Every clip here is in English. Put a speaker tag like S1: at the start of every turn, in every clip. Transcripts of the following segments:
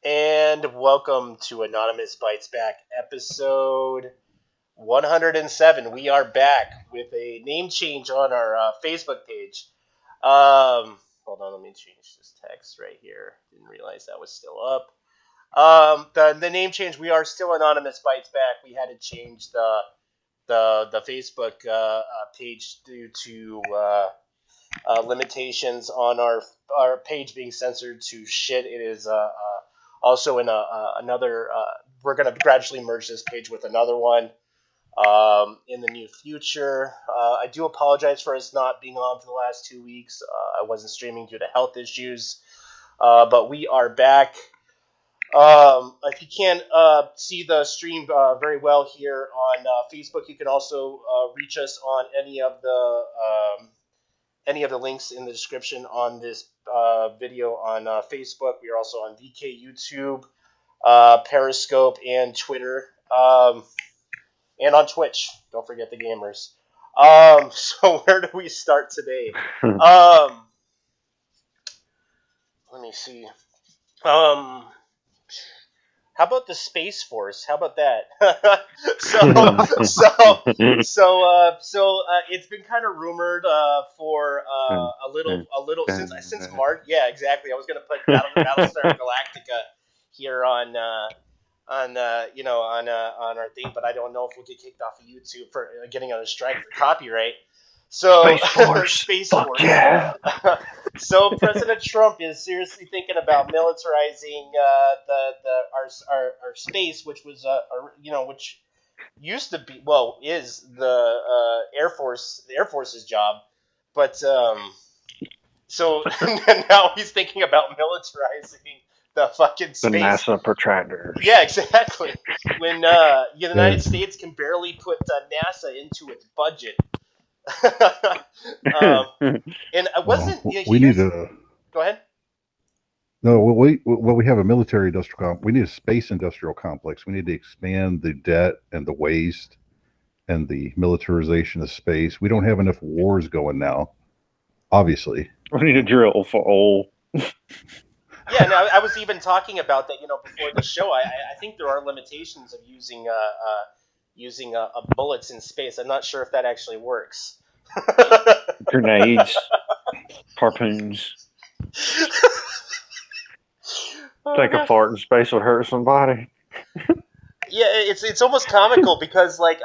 S1: And welcome to Anonymous Bites Back, episode 107. We are back with a name change on our Facebook page. Hold on, let me change this text right here. Didn't realize that was still up. The name change. We are still Anonymous Bites Back. We had to change the Facebook page due to limitations on our page being censored to shit. It is also in another. We're gonna gradually merge this page with another one in the near future. I do apologize for us not being on for the last 2 weeks. I wasn't streaming due to health issues, but we are back. If you can't see the stream very well here on Facebook, you can also reach us on any of the links in the description on this video on Facebook. We are also on VK YouTube, Periscope, and Twitter, and on Twitch. Don't forget the gamers. So where do we start today? Let me see. How about the Space Force? How about that? So it's been kind of rumored for a little since March. Yeah, exactly. I was gonna put Battlestar Galactica here on our thing, but I don't know if we'll get kicked off of YouTube for getting on a strike for copyright. So
S2: Space Force.
S1: Space
S2: Fuck
S1: Force.
S2: yeah.
S1: So President Trump is seriously thinking about militarizing our space, which was which used to be is the Air Force's job, but so now he's thinking about militarizing the fucking
S2: The
S1: space.
S2: NASA protractors.
S1: Yeah, exactly. When the United States can barely put NASA into its budget. And I wasn't.
S3: We need a.
S1: Go ahead.
S3: No, we have a military industrial we need a space industrial complex. We need to expand the debt and the waste and the militarization of space. We don't have enough wars going now, obviously.
S2: We need a drill for oil.
S1: Yeah, no, I was even talking about that, before the show. I think there are limitations of using bullets in space. I'm not sure if that actually works.
S2: Grenades. Harpoons. Take a fart in space would hurt somebody.
S1: Yeah, it's almost comical because SpaceX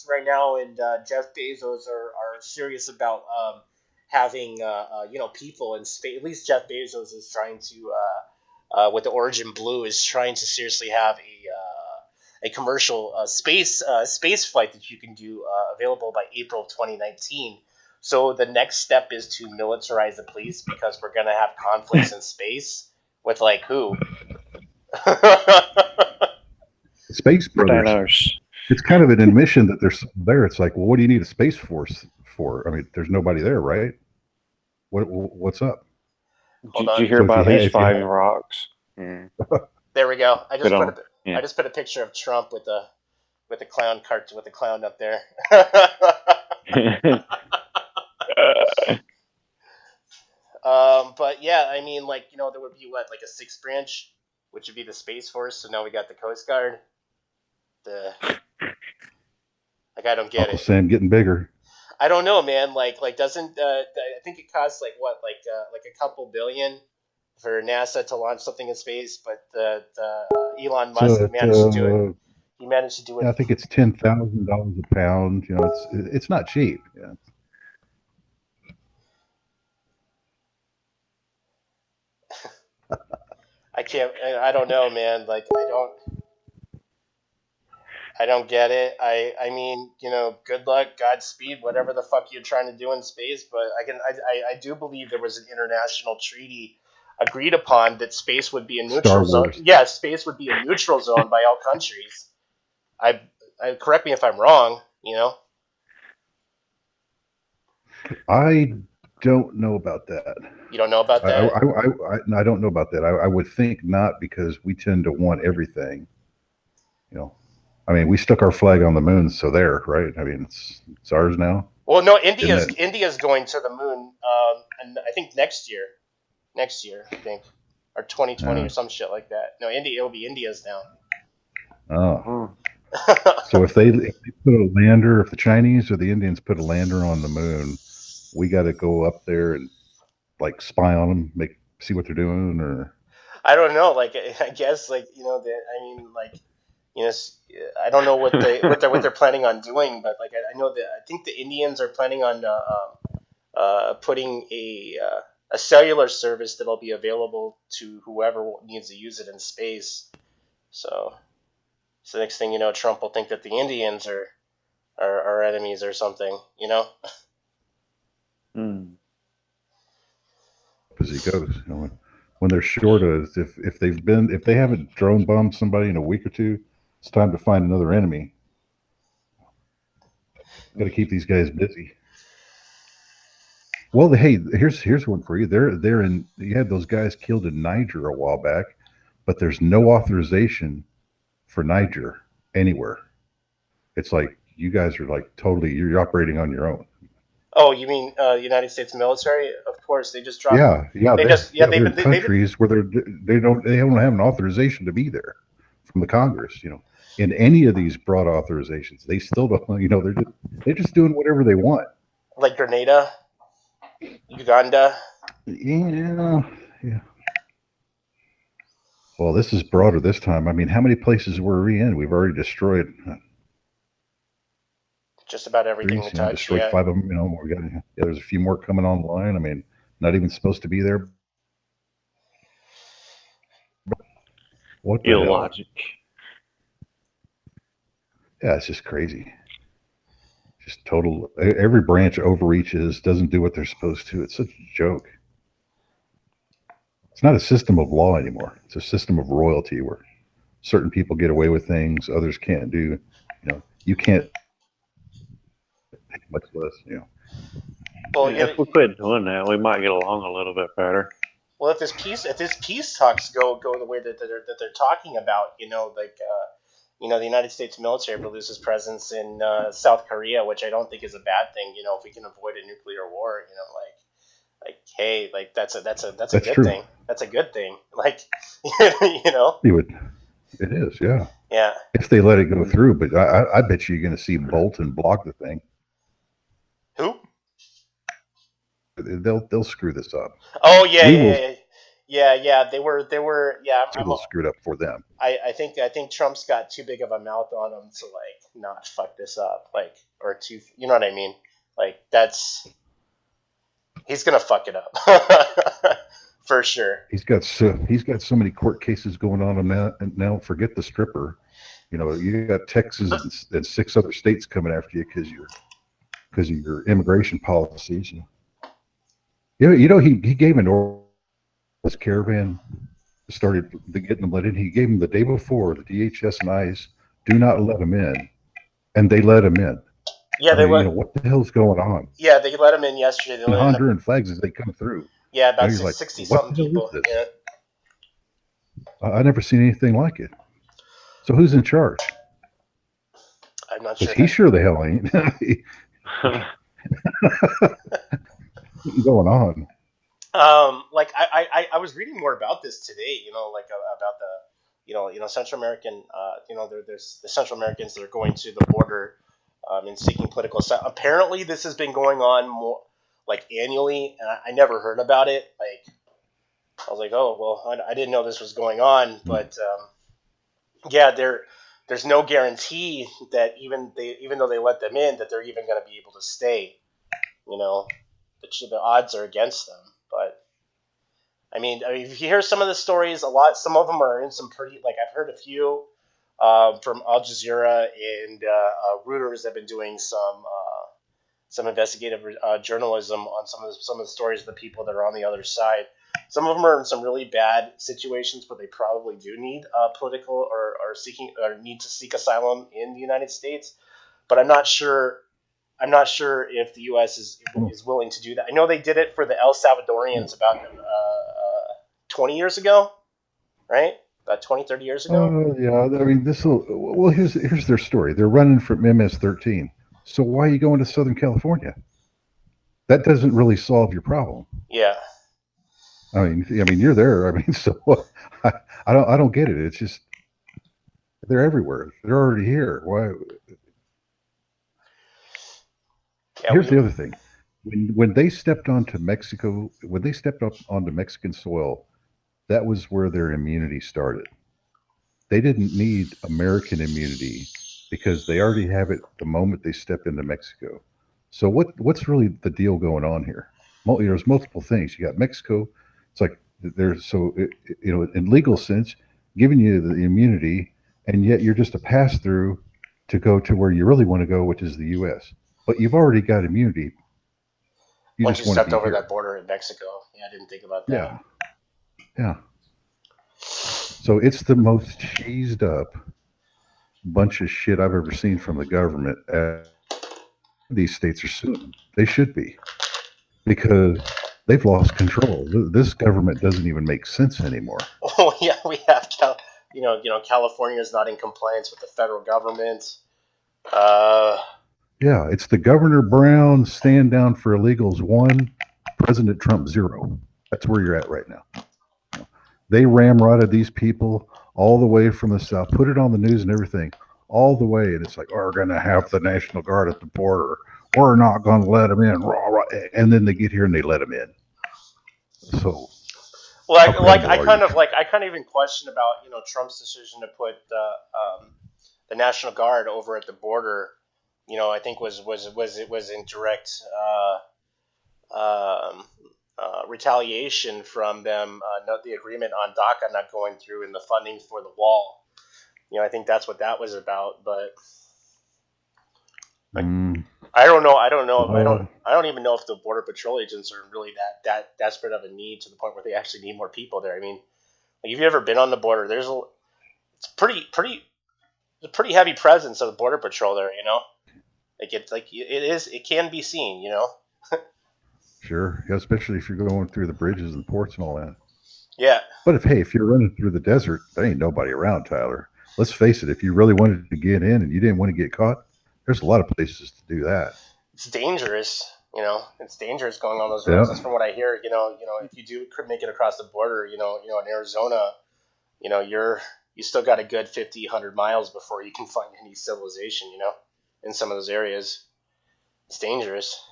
S1: right now and Jeff Bezos are serious about having people in space. At least Jeff Bezos is trying to with the Origin Blue is trying to seriously have a commercial space flight that you can do available by April of 2019. So the next step is to militarize the police because we're gonna have conflicts in space with who?
S3: Space Brothers.
S2: Thanos.
S3: It's kind of an admission that there's there. It's like, well, what do you need a space force for? I mean, there's nobody there, right? What's up?
S2: Did you hear about these 5 rocks?
S1: There we go. I just put a picture of Trump with a clown cart with a clown up there. But yeah, I mean, there would be a 6th branch, which would be the Space Force. So now we got the Coast Guard. I don't get it.
S3: Sam getting bigger.
S1: I don't know, man. Doesn't I think it costs a couple billion for NASA to launch something in space, but Elon Musk managed to do it. He managed to do it.
S3: Yeah, I think it's $10,000 a pound. It's not cheap. Yeah.
S1: I don't know, man. I don't get it. I mean, good luck, Godspeed, whatever the fuck you're trying to do in space. But I do believe there was an international treaty agreed upon that space would be a neutral zone. Yeah, space would be a neutral zone by all countries. I correct me if I'm wrong.
S3: I don't know about that.
S1: You don't know about that?
S3: I don't know about that. I would think not, because we tend to want everything. I mean, we stuck our flag on the moon, so there, right? I mean, it's ours now.
S1: Well, no, India's going to the moon, and I think next year. I think. or 2020 or some shit like that. No, it'll be India's now.
S3: Oh. So if they put a lander, if the Chinese or the Indians put a lander on the moon, we got to go up there and like spy on them, see what they're doing, or
S1: I don't know. Like, I guess, like, I mean, like, I don't know what they're planning on doing, but like, I know that I think the Indians are planning on putting a cellular service that'll be available to whoever needs to use it in space. So next thing you know, Trump will think that the Indians are enemies or something,
S3: As he goes, when they're short of, if they haven't drone bombed somebody in a week or two, it's time to find another enemy. Got to keep these guys busy. Well, hey, here's one for you. They're in. You had those guys killed in Niger a while back, but there's no authorization for Niger anywhere. It's like you guys are like totally. You're operating on your own.
S1: Oh, you mean United States military? Of course, they just dropped.
S3: Yeah. They're in countries where they don't have an authorization to be there from the Congress. In any of these broad authorizations, they still don't. They're just doing whatever they want.
S1: Like Grenada, Uganda.
S3: Yeah. Well, this is broader this time. I mean, how many places were we in? We've already destroyed.
S1: Just about everything we touched.
S3: Destroyed 5 of them. We got. There's a few more coming online. I mean, not even supposed to be there. What the
S2: illogic?
S3: Yeah, it's just crazy. Just total. Every branch overreaches, doesn't do what they're supposed to. It's such a joke. It's not a system of law anymore. It's a system of royalty where certain people get away with things others can't do. You can't. Much less,
S1: Well,
S2: if we quit doing that, we might get along a little bit better.
S1: Well, if this peace talks go the way that they're talking about, the United States military will lose its presence in South Korea, which I don't think is a bad thing. If we can avoid a nuclear war, hey, like that's a good
S3: true.
S1: thing. That's a good thing. Like,
S3: It is, yeah.
S1: Yeah.
S3: If they let it go through, but I bet you're going to see Bolton block the thing.
S1: Who?
S3: They'll screw this up.
S1: Oh yeah. They were. Yeah.
S3: They'll screw it up for them.
S1: I think Trump's got too big of a mouth on him to not fuck this up, or too. You know what I mean? He's gonna fuck it up for sure.
S3: He's got so many court cases going on him now. Forget the stripper. You got Texas and 6 other states coming after you because of your immigration policies. He gave an order. This caravan started getting them let in. He gave them the day before, the DHS and ICE do not let them in, and they let them in.
S1: Yeah,
S3: what the hell's going on?
S1: Yeah, they let them in yesterday.
S3: They Honduran flags as they come through.
S1: Yeah, about 60-something people. Yeah.
S3: I never seen anything like it. So who's in charge?
S1: I'm not sure.
S3: He sure the hell ain't. What's going on?
S1: I was reading more about this today. About the Central American. There's the Central Americans that are going to the border and seeking political asylum. Apparently, this has been going on more annually, and I never heard about it. I was like, oh well, I didn't know this was going on, but there's no guarantee that even though they let them in, that they're even going to be able to stay. The odds are against them. But I mean, if you hear some of the stories, some of them are in some pretty. I've heard a few from Al Jazeera and Reuters have been doing some investigative journalism on some of the stories of the people that are on the other side. Some of them are in some really bad situations where they probably do need political or need to seek asylum in the United States. But I'm not sure if the U.S. is willing to do that. I know they did it for the El Salvadorians about 20 years ago, right? About 20, 30 years ago.
S3: Yeah. I mean, here's their story. They're running from MS-13. So why are you going to Southern California? That doesn't really solve your problem.
S1: Yeah.
S3: I mean, you're there. I mean, so I don't get it. It's just they're everywhere. They're already here. Why?
S1: Yeah,
S3: Here's the other thing. When they stepped onto Mexico, when they stepped up onto Mexican soil, that was where their immunity started. They didn't need American immunity because they already have it the moment they step into Mexico. So what's really the deal going on here? There's multiple things. You got Mexico. It's like there's in legal sense, giving you the immunity, and yet you're just a pass through to go to where you really want to go, which is the U.S. But you've already got immunity.
S1: Once you stepped over that border in Mexico, yeah, I didn't think about that.
S3: Yeah. So it's the most cheesed up bunch of shit I've ever seen from the government. These states are suing. They should be, because they've lost control. This government doesn't even make sense anymore.
S1: Oh yeah, we have California is not in compliance with the federal government.
S3: Yeah, it's the Governor Brown stand down for illegals 1, President Trump 0. That's where you're at right now. They ramrodded these people all the way from the south, put it on the news and everything, all the way, and it's like, oh, we're going to have the National Guard at the border. We're not going to let them in. And then they get here and they let them in. So,
S1: I kind of even question about Trump's decision to put the National Guard over at the border. I think was in direct retaliation from them, the agreement on DACA not going through and the funding for the wall. I think that's what that was about. But I don't know. I don't even know if the Border Patrol agents are really that desperate of a need to the point where they actually need more people there. I mean, like, have you ever been on the border? It's a pretty heavy presence of the Border Patrol there. It can be seen.
S3: Sure, yeah, especially if you're going through the bridges and ports and all that.
S1: Yeah.
S3: But if you're running through the desert, there ain't nobody around, Tyler. Let's face it. If you really wanted to get in and you didn't want to get caught, there's a lot of places to do that.
S1: It's dangerous. It's dangerous going on those roads. That's from what I hear. If you do make it across the border, in Arizona, you still got a good 50, 100 miles before you can find any civilization. In some of those areas, it's dangerous.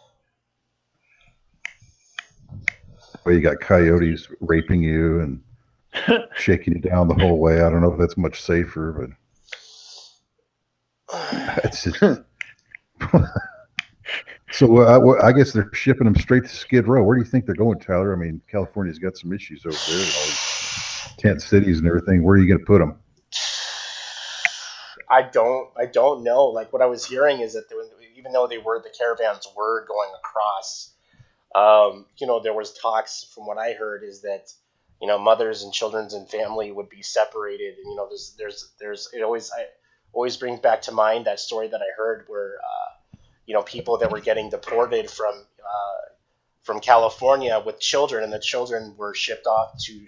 S3: Well, you got coyotes raping you and shaking you down the whole way. I don't know if that's much safer, but it's just. So I guess they're shipping them straight to Skid Row. Where do you think they're going, Tyler? I mean, California's got some issues over there, and all these tent cities and everything. Where are you going to put them?
S1: I don't know. Like, what I was hearing is that even though the caravans were going across, there was talks from what I heard is that, mothers and children and family would be separated. And, I always brings back to mind that story that I heard where, people that were getting deported from California with children, and the children were shipped off to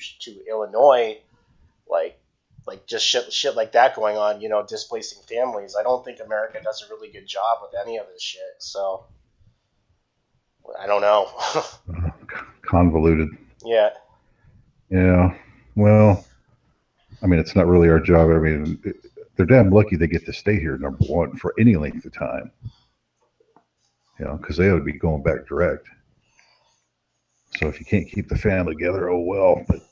S1: Illinois, like just shit like that going on, displacing families. I don't think America does a really good job with any of this shit. So I don't know.
S3: Convoluted.
S1: Yeah.
S3: Yeah. Well, I mean, it's not really our job. I mean, they're damn lucky they get to stay here, number one, for any length of time. Because they would be going back direct. So if you can't keep the family together, oh well. But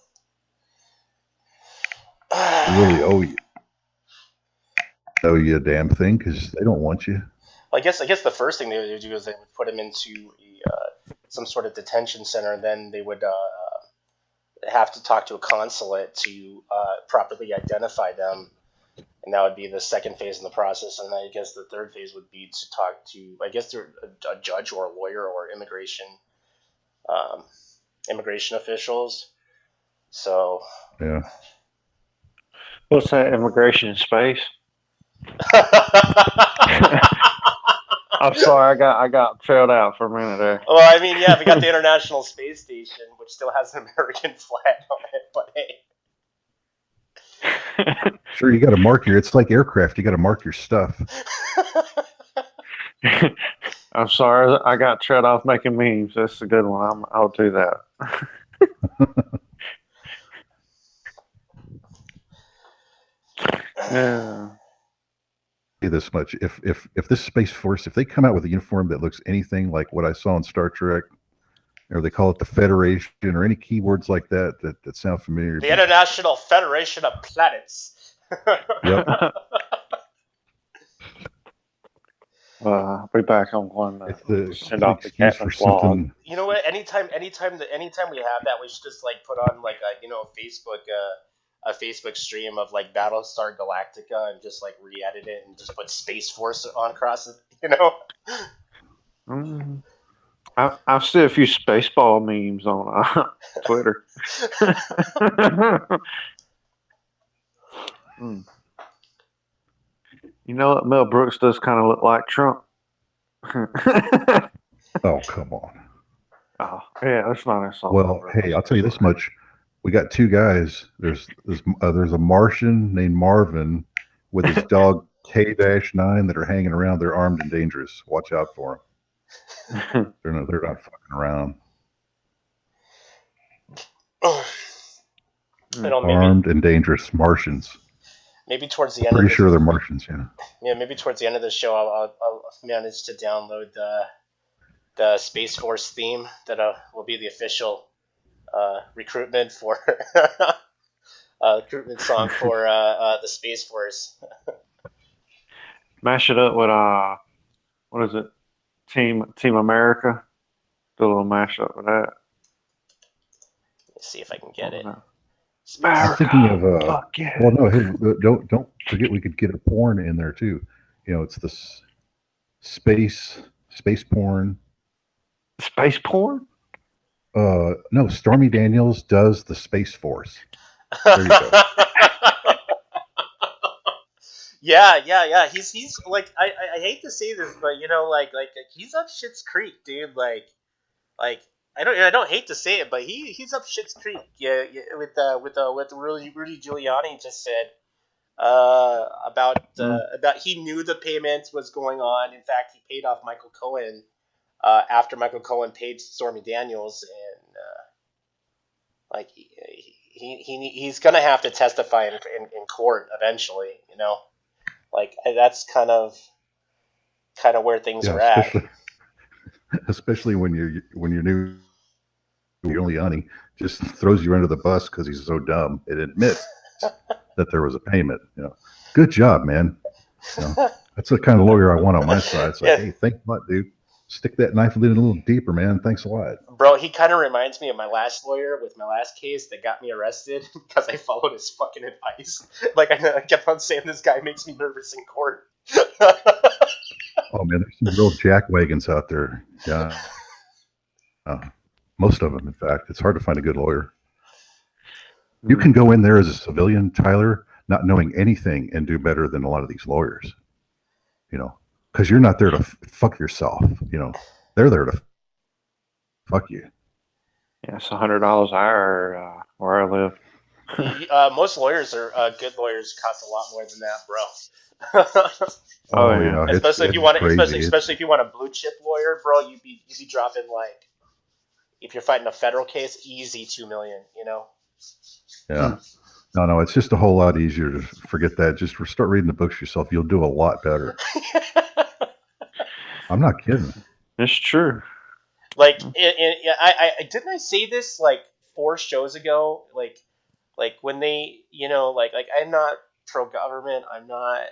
S3: they really owe you a damn thing because they don't want you.
S1: Well, I guess the first thing they would do is they would put them into some sort of detention center, and then they would have to talk to a consulate to properly identify them, and that would be the second phase in the process. And I guess the third phase would be to talk to, I guess, a judge or a lawyer or immigration officials. So
S3: yeah.
S2: What's that, immigration in space? I'm sorry, I got trailed out for a minute there.
S1: Well, I mean, yeah, we got the International Space Station, which still has an American flag on it, but hey.
S3: Sure, you got to mark it's like aircraft. You got to mark your stuff.
S2: I'm sorry, I got trailed off making memes. That's a good one. I'll do that. Yeah.
S3: Say this much: if this Space Force, if they come out with a uniform that looks anything like what I saw in Star Trek, or they call it the Federation, or any keywords like that sound familiar,
S1: The International Federation of Planets.
S3: Yep.
S2: I'll be back on one.
S3: It's
S2: Send
S3: an
S2: off the
S3: excuse for
S2: captain's log.
S3: something.
S1: You know what? Anytime we have that, we should just like put on like a Facebook stream of like Battlestar Galactica and just like re-edit it and just put Space Force on across it. You know?
S2: Mm. I've seen a few Spaceball memes on Twitter. Mm. You know what? Mel Brooks does kind of look like Trump.
S3: Oh, come on.
S2: Oh, yeah, that's not insult.
S3: Well, hey, I'll tell you this much: we got two guys. There's a Martian named Marvin with his dog K-9 that are hanging around. They're armed and dangerous. Watch out for them. They're not fucking around.
S1: You know,
S3: Armed and dangerous Martians.
S1: Maybe towards the end.
S3: Pretty sure they're Martians. Yeah.
S1: Yeah, maybe towards the end of the show, I'll manage to download the Space Force theme that will be the official recruitment for recruitment song for the Space Force.
S2: Mash it up with what is it? Team America. Do a little mash up with that.
S1: Let's see if I can get it.
S3: I'm thinking of
S2: yeah.
S3: well, no, hey, don't forget we could get a porn in there too. You know, it's the space porn.
S2: Space porn?
S3: No, Stormy Daniels does the Space Force. There you go.
S1: Yeah. He's like I hate to say this, but you know, like he's up Shit's Creek, dude. Like I don't hate to say it, but he's up Shit's Creek. Yeah, with what Rudy Giuliani just said about he knew the payment was going on. In fact, he paid off Michael Cohen after Michael Cohen paid Stormy Daniels, and like he's gonna have to testify in court eventually. You know, like that's kind of where things are at.
S3: Especially when you're new. Giuliani just throws you under the bus because he's so dumb. It admits that there was a payment. You know, good job, man. You know, that's the kind of lawyer I want on my side. It's like, hey, thanks a lot, dude. Stick that knife a little deeper, man. Thanks a lot.
S1: Bro, he kind of reminds me of my last lawyer with my last case that got me arrested because I followed his fucking advice. Like, I kept on saying this guy makes me nervous in court.
S3: Oh, man, there's some real jackwagons out there. Yeah. Most of them, in fact. It's hard to find a good lawyer. You can go in there as a civilian, Tyler, not knowing anything and do better than a lot of these lawyers. You know, because you're not there to fuck yourself. You know, they're there to fuck you.
S2: Yeah, it's $100 an hour where I live.
S1: Most lawyers are good lawyers cost a lot more than that, bro.
S3: Oh yeah,
S1: especially if you want, especially if you want a blue chip lawyer, bro. You'd be dropping like, if you're fighting a federal case, easy $2 million. You know.
S3: Yeah. No, it's just a whole lot easier to forget that. Just start reading the books yourself. You'll do a lot better. I'm not kidding.
S2: It's true.
S1: Like, I didn't I say this like 4 shows ago? Like when they, you know, like I'm not pro government. I'm not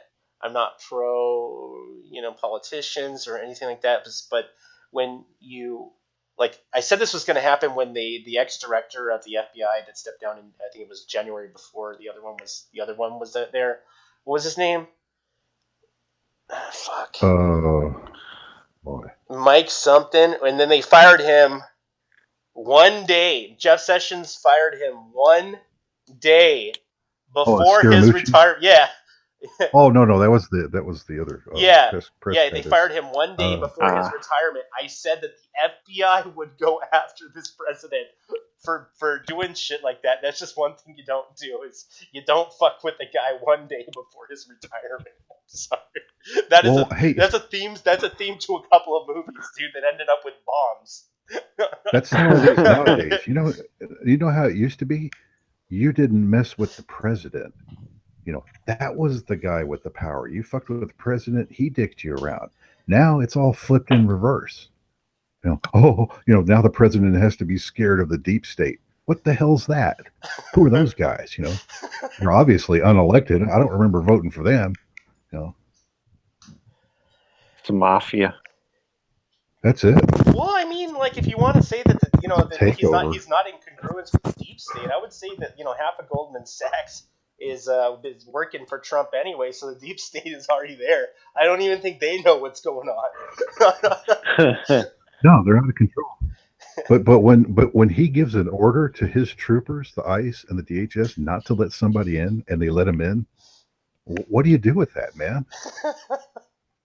S1: pro, you know, politicians or anything like that. But when you, like, I said this was going to happen when the ex-director of the FBI that stepped down in, I think it was January before the other one was there. What was his name? Fuck.
S3: Boy.
S1: Mike something, and then they fired him one day. Jeff Sessions fired him one day before his retirement. Yeah.
S3: Oh no, that was the other.
S1: Yeah, they fired him one day before his retirement. I said that the FBI would go after this president for doing shit like that. That's just one thing you don't do, is you don't fuck with the guy one day before his retirement. Sorry. That's a theme to a couple of movies, dude, that ended up with bombs.
S3: That's nowadays. Nowadays, you know how it used to be. You didn't mess with the president. That was the guy with the power. You fucked with the president, he dicked you around. Now it's all flipped in reverse. Now the president has to be scared of the deep state. What the hell's that? Who are those guys? They're obviously unelected. I don't remember voting for them.
S2: It's a mafia.
S3: That's it.
S1: Well, I mean, like, if you want to say that, that he's not in congruence with the deep state, I would say that half of Goldman Sachs is working for Trump anyway, so the deep state is already there. I don't even think they know what's going on.
S3: No, they're out of control. But when he gives an order to his troopers, the ICE and the DHS, not to let somebody in, and they let him in, what do you do with that, man?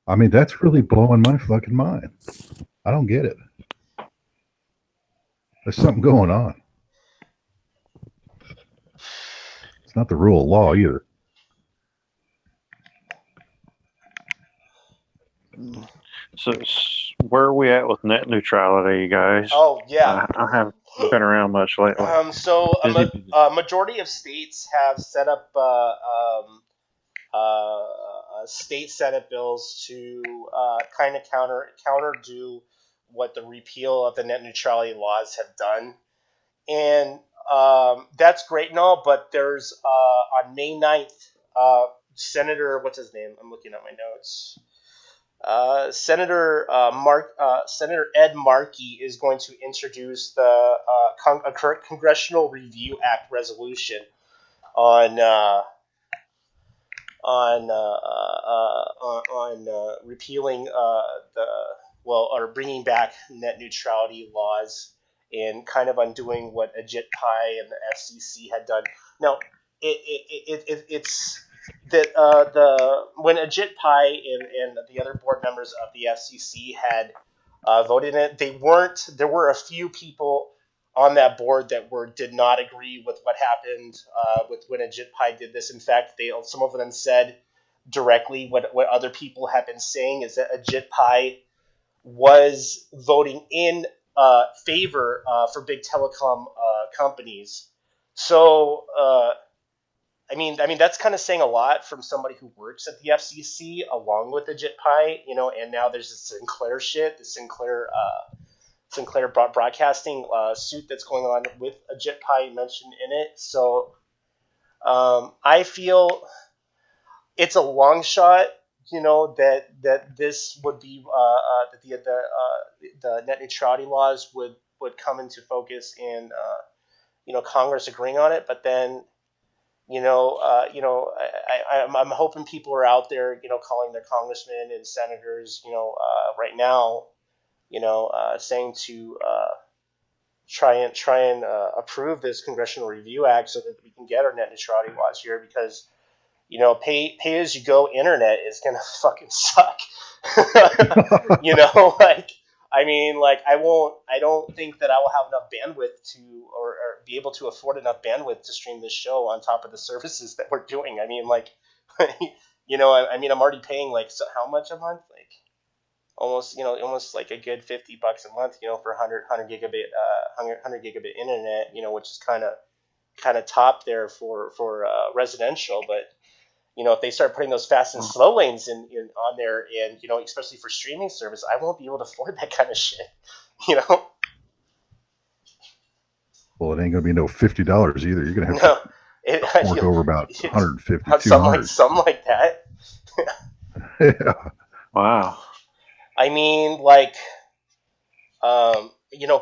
S3: I mean, that's really blowing my fucking mind. I don't get it. There's something going on. It's not the rule of law either.
S2: So where are we at with net neutrality, you guys?
S1: Oh, yeah.
S2: I haven't been around much lately.
S1: So a majority of states have set up state Senate bills to kind of counterdo what the repeal of the net neutrality laws have done. And that's great and all, but there's on May 9th, Senator, what's his name? I'm looking at my notes. Senator Ed Markey is going to introduce the Congressional Review Act resolution on repealing or bringing back net neutrality laws and kind of undoing what Ajit Pai and the FCC had done. Now, it's that when Ajit Pai and the other board members of the FCC had voted in it, there were a few people on that board that did not agree with what happened with when Ajit Pai did this. In fact, some of them said directly what other people have been saying is that Ajit Pai was voting in favor for big telecom companies. So I mean that's kind of saying a lot from somebody who works at the FCC along with Ajit Pai, and now there's this Sinclair shit, the Sinclair broadcasting suit that's going on with Ajit Pai mentioned in it. So I feel it's a long shot, that this would be that the net neutrality laws would come into focus in Congress agreeing on it, but then I'm hoping people are out there, calling their congressmen and senators, right now, saying to try and approve this Congressional Review Act so that we can get our net neutrality laws here, because pay as you go internet is gonna fucking suck. I don't think that I will have enough bandwidth to or be able to afford enough bandwidth to stream this show on top of the services that we're doing. I'm already paying how much a month? Almost like a good $50 a month, for 100 gigabit internet, which is kind of top there for residential. But if they start putting those fast and slow lanes in on there, and especially for streaming service, I won't be able to afford that kind of shit.
S3: Well, it ain't gonna be no $50 either. You're gonna have to fork over about 150, 200,
S1: something like that.
S3: Yeah.
S2: Wow.
S1: I mean,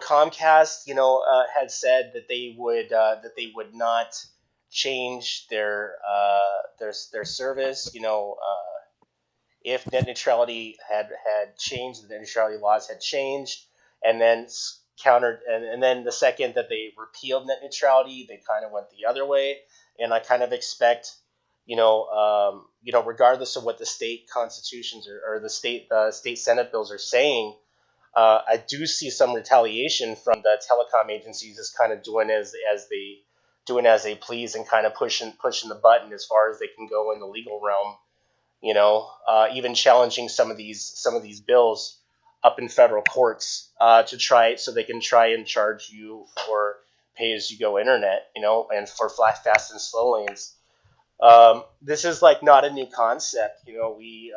S1: Comcast, had said that they would not change their service. If net neutrality had changed, the net neutrality laws had changed, and then countered, and then the second that they repealed net neutrality, they kind of went the other way. And I kind of expect, regardless of what the state constitutions or the state Senate bills are saying, I do see some retaliation from the telecom agencies as kind of doing as they please, and kind of pushing the button as far as they can go in the legal realm. Even challenging some of these bills. up in federal courts to try so they can try and charge you for pay-as-you-go internet, and for fast and slow lanes. This is like not a new concept. We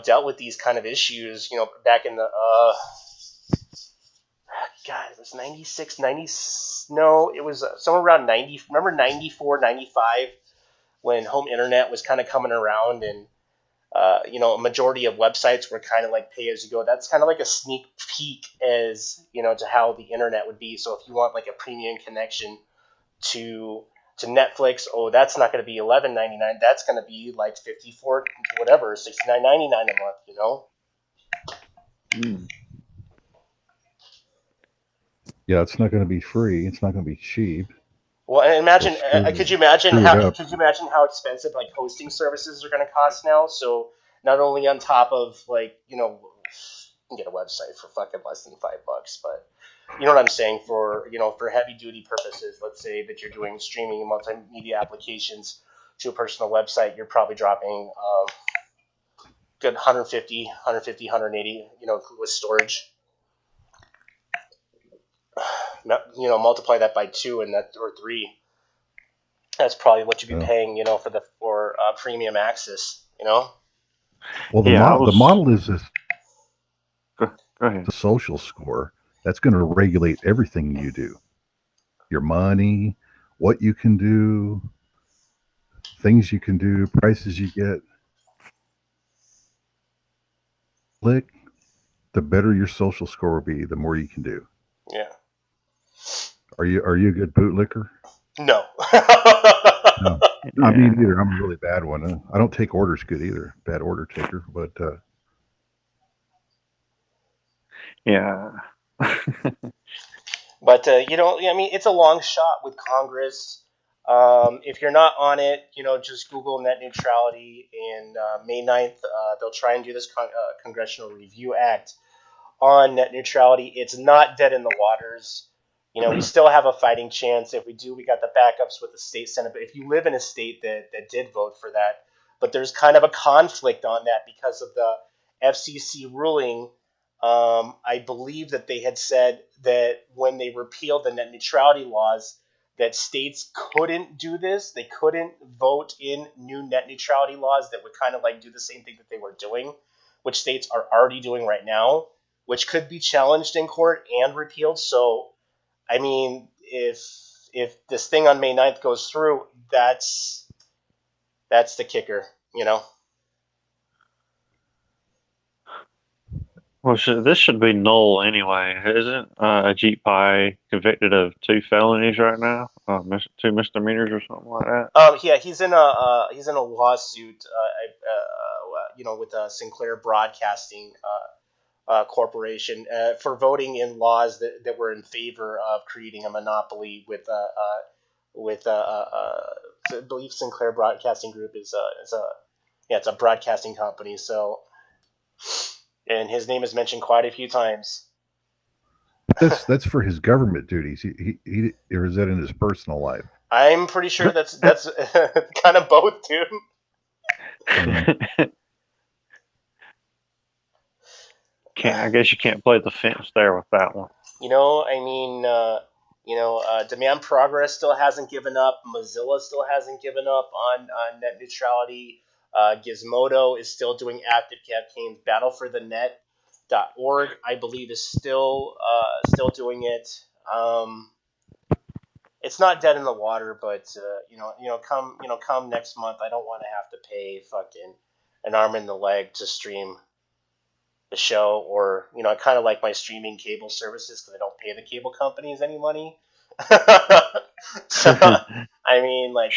S1: dealt with these kind of issues, back in the God, it was 96, 90, no, it was somewhere around 90. Remember 94, 95, when home internet was kind of coming around, and a majority of websites were kind of like pay as you go. That's kind of like a sneak peek as to how the internet would be. So if you want like a premium connection to Netflix, that's not going to be $11.99. That's going to be like 54, whatever, $69.99 a month.
S2: Mm.
S3: Yeah, it's not going to be free. It's not going to be cheap.
S1: Well, and imagine,
S3: Well,
S1: could you imagine
S3: screw it
S1: how
S3: up.
S1: expensive like hosting services are going to cost now? So not only on top of like you can get a website for fucking less than $5, but you know what I'm saying, for for heavy duty purposes. Let's say that you're doing streaming and multimedia applications to a personal website, you're probably dropping good 150, 180, with storage. Multiply that by 2 or 3. That's probably what you'd be
S3: Yeah.
S1: paying, for premium access.
S3: Well, the
S2: Yeah,
S3: the model is this
S2: Go ahead.
S3: the social score that's going to regulate everything you do, your money, what you can do, things you can do, prices you get. Click, the better your social score will be, the more you can do.
S1: Yeah.
S3: Are you a good bootlicker?
S1: No.
S3: No. I mean, either. I'm a really bad one. I don't take orders good either. Bad order taker, but
S1: But it's a long shot with Congress. If you're not on it, just Google net neutrality. And May 9th, they'll try and do this Congressional Review Act on net neutrality. It's not dead in the waters. We still have a fighting chance. If we do, we got the backups with the state Senate. But if you live in a state that did vote for that, but there's kind of a conflict on that because of the FCC ruling. I believe that they had said that when they repealed the net neutrality laws, that states couldn't do this. They couldn't vote in new net neutrality laws that would kind of like do the same thing that they were doing, which states are already doing right now, which could be challenged in court and repealed. So, I mean, if this thing on May 9th goes through, that's the kicker,
S2: Well, this should be null anyway. Isn't Ajit Pai convicted of 2 felonies right now? 2 misdemeanors or something like that?
S1: Yeah, he's in a lawsuit, with Sinclair Broadcasting Corporation for voting in laws that were in favor of creating a monopoly with I believe Sinclair Broadcasting Group is a broadcasting company. So, and his name is mentioned quite a few times.
S3: that's for his government duties. He or is that in his personal life?
S1: I'm pretty sure that's kind of both, dude.
S2: I guess you can't play the fence there with that one.
S1: Demand Progress still hasn't given up. Mozilla still hasn't given up on net neutrality. Gizmodo is still doing active campaigns. Battleforthenet.org, I believe, is still doing it. It's not dead in the water, but come next month, I don't want to have to pay fucking an arm and the leg to stream the show, or I kind of like my streaming cable services because I don't pay the cable companies any money. So, I mean, like,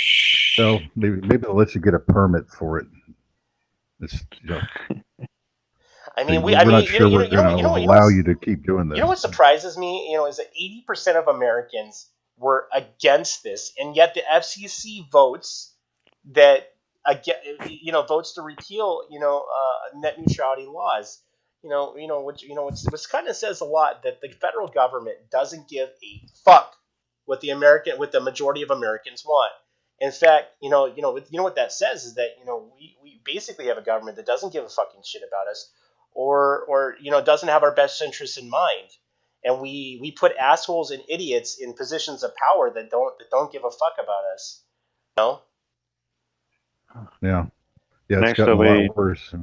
S3: so maybe they'll let you get a permit for it. It's
S1: I mean,
S3: we're not sure we're going to allow you to keep doing this.
S1: What surprises me, is that 80% of Americans were against this, and yet the FCC votes that votes to repeal net neutrality laws. Which kind of says a lot, that the federal government doesn't give a fuck what the majority of Americans want. In fact, what that says is that we basically have a government that doesn't give a fucking shit about us. or doesn't have our best interests in mind, and we put assholes and idiots in positions of power that don't give a fuck about us.
S3: Yeah, it's gotten a lot worse.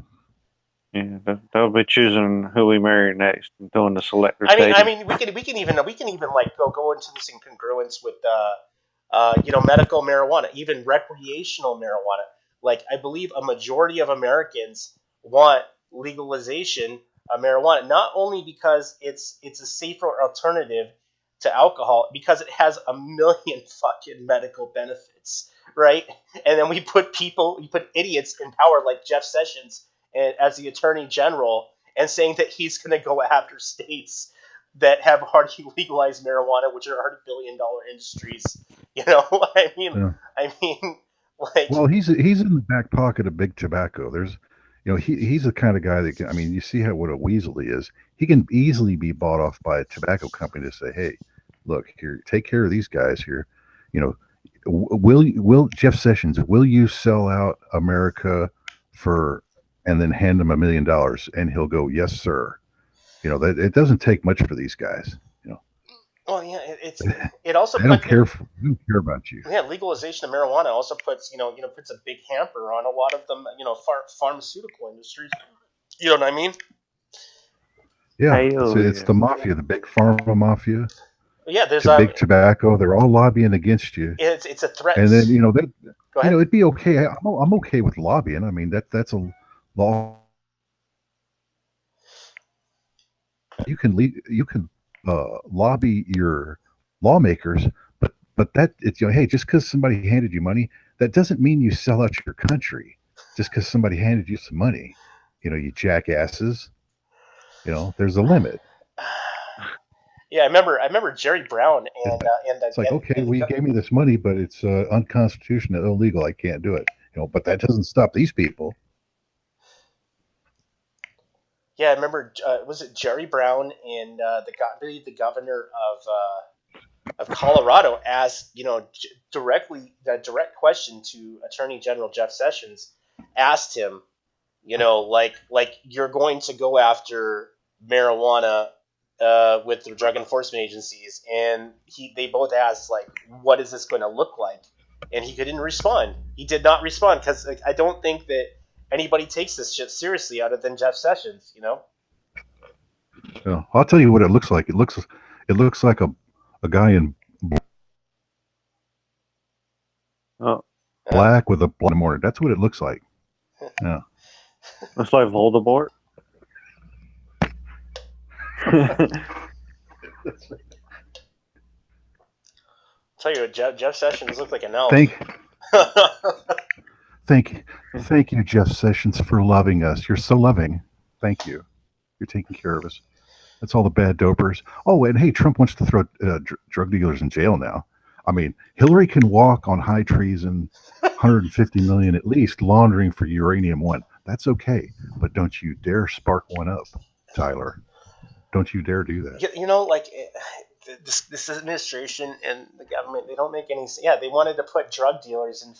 S2: Yeah, they'll be choosing who we marry next and doing the selector.
S1: I mean, we can even like go into this in congruence with medical marijuana, even recreational marijuana. Like, I believe a majority of Americans want legalization of marijuana, not only because it's a safer alternative to alcohol, because it has a million fucking medical benefits, right? And then we put idiots in power like Jeff Sessions as the Attorney General, and saying that he's going to go after states that have already legalized marijuana, which are already billion-dollar industries. I mean, like.
S3: Well, he's in the back pocket of big tobacco. There's, he's the kind of guy that can. I mean, you see what a weasel he is. He can easily be bought off by a tobacco company to say, "Hey, look here, take care of these guys here." Will Jeff Sessions, will you sell out America and then hand him $1 million, and he'll go, "Yes, sir." That it doesn't take much for these guys.
S1: Well, yeah, it also.
S3: I don't care about you.
S1: Yeah, legalization of marijuana also puts a big hamper on a lot of them. Pharmaceutical industries. You know what I mean?
S3: Yeah, it's the mafia, the big pharma mafia.
S1: Yeah, there's
S3: big tobacco. They're all lobbying against you.
S1: It's a threat.
S3: And then go ahead. It'd be okay. I'm okay with lobbying. I mean that's a law. You can lobby your lawmakers, but that it's hey, just because somebody handed you money, that doesn't mean you sell out your country. Just because somebody handed you some money, you jackasses. There's a limit.
S1: Yeah, I remember Jerry Brown and
S3: it's like, okay, you gave me this money, but it's unconstitutional, illegal. I can't do it. But that doesn't stop these people.
S1: Yeah, I remember. Was it Jerry Brown and the governor of Colorado asked directly that direct question to Attorney General Jeff Sessions, asked him, like you're going to go after marijuana with the drug enforcement agencies, and they both asked, like, what is this going to look like? And he didn't respond. He did not respond because I don't think that anybody takes this shit seriously other than Jeff Sessions.
S3: Yeah, I'll tell you what it looks like. It looks like a guy in black with a blonde mortar. That's what it looks like. Yeah,
S2: looks like Voldemort.
S1: Tell you what, Jeff Sessions looked like an elf.
S3: Thank you, Jeff Sessions, for loving us. You're so loving. Thank you. You're taking care of us. That's all the bad dopers. Oh, and hey, Trump wants to throw drug dealers in jail now. I mean, Hillary can walk on high treason, 150 million at least, laundering for uranium-1. That's okay, but don't you dare spark one up, Tyler. Don't you dare do that.
S1: This administration and the government, they don't make any sense. Yeah, they wanted to put drug dealers in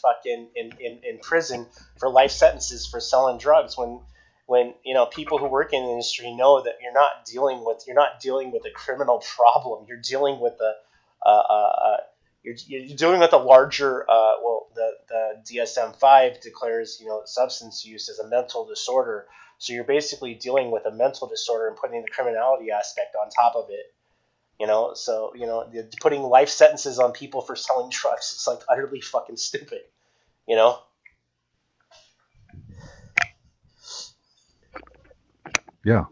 S1: prison for life sentences for selling drugs when people who work in the industry know that you're not dealing with a criminal problem. You're dealing with you're dealing with a larger the DSM-5 declares substance use as a mental disorder. So you're basically dealing with a mental disorder and putting the criminality aspect on top of it. So putting life sentences on people for selling drugs, it's like utterly fucking stupid.
S3: Yeah,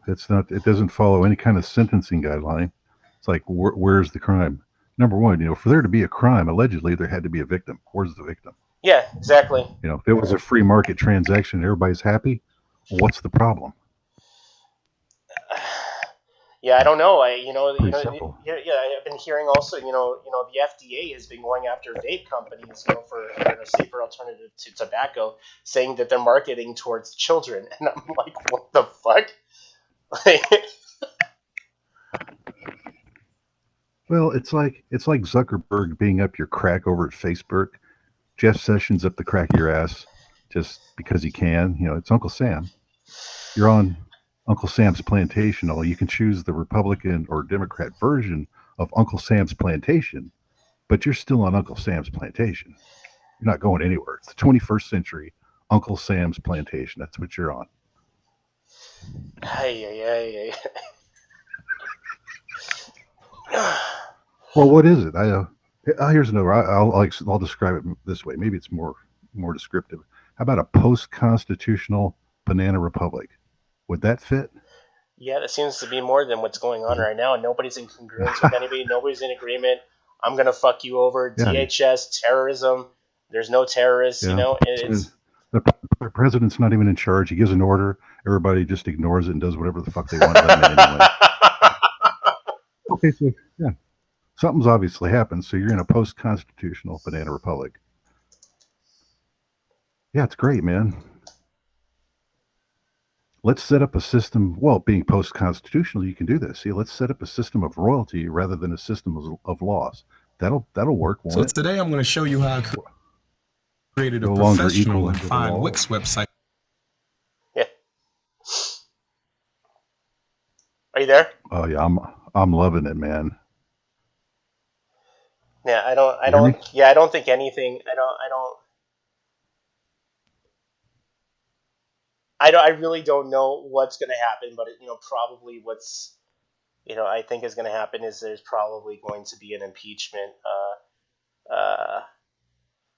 S3: it's not. It doesn't follow any kind of sentencing guideline. It's like, where's the crime? Number one, for there to be a crime, allegedly there had to be a victim. Where's the victim?
S1: Yeah, exactly.
S3: If it was a free market transaction and everybody's happy, what's the problem?
S1: Yeah, I don't know.
S3: Simple.
S1: I've been hearing also, the FDA has been going after vape companies, for a safer alternative to tobacco, saying that they're marketing towards children, and I'm like, what the fuck?
S3: Well, it's like Zuckerberg being up your crack over at Facebook, Jeff Sessions up the crack of your ass just because he can. It's Uncle Sam. You're on Uncle Sam's Plantation. You can choose the Republican or Democrat version of Uncle Sam's Plantation, but you're still on Uncle Sam's Plantation. You're not going anywhere. It's the 21st century Uncle Sam's Plantation. That's what you're on.
S1: Hey.
S3: Well, what is it? Here's another. I'll describe it this way. Maybe it's more descriptive. How about a post-constitutional banana republic? Would that fit?
S1: Yeah, that seems to be more than what's going on right now, and nobody's in congruence with anybody. Nobody's in agreement. I'm gonna fuck you over. Yeah. DHS, terrorism. There's no terrorists.
S3: Yeah.
S1: You know, it's
S3: the president's not even in charge. He gives an order. Everybody just ignores it and does whatever the fuck they want. Anyway. Okay, so yeah, something's obviously happened. So you're in a post-constitutional banana republic. Yeah, it's great, man. Let's set up a system. Well, being post-constitutional, you can do this. See, let's set up a system of royalty rather than a system of laws. That'll work.
S4: So today I'm going to show you how I created a professional and fine Wix website.
S1: Yeah. Are you there?
S3: Oh yeah, I'm loving it, man.
S1: Yeah, I don't think anything. I really don't know what's going to happen, but probably what's I think is going to happen is there's probably going to be an impeachment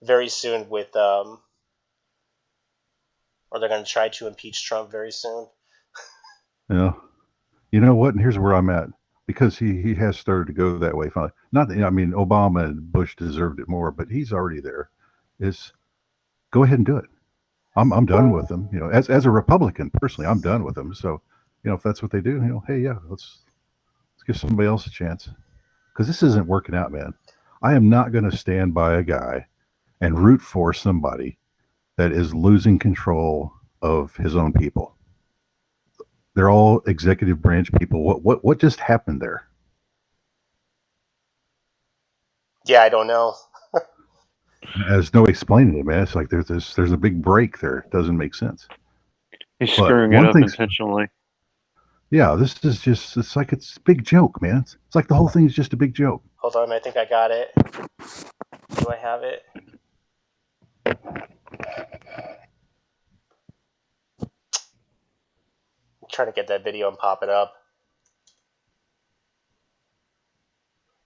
S1: very soon with or they're going to try to impeach Trump very soon.
S3: Yeah, you know what? And here's where I'm at, because he has started to go that way. Finally, Obama and Bush deserved it more, but he's already there. Go ahead and do it. I'm done with them. As a Republican personally, I'm done with them. So, if that's what they do, hey, yeah, let's give somebody else a chance, because this isn't working out, man. I am not going to stand by a guy and root for somebody that is losing control of his own people. They're all executive branch people. What just happened there?
S1: Yeah, I don't know.
S3: There's no explaining it, man. It's like there's a big break there. It doesn't make sense.
S2: He's screwing it up intentionally.
S3: Yeah, it's like it's a big joke, man. It's like the whole thing is just a big joke.
S1: Hold on, I think I got it. Do I have it? I'm trying to get that video and pop it up.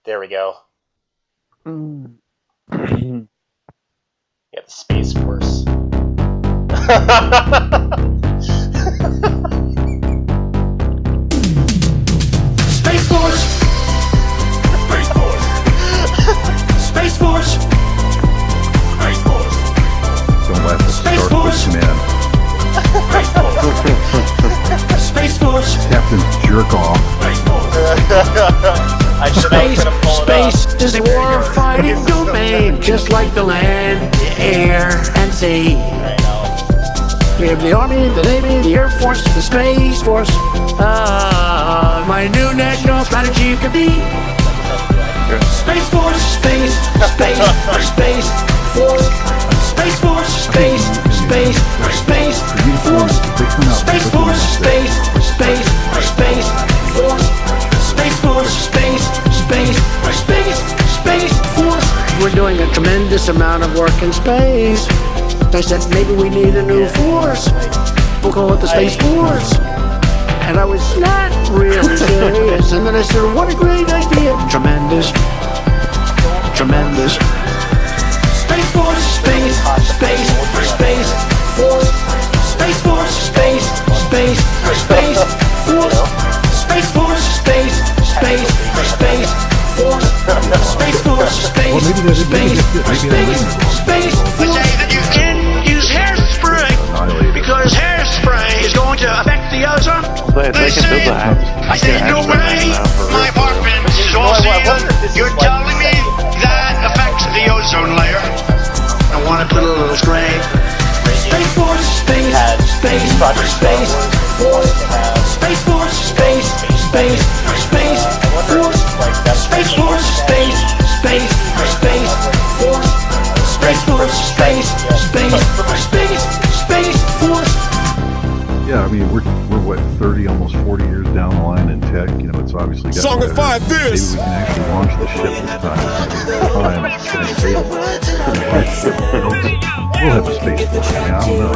S1: There we go. Yeah, the Space Force.
S5: Space Force! Space Force! Space Force! Space Force!
S3: Don't laugh at
S5: Space
S3: Star
S5: Force!
S3: Man.
S5: Space Force!
S3: Captain Jerkoff.
S5: Space Force!
S6: Space is a war-fighting domain, just like the land, the air, and sea. We have the Army, the Navy, the Air Force, the Space Force. My new national strategy could be
S5: Space Force!
S6: Space Force, Space, Force, Space Force, Space Force, Space Force, Space Force, Space Force. We're doing a tremendous amount of work in space. I said maybe we need a new force. We'll call it the Space Force. And I was not really serious. And then I said, what a great idea. Tremendous.
S5: Space Force!
S6: Space Force, Space Force, Space Force,
S5: Space Force!
S6: Space Force,
S5: Space Force!
S6: Space Force,
S5: Space Force!
S3: Well, maybe that's
S6: Space
S7: I say that you can't use hairspray because hairspray is going to affect the ozone.
S2: They can do that.
S7: I say no way. My apartment is all sealed. You're telling me that affects the ozone layer. I want to put a little spray.
S5: Space Force!
S6: Space Force, Space Force,
S5: Space Force!
S6: Space Force,
S5: Space Force!
S6: Space Force, Space Force.
S3: Yeah, Yeah, I mean, we're what, 30, almost 40 years down the line in tech. You know, it's obviously got
S4: Songify
S3: better.
S4: this!
S3: Maybe we can actually launch the ship this time. We'll have a space force. I mean, I don't know.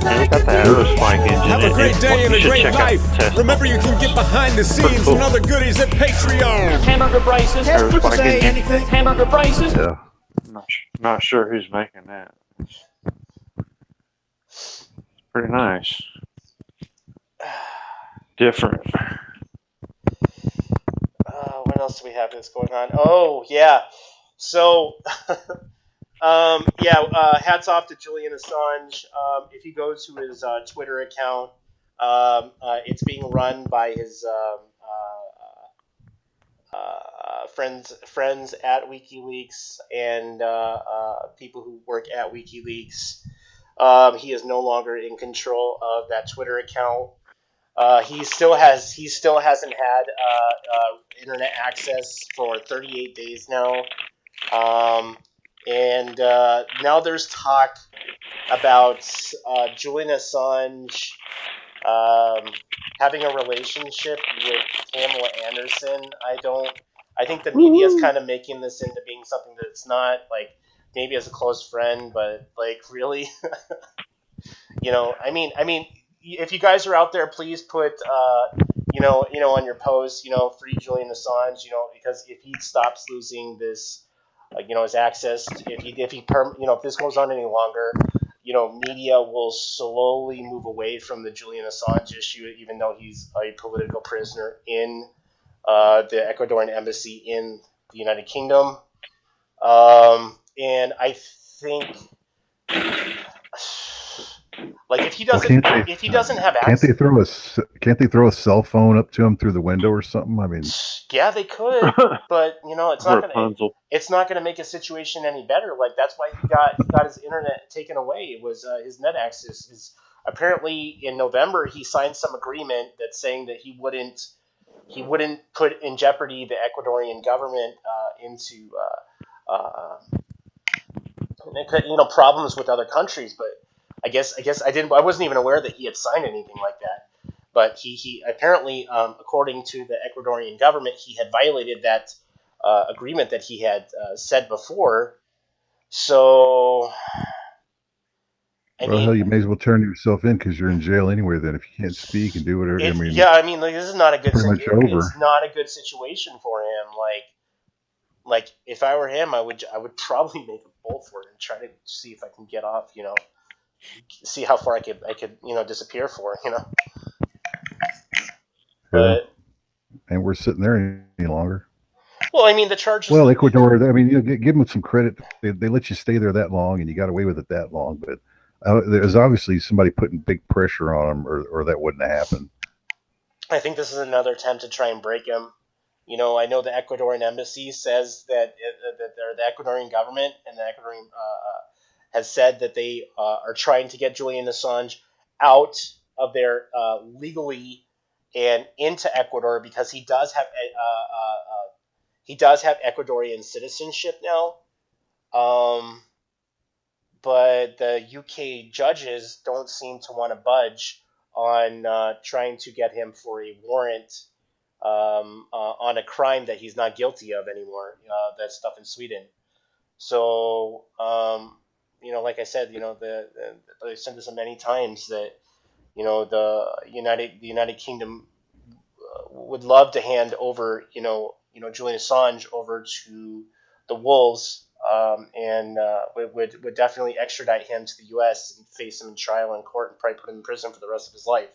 S2: They got the aerospike engine.
S4: Have a great day and a great life.
S2: Test.
S4: Remember, you can get behind the scenes and other goodies at Patreon.
S8: Hamburger prices.
S2: Aerospike engine.
S8: Anything. Hamburger prices.
S3: Yeah.
S2: Not sure who's making that. It's pretty nice. Different.
S1: What else do we have that's going on? Oh, yeah. So, hats off to Julian Assange. If you go to his Twitter account, it's being run by his friends at WikiLeaks and people who work at WikiLeaks. He is no longer in control of that Twitter account. He still hasn't had internet access for 38 days now. And now there's talk about Julian Assange having a relationship with Pamela Anderson. I think the media is kind of making this into being something that it's not, like maybe as a close friend, but like really, I mean, if you guys are out there, please put, on your post, free Julian Assange, because if he stops losing this, his access, if this goes on any longer, media will slowly move away from the Julian Assange issue, even though he's a political prisoner in the Ecuadorian embassy in the United Kingdom. And I think, like, if he doesn't have access,
S3: can't they throw a cell phone up to him through the window or something? I mean,
S1: yeah, they could, but it's not gonna make a situation any better. Like, that's why he got his internet taken away. It was his net access. Is apparently in November he signed some agreement that's saying that he wouldn't put in jeopardy the Ecuadorian government into problems with other countries. But I guess I wasn't even aware that he had signed anything like that. But he apparently, according to the Ecuadorian government, he had violated that agreement that he had said before. So,
S3: hell, you may as well turn yourself in because you're in jail anyway. Then, if you can't speak and do whatever,
S1: this is not a good. It's not a good situation for him. Like if I were him, I would probably make a bolt for it and try to see if I can get off. See how far I could disappear for. But
S3: and we're sitting there any longer.
S1: Well, I mean, the charges.
S3: Well, Ecuador. I mean, give them some credit. They let you stay there that long, and you got away with it that long. But there's obviously somebody putting big pressure on them, or that wouldn't have happened.
S1: I think this is another attempt to try and break him. I know the Ecuadorian embassy says that the Ecuadorian government and the Ecuadorian has said that they are trying to get Julian Assange out of there legally and into Ecuador because he does have Ecuadorian citizenship now. But the UK judges don't seem to want to budge on trying to get him for a warrant on a crime that he's not guilty of anymore. That stuff in Sweden. So, like I said, they said this many times that, the United Kingdom would love to hand over, Julian Assange over to the wolves, and would definitely extradite him to the U.S. and face him in trial in court and probably put him in prison for the rest of his life.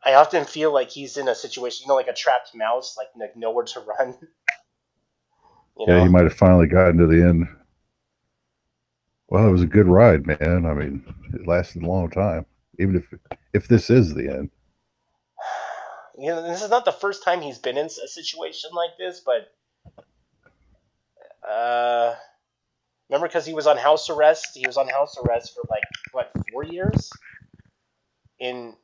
S1: I often feel like he's in a situation, like a trapped mouse, like nowhere to run.
S3: Yeah, he might have finally gotten to the end. Well, it was a good ride, man. I mean, it lasted a long time, even if this is the end.
S1: This is not the first time he's been in a situation like this, but remember, because he was on house arrest. He was on house arrest for 4 years? It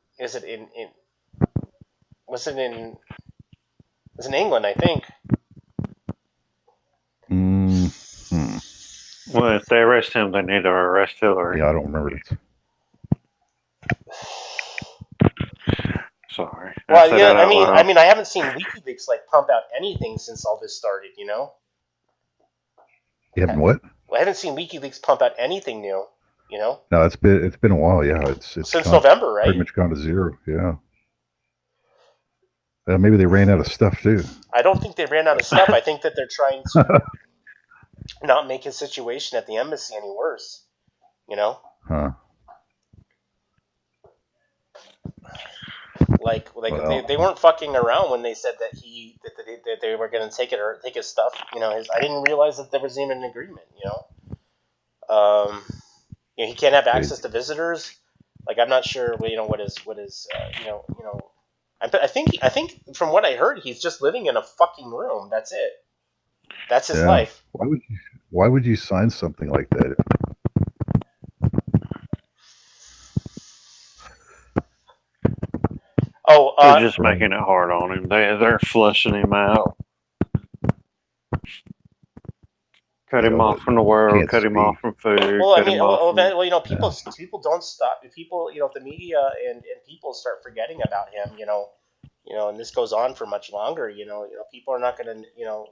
S1: was in England, I think.
S2: Well, if they arrest him, they need to arrest Hillary.
S3: Yeah, I don't remember it.
S2: Sorry.
S1: Well, yeah, I mean, I haven't seen WikiLeaks like pump out anything since all this started. You know.
S3: You haven't what?
S1: Well, I haven't seen WikiLeaks pump out anything new. You know.
S3: No, it's been a while. Yeah, it's
S1: since November, right?
S3: Pretty much gone to zero. Yeah. Maybe they ran out of stuff too.
S1: I don't think they ran out of stuff. I think that they're trying to not make his situation at the embassy any worse. You know.
S3: Huh.
S1: Like well, they weren't fucking around when they said that they were going to take his stuff. You know, I didn't realize that there was even an agreement. You know, he can't have access to visitors. Like, I'm not sure. You know, what is you know. I think from what I heard, he's just living in a fucking room. That's it. That's his life.
S3: Why would you sign something like that?
S1: Oh,
S2: they're just making it hard on him. They're flushing him out. Cut him off from the world. Cut him off from food.
S1: Well, I mean, you know, people don't stop. People, you know, if the media and people start forgetting about him, you know, and this goes on for much longer, you know, people are not going to, you know,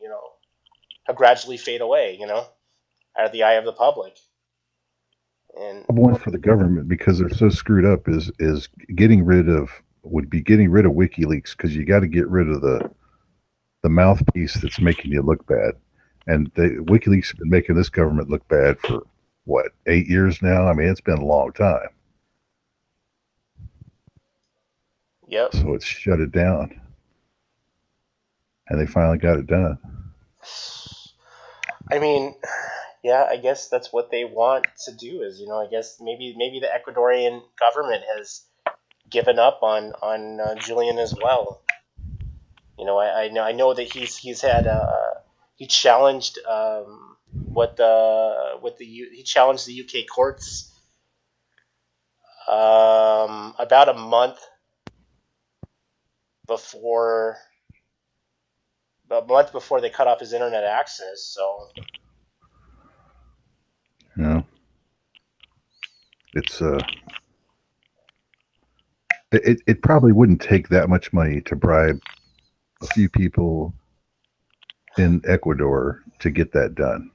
S1: gradually fade away, you know, out of the eye of the public. And
S3: one for the government, because they're so screwed up, is getting rid of WikiLeaks, because you got to get rid of the mouthpiece that's making you look bad. And WikiLeaks have been making this government look bad for, what, 8 years now? I mean, it's been a long time.
S1: Yep.
S3: So it's shut it down. And they finally got it done.
S1: I mean, yeah, I guess that's what they want to do is, you know, I guess maybe the Ecuadorian government has given up on Julian as well. You know, I know that he's had he challenged he challenged the UK courts about a month before they cut off his internet access. So
S3: yeah, it's it probably wouldn't take that much money to bribe a few people in Ecuador to get that done.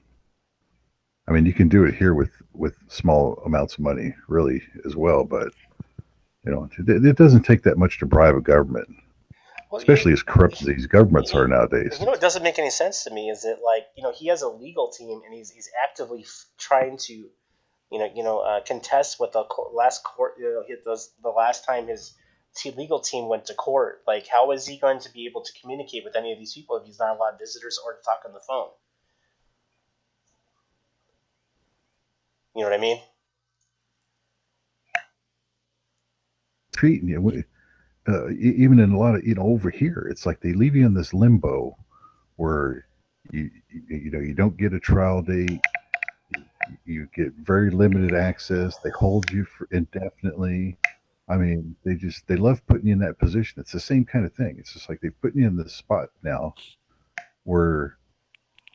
S3: I mean, you can do it here with small amounts of money, really, as well. But you know, it doesn't take that much to bribe a government, especially as corrupt as these governments are nowadays.
S1: You know, what doesn't make any sense to me is that, like, you know, he has a legal team and he's actively trying to, contest what the last court, the last time his legal team went to court. Like, how is he going to be able to communicate with any of these people if he's not allowed visitors or to talk on the phone? You know what I mean?
S3: Treating you, even in a lot of, over here, it's like they leave you in this limbo where you don't get a trial date, you get very limited access, they hold you for indefinitely. I mean, they love putting you in that position. It's the same kind of thing. It's just like they've put you in this spot now where,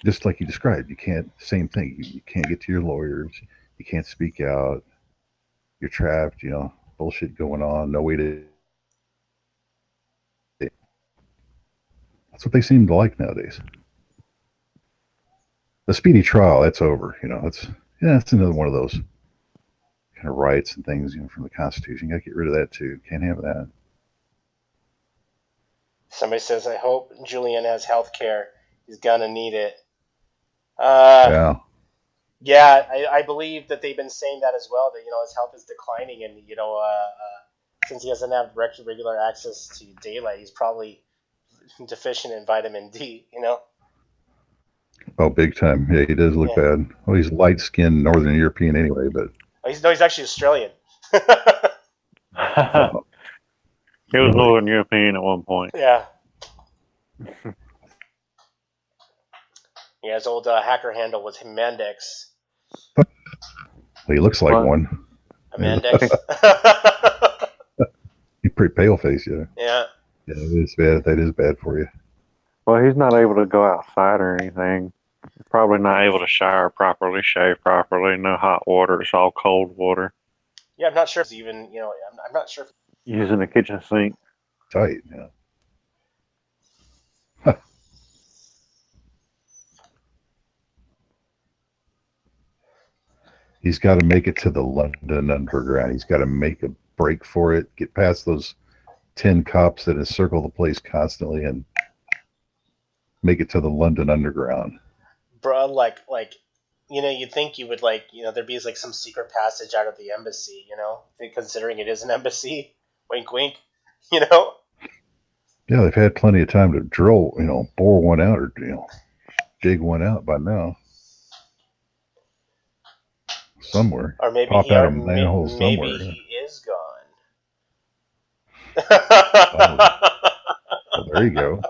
S3: just like you described, same thing. You can't get to your lawyers. You can't speak out. You're trapped, bullshit going on. No way to. That's what they seem to like nowadays. The speedy trial, that's over. That's another one of those kind of rights and things, from the Constitution. You got to get rid of that too. Can't have that.
S1: Somebody says, I hope Julian has health care. He's gonna need it. Yeah, I believe that they've been saying that as well, that, his health is declining, and, since he doesn't have regular access to daylight, he's probably deficient in vitamin D,
S3: Oh, big time. Yeah, he does look bad. Well, he's light-skinned Northern European anyway, but...
S1: He's actually Australian.
S2: He was Northern European at one point.
S1: Yeah. Yeah, his old hacker handle was Mandex.
S3: Well, he looks like one.
S1: Mandex.
S3: He's pretty pale face, yeah.
S1: Yeah.
S3: Yeah, it is bad. That is bad for you.
S2: Well, he's not able to go outside or anything. Probably not able to shower properly, shave properly, no hot water. It's all cold water.
S1: Yeah, I'm not sure if it's even, I'm not sure if
S2: Using the kitchen sink.
S3: Tight, yeah. He's got to make it to the London Underground. He's got to make a break for it, get past those 10 cops that encircle the place constantly, and make it to the London Underground.
S1: Bro, you'd think you would there'd be some secret passage out of the embassy, considering it is an embassy. Wink, wink.
S3: Yeah, they've had plenty of time to drill, bore one out or dig one out by now. Somewhere.
S1: Or maybe
S3: pop out a manhole somewhere.
S1: Maybe he is gone.
S3: Well, there you go.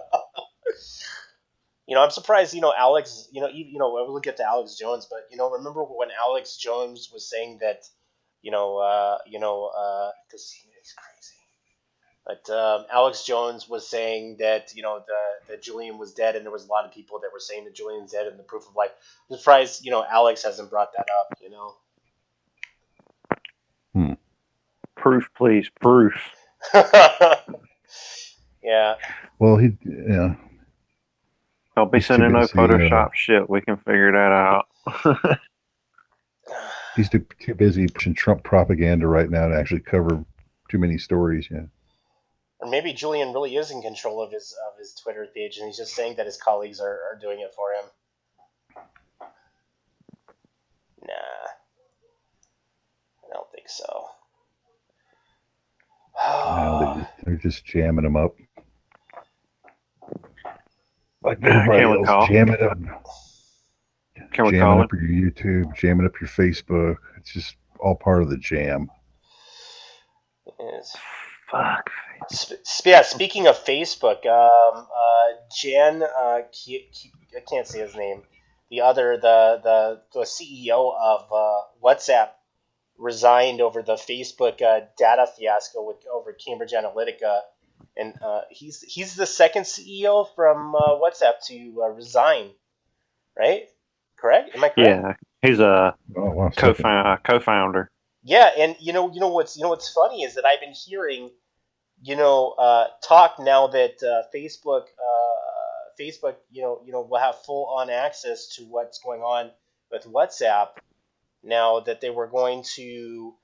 S1: I'm surprised, Alex, we'll get to Alex Jones, but, remember when Alex Jones was saying that, because he's crazy, but Alex Jones was saying that, that Julian was dead, and there was a lot of people that were saying that Julian's dead and the proof of life. I'm surprised, Alex hasn't brought that up,
S2: Proof, please, proof.
S1: Yeah.
S3: Well,
S2: Don't be sending no Photoshop shit. We can figure that out.
S3: He's too busy pushing Trump propaganda right now to actually cover too many stories. Yeah.
S1: Or maybe Julian really is in control of his Twitter page, and he's just saying that his colleagues are doing it for him. Nah, I don't think so.
S3: No, they're just jamming them up. Like
S2: Can we call?
S3: Jam it up.
S2: Can we
S3: jamming
S2: call
S3: up your YouTube, jamming up your Facebook. It's just all part of the jam.
S2: Fuck.
S1: Yeah, speaking of Facebook, Jan, I can't say his name. The CEO of WhatsApp resigned over the Facebook data fiasco over Cambridge Analytica, and he's the second CEO from WhatsApp to resign. Right? Correct? Am I correct?
S2: Yeah, he's a co-founder.
S1: Yeah, and what's funny is that I've been hearing talk now that Facebook will have full on access to what's going on with WhatsApp now that they were going to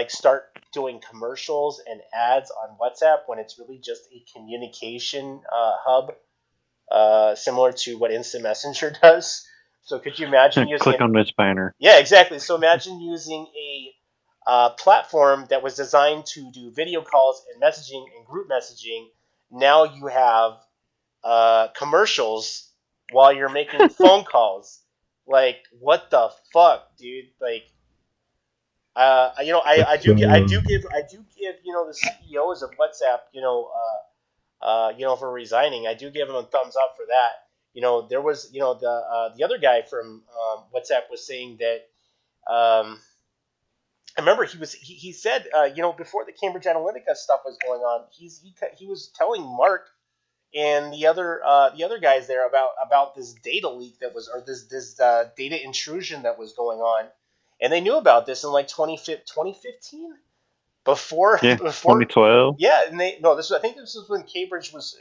S1: start doing commercials and ads on WhatsApp when it's really just a communication hub, similar to what Instant Messenger does. So could you imagine using
S2: click on this banner?
S1: Yeah, exactly. So imagine using a platform that was designed to do video calls and messaging and group messaging. Now you have commercials while you're making phone calls. What the fuck, dude? I do give the CEOs of WhatsApp, for resigning. I do give them a thumbs up for that. There was, the other guy from WhatsApp was saying that. I remember he said, before the Cambridge Analytica stuff was going on, he was telling Mark and the other guys there about this data leak that was, or this data intrusion that was going on, and they knew about this in 2015, before
S2: 2012.
S1: Yeah, and I think this was when Cambridge was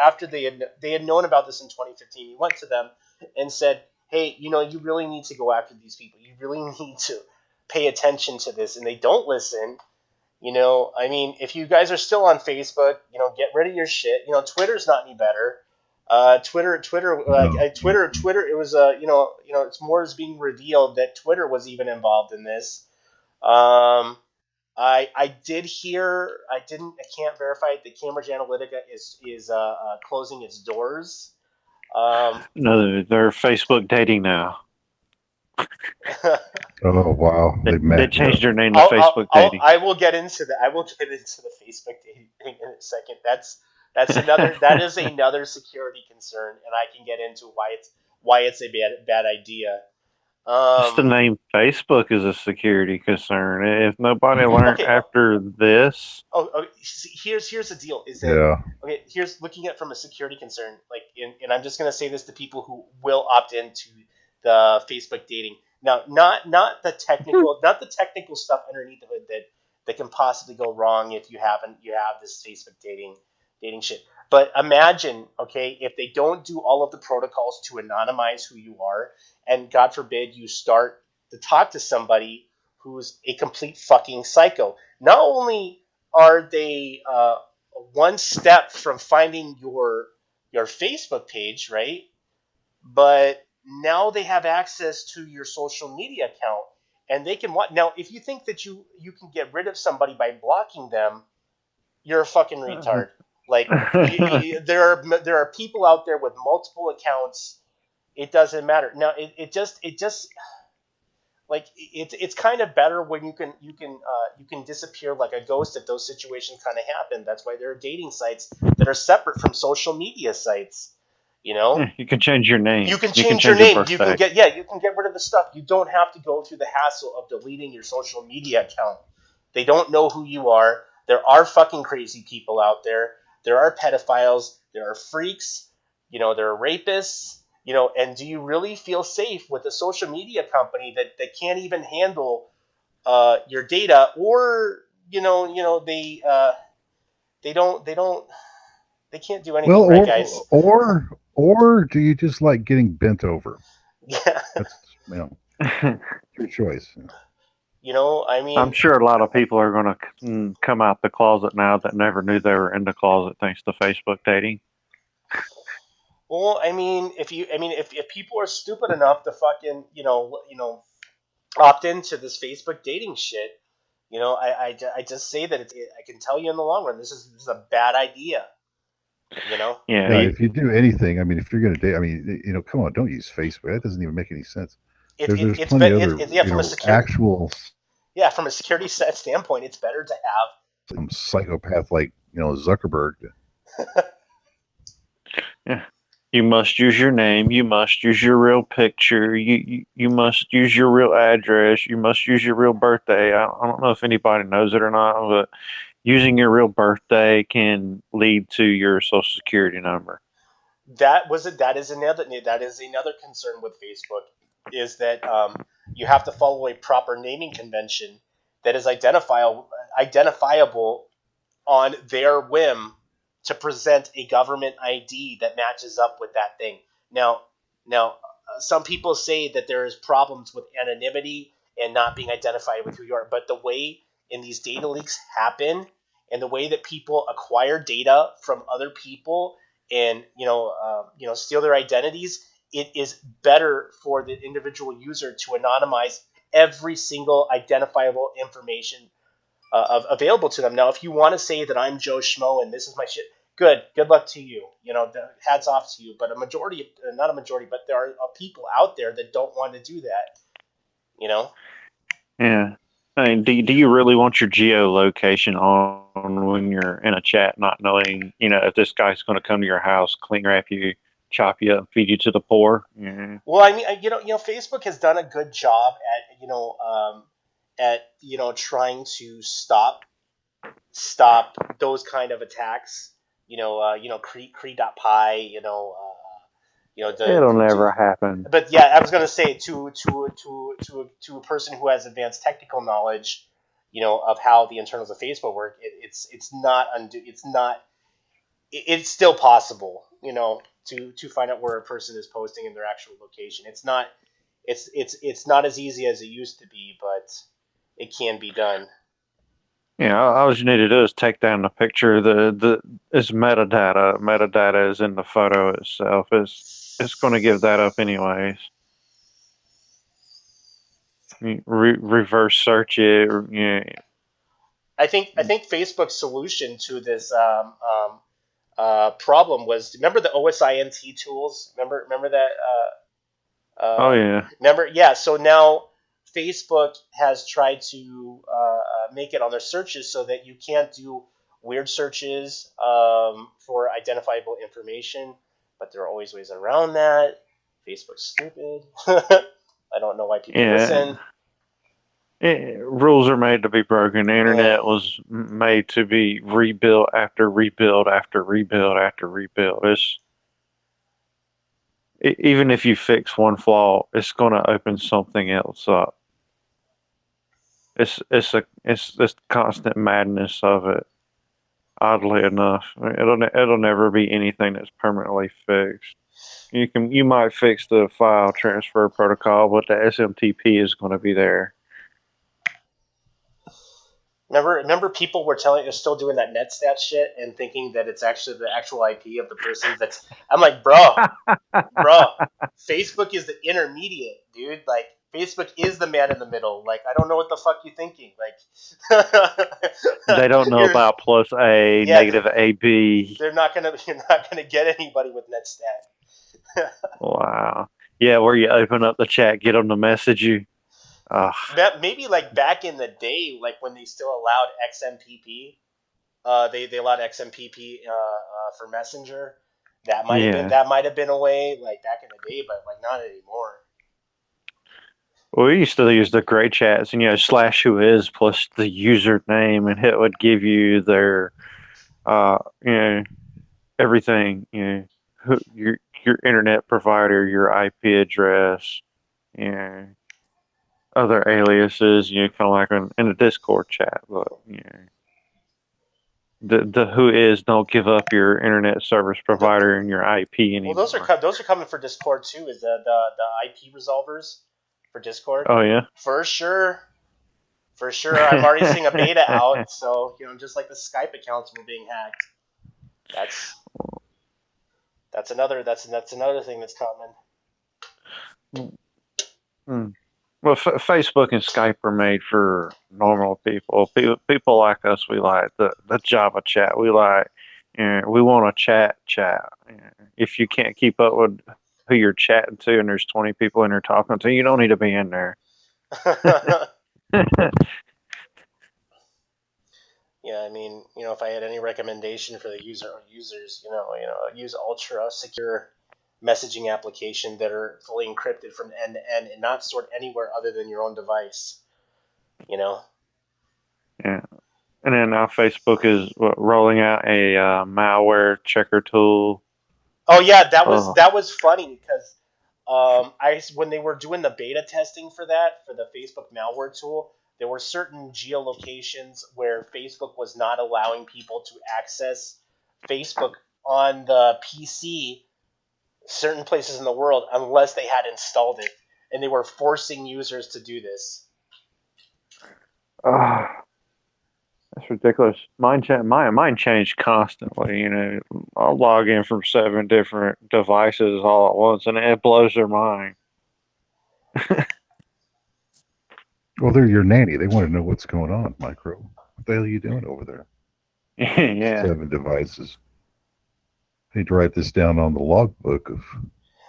S1: after they had known about this in 2015. He went to them and said, hey, you really need to go after these people. You really need to pay attention to this. And they don't listen. If you guys are still on Facebook, get rid of your shit. Twitter's not any better. Twitter, it was, it's more as being revealed that Twitter was even involved in this. I did hear, I can't verify it, that Cambridge Analytica is closing its doors.
S2: No, they're Facebook dating now.
S3: Oh wow!
S2: They changed their name to Facebook dating.
S1: I will get into the Facebook dating thing in a second. That is another security concern, and I can get into why it's a bad idea.
S2: Just the name Facebook is a security concern. If nobody learned after this,
S1: here's the deal. Is that okay? Here's looking at it from a security concern. and I'm just going to say this to people who will opt into the Facebook dating. Now, not the technical stuff underneath of it that can possibly go wrong if you have this Facebook dating shit. But imagine, okay, if they don't do all of the protocols to anonymize who you are, and God forbid you start to talk to somebody who's a complete fucking psycho. Not only are they one step from finding your Facebook page, right? But now they have access to your social media account, and they can now. If you think that you can get rid of somebody by blocking them, you're a fucking retard. Like there are people out there with multiple accounts. It doesn't matter. Now it just like it's kind of better when you can disappear like a ghost if those situations kind of happen. That's why there are dating sites that are separate from social media sites. You know,
S2: you can change your name.
S1: You can change your name. You can get rid of the stuff. You don't have to go through the hassle of deleting your social media account. They don't know who you are. There are fucking crazy people out there. There are pedophiles. There are freaks. You know, there are rapists. You know, and do you really feel safe with a social media company that can't even handle your data, or they can't do anything, right, guys?
S3: Or do you just like getting bent over?
S1: Yeah,
S3: that's your choice.
S1: You know, I mean,
S2: I'm sure a lot of people are going to come out the closet now that never knew they were in the closet thanks to Facebook dating.
S1: Well, I mean, if people are stupid enough to fucking opt into this Facebook dating shit, I just say that I can tell you in the long run this is a bad idea.
S2: Yeah.
S3: If you do anything, I mean, if you're going to date, I mean, come on, don't use Facebook. That doesn't even make any sense. There's plenty of other
S1: from a security standpoint, it's better to have
S3: some psychopath like Zuckerberg.
S2: Yeah. You must use your name. You must use your real picture. You must use your real address. You must use your real birthday. I don't know if anybody knows it or not, but using your real birthday can lead to your social security number.
S1: That is another concern with Facebook, is that you have to follow a proper naming convention that is identifiable on their whim to present a government ID that matches up with that thing. Now, some people say that there is problems with anonymity and not being identified with who you are, but the way in these data leaks happen and the way that people acquire data from other people and steal their identities, it is better for the individual user to anonymize every single identifiable information available to them. Now, if you want to say that I'm Joe Schmo and this is my shit, good luck to you. Hats off to you. But not a majority, but there are people out there that don't want to do that.
S2: Yeah. I mean, do you really want your geolocation on when you're in a chat, not knowing, if this guy's going to come to your house, cling wrap you, chop you up, feed you to the poor? Yeah.
S1: Well, I mean, Facebook has done a good job at trying to stop those kind of attacks. Cree.py,
S2: it'll never happen.
S1: But yeah, I was gonna say to a person who has advanced technical knowledge, of how the internals of Facebook work, it's still possible, to find out where a person is posting in their actual location. It's not as easy as it used to be, but it can be done.
S2: Yeah, all you need to do is take down the picture. It's metadata. Metadata is in the photo itself. It's going to give that up anyways. Reverse search it. Yeah.
S1: I think Facebook's solution to this problem was, remember the OSINT tools? Remember that?
S2: Oh yeah.
S1: Remember? Yeah. So now Facebook has tried to make it on their searches so that you can't do weird searches for identifiable information, but there are always ways around that. Facebook's stupid. I don't know why people listen.
S2: Rules are made to be broken. The internet was made to be rebuilt after rebuild after rebuild after rebuild. even if you fix one flaw, it's going to open something else up. It's this constant madness of it. Oddly enough, it'll never be anything that's permanently fixed. You might fix the file transfer protocol, but the SMTP is going to be there.
S1: Remember, people were still doing that NetStat shit and thinking that it's actually the actual IP of the person. I'm like, bro, Facebook is the intermediate, dude. Like, Facebook is the man in the middle. Like, I don't know what the fuck you're thinking. Like,
S2: they don't know about plus A, negative AB.
S1: You're not gonna get anybody with NetStat.
S2: Wow. Yeah, where you open up the chat, get them to message you.
S1: Maybe like back in the day, like when they still allowed XMPP, they allowed XMPP for Messenger. That might have been a way, like back in the day, but like not anymore.
S2: Well, we used to use the gray chats, and /whois plus the username, and it would give you their, everything, your internet provider, your IP address, other aliases, kind of like in a Discord chat, but the whois don't give up your internet service provider and your IP anymore.
S1: Well, those are coming for Discord too. Is the IP resolvers for Discord?
S2: Oh yeah,
S1: for sure. I'm already seeing a beta out, so just like the Skype accounts were being hacked. That's another thing that's coming.
S2: Well, Facebook and Skype are made for normal people. People like us, we like the Java chat. We like, we want to chat. If you can't keep up with who you're chatting to and there's 20 people in there talking to, you don't need to be in there.
S1: Yeah, I mean, if I had any recommendation for the users, use ultra secure messaging application that are fully encrypted from end to end and not stored anywhere other than your own device.
S2: Yeah. And then now Facebook is rolling out a malware checker tool.
S1: Oh yeah, that was funny because when they were doing the beta testing for the Facebook malware tool, there were certain geolocations where Facebook was not allowing people to access Facebook on the PC, certain places in the world, unless they had installed it, and they were forcing users to do this.
S2: That's ridiculous. Mine changed constantly. I'll log in from 7 different devices all at once, and it blows their mind.
S3: Well, they're your nanny. They want to know what's going on, Micro. What the hell are you doing over there?
S2: Yeah.
S3: 7 devices. I need to write this down on the logbook of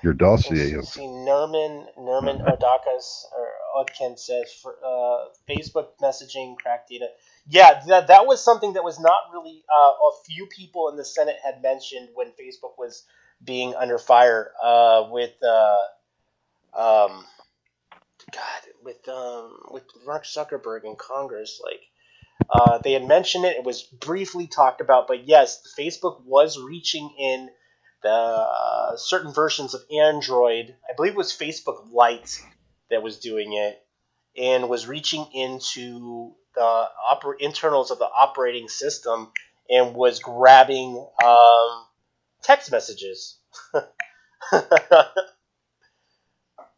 S3: your dossier.
S1: See, Nerman Odakas or Odkin says for Facebook messaging crack data. Yeah, that was something that was not really a few people in the Senate had mentioned when Facebook was being under fire with Mark Zuckerberg in Congress. Like they had mentioned it. It was briefly talked about, but yes, Facebook was reaching in the certain versions of Android. I believe it was Facebook Lite that was doing it, and was reaching into the internals of the operating system and was grabbing text messages.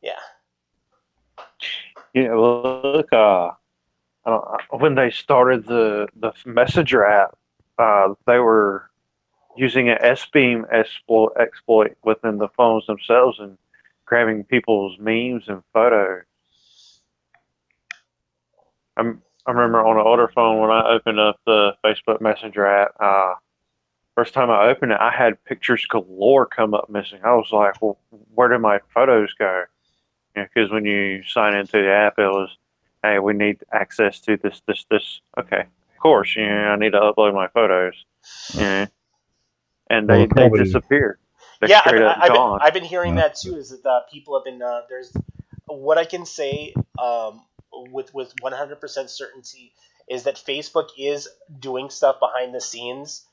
S1: Yeah.
S2: Yeah. Look. When they started the Messenger app, they were using an S-Beam exploit within the phones themselves and grabbing people's memes and photos. I remember on an older phone when I opened up the Facebook Messenger app, first time I opened it, I had pictures galore come up missing. I was like, well, where did my photos go? Because when you sign into the app, it was, hey, we need access to this. Okay, of course, I need to upload my photos. And they disappeared.
S1: I've been hearing that too. Is that people have been there's what I can say with 100% certainty is that Facebook is doing stuff behind the scenes,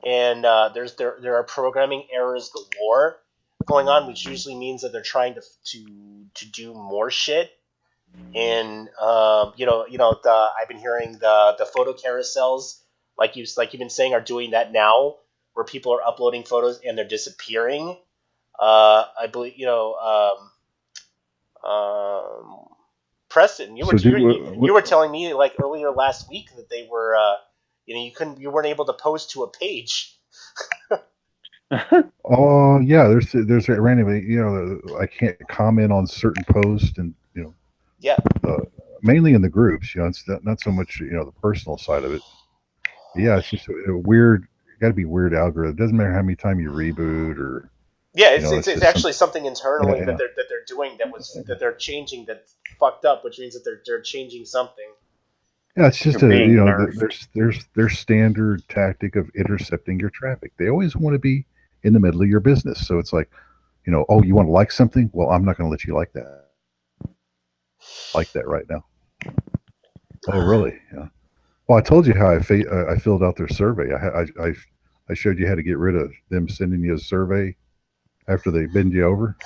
S1: and there are programming errors galore going on, which usually means that they're trying to do more shit. And I've been hearing the photo carousels, like you've been saying, are doing that now, where people are uploading photos and they're disappearing. I believe Preston, you were telling me like earlier last week that they were you weren't able to post to a page.
S3: Oh yeah, there's randomly, I can't comment on certain posts, and
S1: yeah,
S3: mainly in the groups. It's not so much the personal side of it. But yeah, it's just a weird. Got to be weird algorithm. It doesn't matter how many times you reboot or.
S1: Yeah, it's actually something internally that they're doing that they're changing, that's fucked up, which means that they're changing something.
S3: Yeah, it's just their standard tactic of intercepting your traffic. They always want to be in the middle of your business. So it's like, oh, you want to like something? Well, I'm not going to let you like that. Like that right now. Oh, really? Yeah. Well, I told you how I filled out their survey. I showed you how to get rid of them sending you a survey after they bend you over.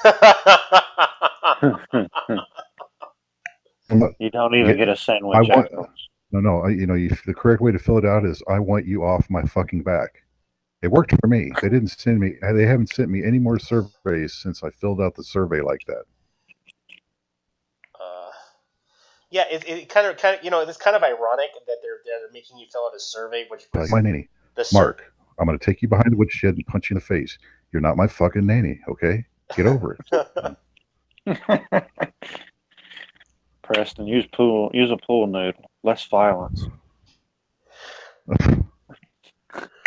S2: You don't even get a sandwich.
S3: The correct way to fill it out is, I want you off my fucking back. It worked for me. They haven't sent me any more surveys since I filled out the survey like that.
S1: Yeah, it kind of it's kind of ironic that they're making you fill out a survey, which
S3: like my nanny, Mark. I'm going to take you behind the woodshed and punch you in the face. You're not my fucking nanny, okay? Get over it.
S2: Preston, use a pool noodle. Less violence.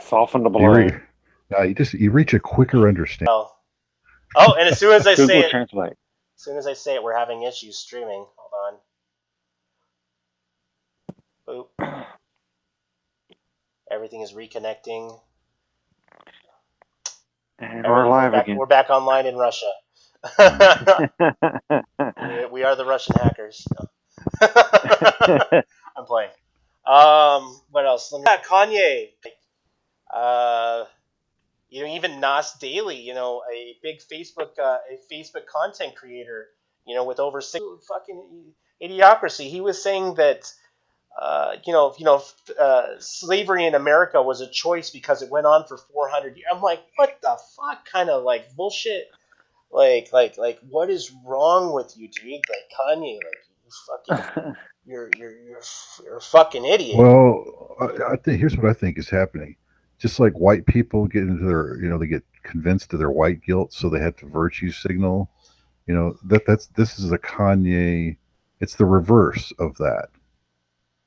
S2: Soften the blow.
S3: You reach a quicker understanding.
S1: Oh, and as soon as I say it,
S2: Translate.
S1: As soon as I say it, we're having issues streaming. Hold on. Boop. Everything is reconnecting.
S2: And we're live again.
S1: We're back online in Russia. we are the Russian hackers. I'm playing. What else? Kanye. Even Nas Daily, a big Facebook content creator, with over 6 fucking Idiocracy. He was saying that, slavery in America was a choice because it went on for 400 years. I'm like, what the fuck kind of like bullshit? Like, what is wrong with you, dude? Like, Kanye, you're a fucking idiot.
S3: Well, I think here's what I think is happening. Just like white people get into their, they get convinced of their white guilt, so they have to virtue signal. This is a Kanye. It's the reverse of that.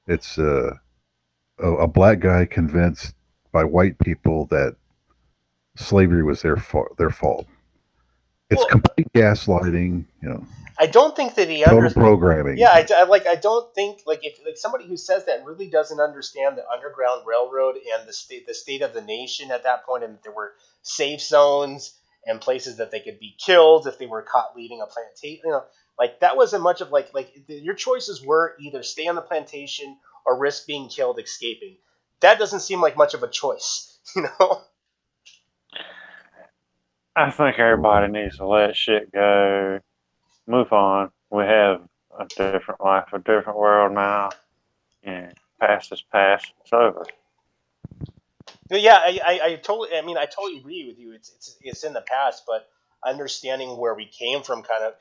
S3: It's a black guy convinced by white people that slavery was their fault. It's complete gaslighting,
S1: I don't think that he
S3: total programming.
S1: Yeah, I don't think if somebody who says that really doesn't understand the Underground Railroad and the state of the nation at that point, and that there were safe zones and places that they could be killed if they were caught leaving a plantation. That wasn't much of your choices were either stay on the plantation or risk being killed escaping. That doesn't seem like much of a choice,
S2: I think everybody needs to let shit go. Move on. We have a different life, a different world now. Yeah, past is past. It's over.
S1: Yeah, I totally agree with you. It's in the past, but understanding where we came from kind of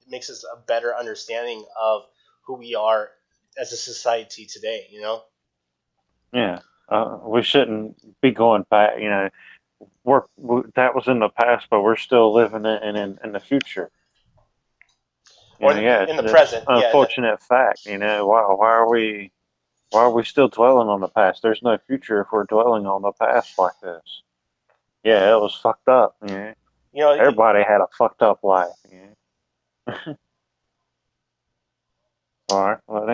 S1: makes us a better understanding of who we are as a society today.
S2: Yeah, we shouldn't be going back. That was in the past, but we're still living in the future.
S1: In the present.
S2: Unfortunate fact. Why are we still dwelling on the past? There's no future if we're dwelling on the past like this. Yeah, it was fucked up. Everybody had a fucked up life. All right. Well,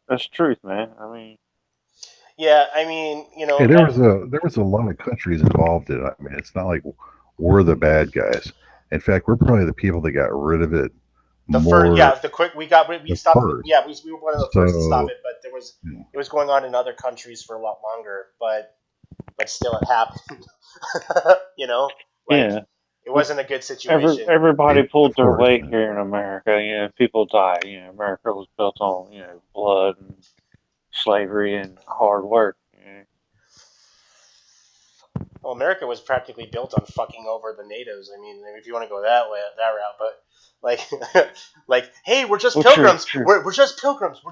S2: that's truth, man. I mean.
S1: Yeah,
S3: Hey, there was a lot of countries involved in it. I mean, it's not like we're the bad guys. In fact, we're probably the people that got rid of it. We stopped. Yeah, we were one of the first to stop it, but it was going on in other countries for a lot longer. But still, it happened.
S2: Yeah.
S1: It wasn't a good situation.
S2: Everybody pulled
S3: Of
S2: their
S3: course.
S2: weight here in America. You know, people die. You know, America was built on blood and slavery and hard work. You know.
S1: Well, America was practically built on fucking over the natives. I mean, if you want to go that route, but like, hey, we're just
S2: Well,
S1: pilgrims.
S2: true.
S1: We're just pilgrims.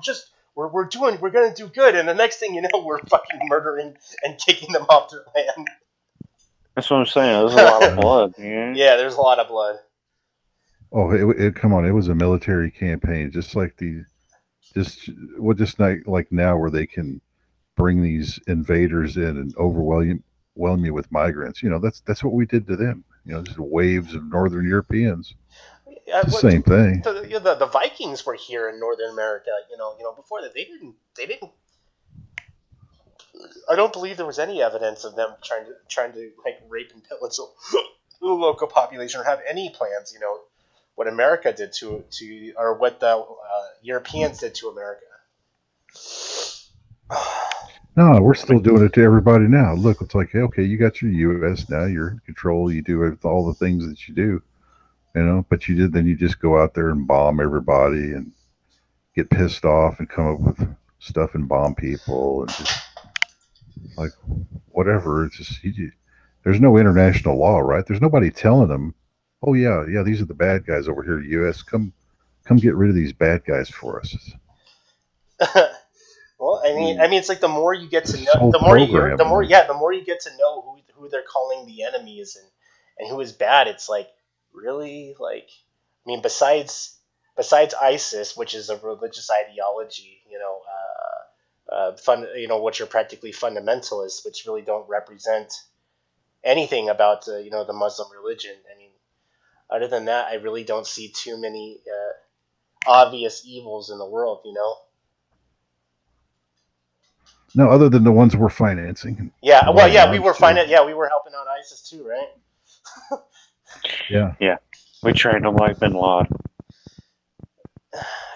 S1: We're gonna do good, and the next thing you know, we're fucking murdering and kicking them off their land.
S2: That's what I'm saying. There's a lot of blood. Yeah.
S1: Yeah, there's a lot of blood.
S3: Oh, it come on! It was a military campaign, just like just like now, where they can bring these invaders in and overwhelm you with migrants. You know, that's what we did to them. You know, just waves of Northern Europeans. It's the same thing.
S1: The Vikings were here in Northern America. You know, before that they didn't. I don't believe there was any evidence of them trying to like rape and pillage the local population or have any plans. You know, what America did to or what the Europeans did to America.
S3: No, we're still doing it to everybody now. Look, it's like, okay, you got your U.S. now. You're in control. You do all the things that you do, you know. But then you just go out there and bomb everybody and get pissed off and come up with stuff and bomb people and just like whatever. It's just there's no international law, right? There's nobody telling them, oh yeah, these are the bad guys over here, U.S. Come get rid of these bad guys for us.
S1: Well, I mean, it's like the more you get to
S3: This
S1: know,
S3: whole
S1: the more
S3: program,
S1: the more you get to know who they're calling the enemies and who is bad. It's like really like, I mean, besides ISIS, which is a religious ideology, which are practically fundamentalists, which really don't represent anything about the Muslim religion. I mean, other than that, I really don't see too many obvious evils in the world. You know.
S3: No, other than the ones we're financing.
S1: Yeah, well, yeah, we were we were helping out ISIS too, right?
S3: Yeah.
S2: We trained them like Bin Laden.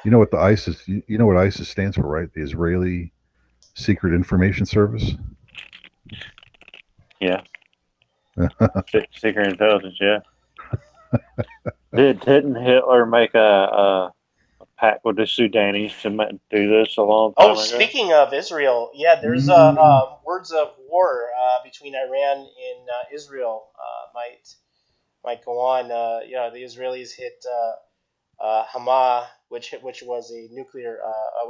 S3: You know what the ISIS? You know what ISIS stands for, right? The Israeli Secret Information Service.
S2: Yeah. Secret intelligence. Yeah. Didn't Hitler make a pact with the Sudanese to do this a long time ago?
S1: Speaking of Israel, yeah, there's words of war between Iran and Israel might go on. The Israelis hit Hama, which was a nuclear. I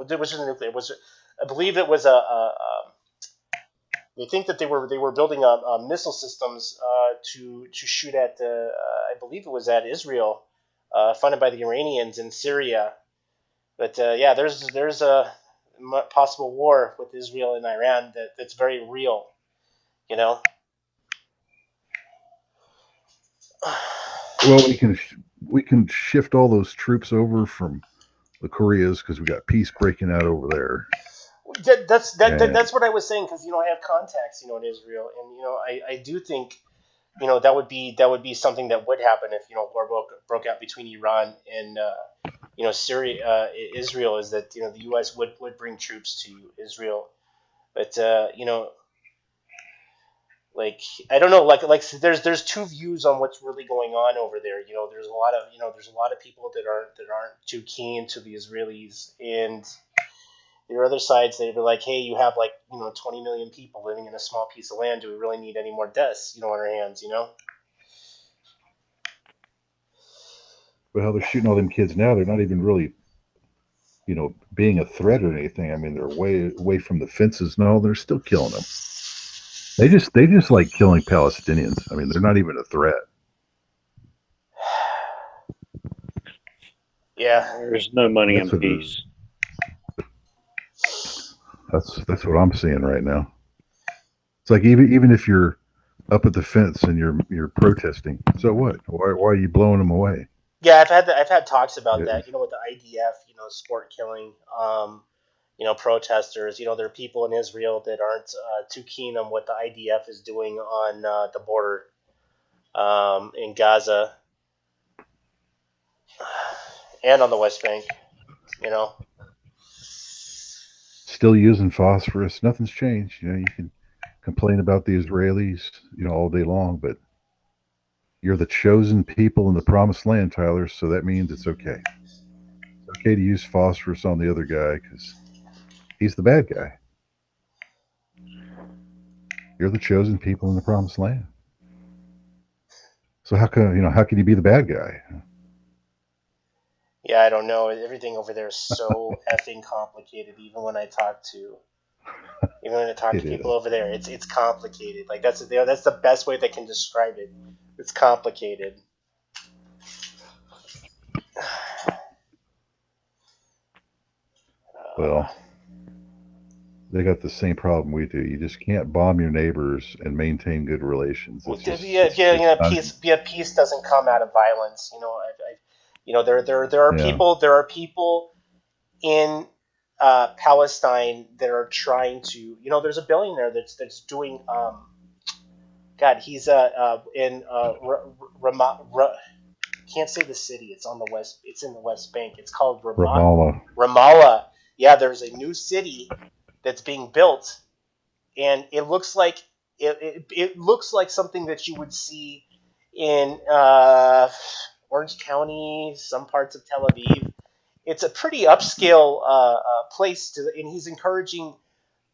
S1: believe it was they think that they were building missile systems to shoot at. I believe it was at Israel, funded by the Iranians in Syria. But there's a possible war with Israel and Iran that's very real, you know.
S3: Well, we can shift all those troops over from the Koreas because we got peace breaking out over there.
S1: That's what I was saying, because I have contacts in Israel, and I do think that would be something that would happen if war broke out between Iran and Syria, Israel, is that the U.S. would bring troops to Israel, but like I don't know, like there's two views on what's really going on over there. There's a lot of people that aren't too keen to the Israelis, and there are other sides that are like, hey, you have 20 million people living in a small piece of land. Do we really need any more deaths on our hands?
S3: Well, they're shooting all them kids now. They're not even really, being a threat or anything. I mean, they're way away from the fences. No, they're still killing them. They just like killing Palestinians. I mean, they're not even a threat.
S1: Yeah,
S2: there's no money in peace.
S3: That's what I'm seeing right now. It's like even if you're up at the fence and you're protesting, so what? Why are you blowing them away?
S1: Yeah, I've had talks about that. With the IDF, sport killing, protesters. There are people in Israel that aren't too keen on what the IDF is doing on the border in Gaza and on the West Bank.
S3: Still using phosphorus. Nothing's changed. You can complain about the Israelis, all day long, but You're the chosen people in the promised land, Tyler, so that means it's okay. It's okay to use phosphorus on the other guy because he's the bad guy. You're the chosen people in the promised land. So how can you be the bad guy?
S1: Yeah, I don't know. Everything over there is so effing complicated. Even when I talk to people over there, it's complicated. Like that's the best way they can describe it. It's complicated.
S3: Well, they got the same problem we do. You just can't bomb your neighbors and maintain good relations.
S1: Peace doesn't come out of violence. There are people in Palestine that are trying to. There's a billionaire that's doing. God, he's in can't say the city. It's on the west. It's in the West Bank. It's called
S3: Ramallah.
S1: Ramallah. Yeah, there's a new city that's being built, and it looks like it looks like something that you would see in Orange County, some parts of Tel Aviv. It's a pretty upscale place and he's encouraging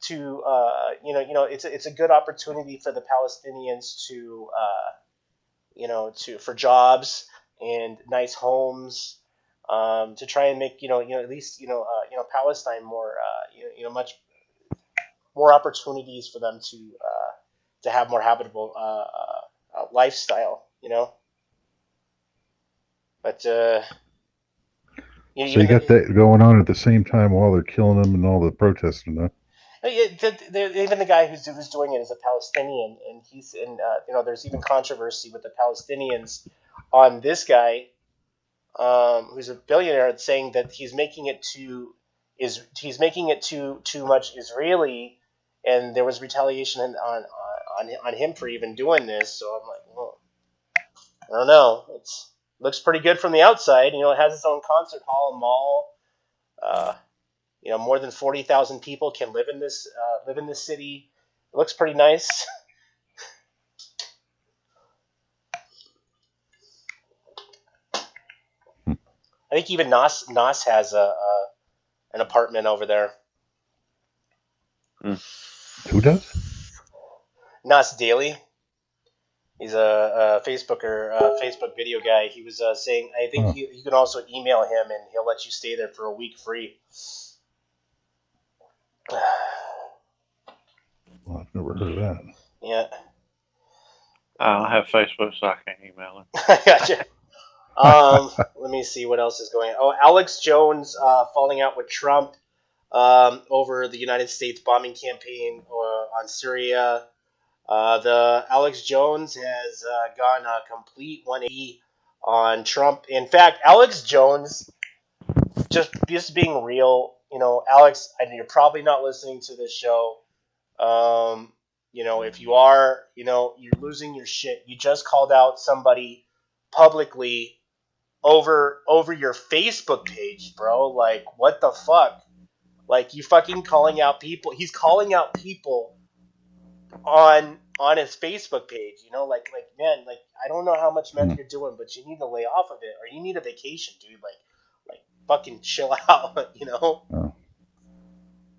S1: to it's a good opportunity for the Palestinians to for jobs and nice homes, to try and make at least Palestine more much more opportunities for them to have more habitable lifestyle, But
S3: so you got that going on at the same time while they're killing them and all the protesting, huh?
S1: Even the guy who's doing it is a Palestinian, and he's in. There's even controversy with the Palestinians on this guy, who's a billionaire, saying that he's making it too much Israeli, and there was retaliation on him for even doing this. So I'm like, well, I don't know. Looks pretty good from the outside. It has its own concert hall, mall. More than 40,000 people can live in this city. It looks pretty nice. I think even Nas has an apartment over there.
S3: Who does?
S1: Nas Daily. He's a Facebook video guy. He was saying, I think you can also email him and he'll let you stay there for a week free.
S3: Well, I've never heard of that.
S1: Yeah.
S2: I don't have Facebook, so I can't email him.
S1: Gotcha. Let me see what else is going on. Oh, Alex Jones falling out with Trump over the United States bombing campaign on Syria. The Alex Jones has gone a complete 180 on Trump. In fact, Alex Jones, just being real, Alex, and you're probably not listening to this show. If you are, you're losing your shit. You just called out somebody publicly over your Facebook page, bro. Like, what the fuck? Like, you fucking calling out people. He's calling out people on his Facebook page, like man, like I don't know how much meth you're doing, but you need to lay off of it, or you need a vacation, dude. Like fucking chill out,
S3: Oh.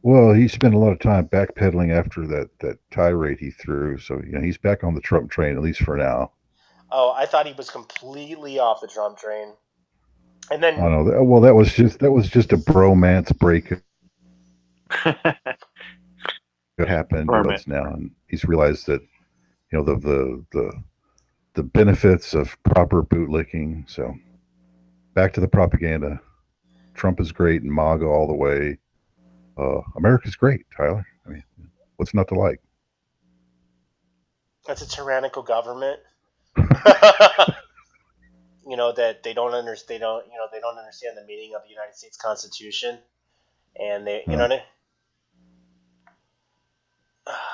S3: Well, he spent a lot of time backpedaling after that tirade he threw, so he's back on the Trump train, at least for now.
S1: Oh, I thought he was completely off the Trump train. And then
S3: I know. Well, that was just a bromance break. It happened now, and he's realized that the benefits of proper bootlicking. So back to the propaganda. Trump is great and MAGA all the way. America's great, Tyler. I mean, what's not to like?
S1: That's a tyrannical government. That they don't understand. They don't understand the meaning of the United States Constitution, and they,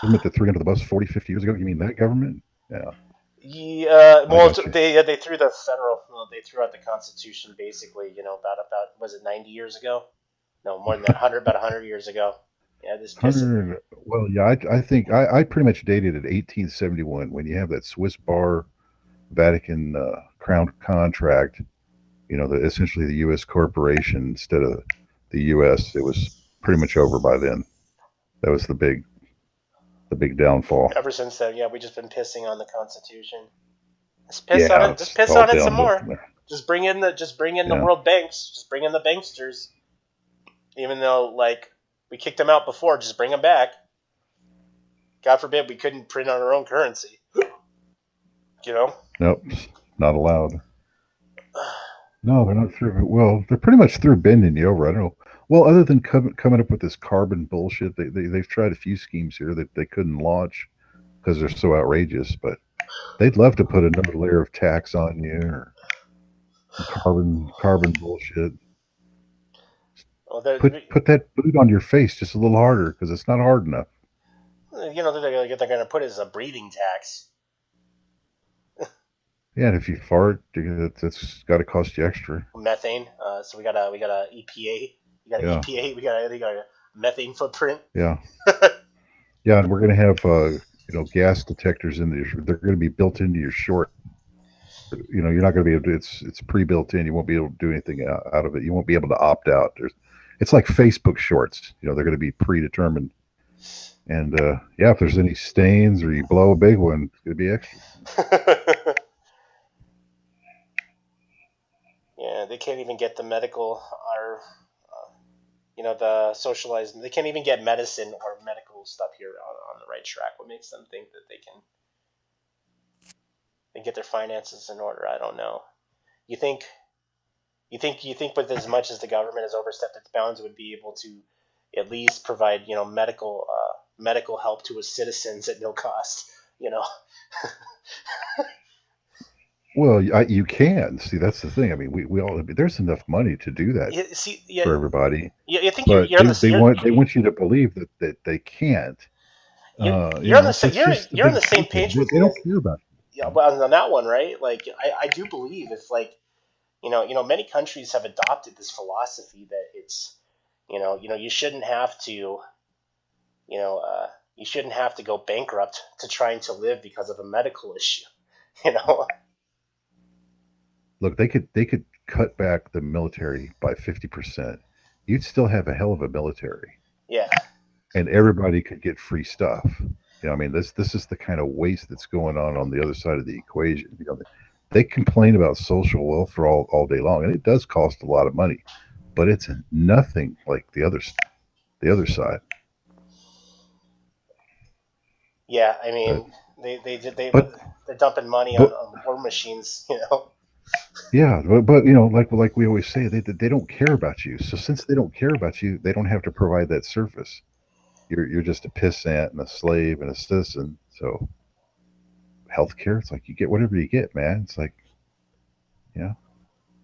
S3: Isn't it 300 the bus 40, 50 years ago? You mean that government? Yeah.
S1: Yeah. Well, they threw the federal. They threw out the Constitution basically. About was it 90 years ago? No, more than that. About 100 years ago. Yeah.
S3: Well, yeah. I think I pretty much dated at 1871 when you have that Swiss bar Vatican Crown contract, essentially the U.S. corporation instead of the U.S., it was pretty much over by then. That was the big downfall.
S1: Ever since then, yeah, we've just been pissing on the Constitution. Just piss on it. Just piss on it some more. Just bring in the world banks. Just bring in the banksters. Even though, like, we kicked them out before, just bring them back. God forbid we couldn't print on our own currency.
S3: Nope, not allowed. No, they're not through. Well, they're pretty much through bending you over. I don't know. Well, other than coming up with this carbon bullshit, they've tried a few schemes here that they couldn't launch because they're so outrageous. But they'd love to put another layer of tax on you or carbon bullshit.
S1: Well,
S3: put that boot on your face just a little harder because it's not hard enough.
S1: They're going to put it as a breathing tax.
S3: Yeah, and if you fart, that's got to cost you extra.
S1: Methane. So we got a EPA. You got an EPA. We got a methane footprint.
S3: Yeah. Yeah, and we're going to have gas detectors in they're going to be built into your short. You're not going to be able to. It's pre-built in. You won't be able to do anything out of it. You won't be able to opt out. It's like Facebook Shorts. They're going to be predetermined. And if there's any stains or you blow a big one, it's going to be extra.
S1: Yeah, they can't even get the medical or, the socialized. They can't even get medicine or medical stuff here on the right track. What makes them think that they can get their finances in order? I don't know. You think with as much as the government has overstepped its bounds, it would be able to at least provide, medical help to its citizens at no cost,
S3: Well, you can see. That's the thing. I mean, we all. There's enough money to do that for everybody.
S1: Yeah, I think
S3: but they want you to believe that they can't.
S1: You're on the same page.
S3: They don't care about it.
S1: Yeah, but on that one, right? Like, I do believe it's like, many countries have adopted this philosophy that it's, you shouldn't have to, you shouldn't have to go bankrupt to trying to live because of a medical issue,
S3: Look, they could cut back the military by 50%. You'd still have a hell of a military.
S1: Yeah.
S3: And everybody could get free stuff. I mean, this is the kind of waste that's going on the other side of the equation. They complain about social welfare all day long, and it does cost a lot of money, but it's nothing like the other side.
S1: Yeah, I mean, they're dumping money on war machines,
S3: Yeah, but like we always say, they don't care about you. So since they don't care about you, they don't have to provide that service. You're just a pissant and a slave and a citizen. So healthcare, it's like you get whatever you get, man. It's like, the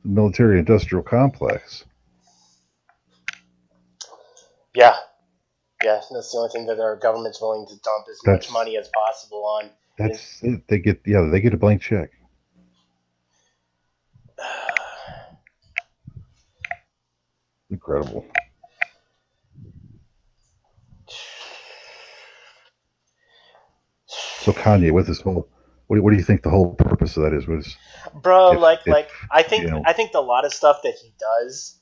S3: military-industrial complex.
S1: Yeah, that's the only thing that our government's willing to dump as much money as possible on.
S3: That's it. They get a blank check. Incredible. So Kanye, with this whole, what do you think the whole purpose of that is?
S1: I think a lot of stuff that he does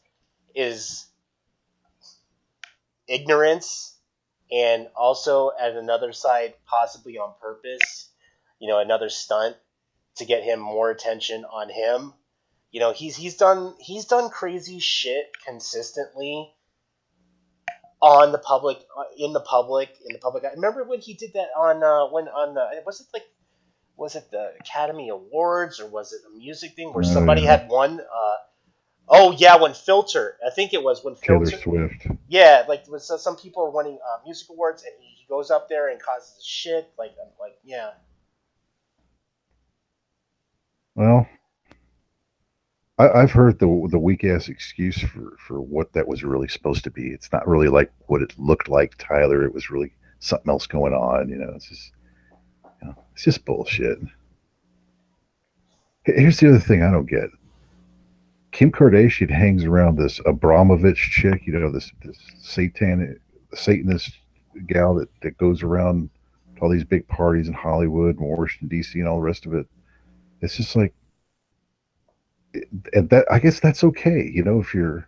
S1: is ignorance, and also at another side, possibly on purpose. Another stunt to get him more attention on him. He's done crazy shit consistently on the public, in the public. I remember when he did that was it the Academy Awards or was it a music thing where somebody had won? When Filter. I think it was when Filter.
S3: Taylor Swift.
S1: Yeah, like some people are winning music awards, and he goes up there and causes shit. Yeah.
S3: Well, I've heard the weak ass excuse for what that was really supposed to be. It's not really like what it looked like, Tyler. It was really something else going on. It's just bullshit. Here's the other thing I don't get. Kim Kardashian hangs around this Abramovich chick, this Satanist gal that goes around to all these big parties in Hollywood and Washington D.C. and all the rest of it. It's just like, and that I guess that's okay. You know, if you're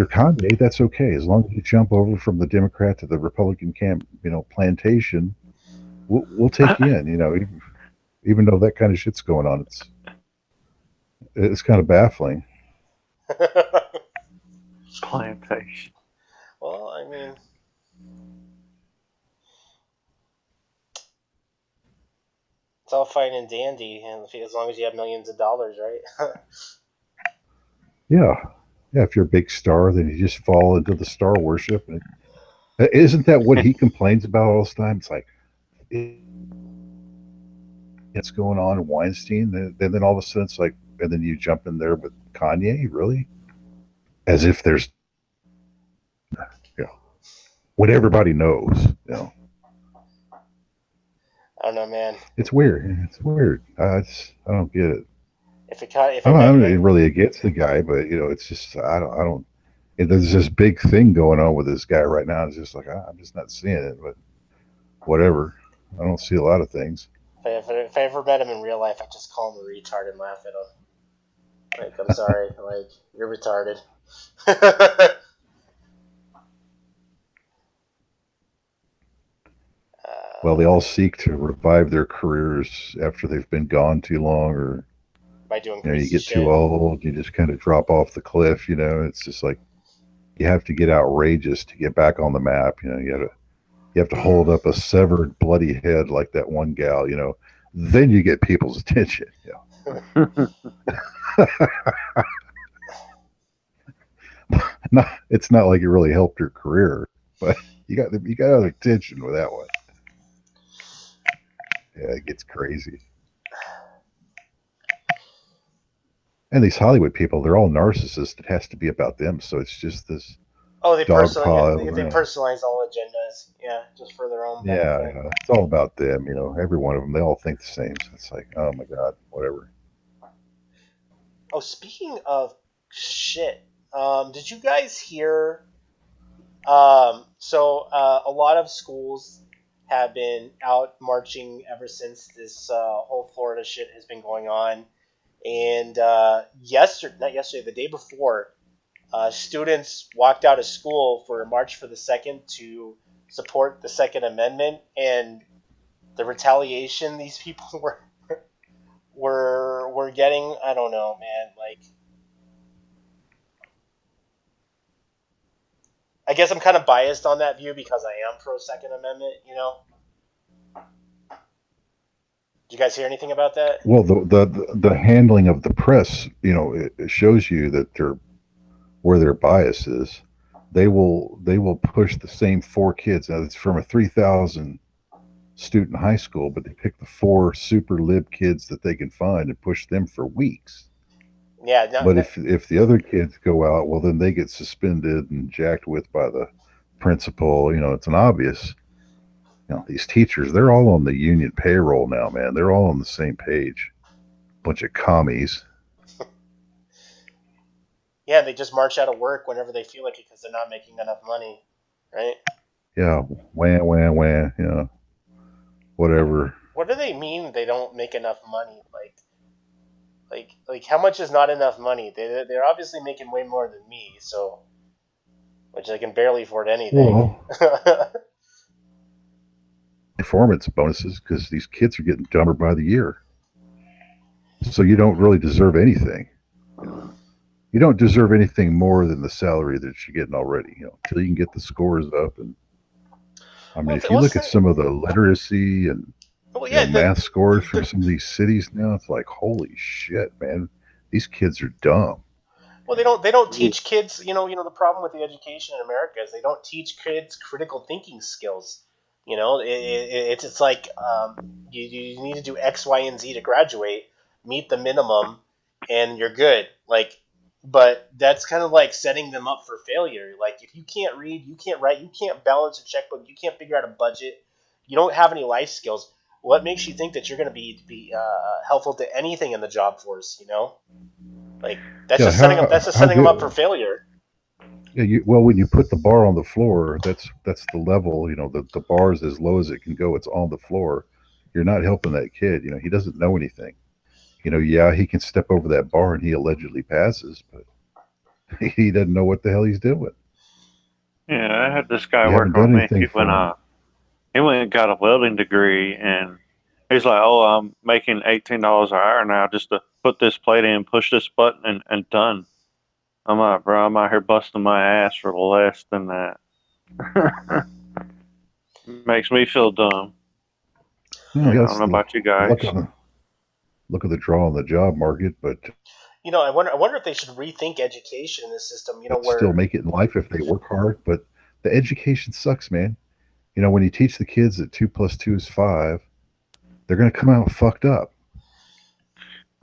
S3: Kanye, that's okay as long as you jump over from the Democrat to the Republican camp. You know, plantation. We'll take you in. You know, even though that kind of shit's going on, it's kind of baffling.
S2: Plantation.
S1: Well, I mean, it's all fine and dandy, and as long as you have millions of dollars, right?
S3: Yeah, if you're a big star, then you just fall into the star worship. And isn't that what he complains about all the time? It's like it's going on in Weinstein, and then all of a sudden it's like, and then you jump in there with Kanye, really, as if there's, what everybody knows. I
S1: don't know, man.
S3: It's weird. I don't get it.
S1: I'm
S3: not really against the guy, but it's just I don't. There's this big thing going on with this guy right now. It's just like I'm just not seeing it, but whatever. I don't see a lot of things.
S1: If I ever met him in real life, I'd just call him a retard and laugh at him. Like, I'm sorry, like, you're retarded.
S3: Well, they all seek to revive their careers after they've been gone too long, or
S1: by doing
S3: you get too old, you just kind of drop off the cliff. It's just like you have to get outrageous to get back on the map. You have to hold up a severed, bloody head like that one gal. Then you get people's attention. It's not like it really helped her career, but you got other attention with that one. Yeah, it gets crazy. And these Hollywood people, they're all narcissists. It has to be about them. So it's just this.
S1: Oh, they personalize all agendas. Yeah, just for their own benefit.
S3: Yeah, it's all about them. Every one of them, they all think the same. So it's like, oh my God, whatever.
S1: Oh, speaking of shit, did you guys hear? So a lot of schools have been out marching ever since this whole Florida shit has been going on. And not yesterday, the day before, students walked out of school for a March for the Second to support the Second Amendment, and the retaliation these people were getting, I don't know, man. Like, I guess I'm kind of biased on that view because I am pro Second Amendment, Did you guys hear anything about that?
S3: Well, the handling of the press, it shows you that where their bias is. They will push the same 4 kids. Now it's from a 3,000 student high school, but they pick the 4 super lib kids that they can find and push them for weeks.
S1: Yeah.
S3: But if the other kids go out, well, then they get suspended and jacked with by the principal. It's an obvious. These teachers, they're all on the union payroll now, man. They're all on the same page. Bunch of commies.
S1: Yeah, they just march out of work whenever they feel like it because they're not making enough money, right?
S3: Yeah, wah, whatever.
S1: What do they mean they don't make enough money? Like how much is not enough money? They're obviously making way more than me, so which I can barely afford anything.
S3: Well, performance bonuses because these kids are getting dumber by the year. So you don't really deserve anything. You don't deserve anything more than the salary that you're getting already, until you can get the scores up. And I mean, if you look at some of the literacy and math scores from some of these cities now, it's like, holy shit, man, these kids are dumb.
S1: Well, they don't teach kids, the problem with the education in America is they don't teach kids critical thinking skills. It's like you need to do X, Y, and Z to graduate, meet the minimum, and you're good. But that's kind of like setting them up for failure. Like, if you can't read, you can't write, you can't balance a checkbook, you can't figure out a budget, you don't have any life skills. What makes you think that you're going to be helpful to anything in the job force? Like that's just setting them up for failure.
S3: Yeah, when you put the bar on the floor, that's the level. The bar is as low as it can go. It's on the floor. you're not helping that kid. You know, he doesn't know anything. You know, yeah, he can step over that bar and he allegedly passes, but he doesn't know what the hell he's doing.
S2: Yeah, I had this guy
S3: You haven't
S2: working with
S3: done
S2: me.
S3: anything for him.
S2: He went and got a welding degree, and he's like, "Oh, I'm making $18 an hour now just to put this plate in, push this button, and done." I'm like, bro, I'm out here busting my ass for less than that. Makes me feel dumb.
S3: No,
S2: I don't know about you guys.
S3: Look at the draw on the job market, but
S1: You know, I wonder if they should rethink education in this system. You know, where
S3: still make it in life if they work hard. But the education sucks, man. You know, when you teach the kids that 2 + 2 is 5, they're going to come out fucked up.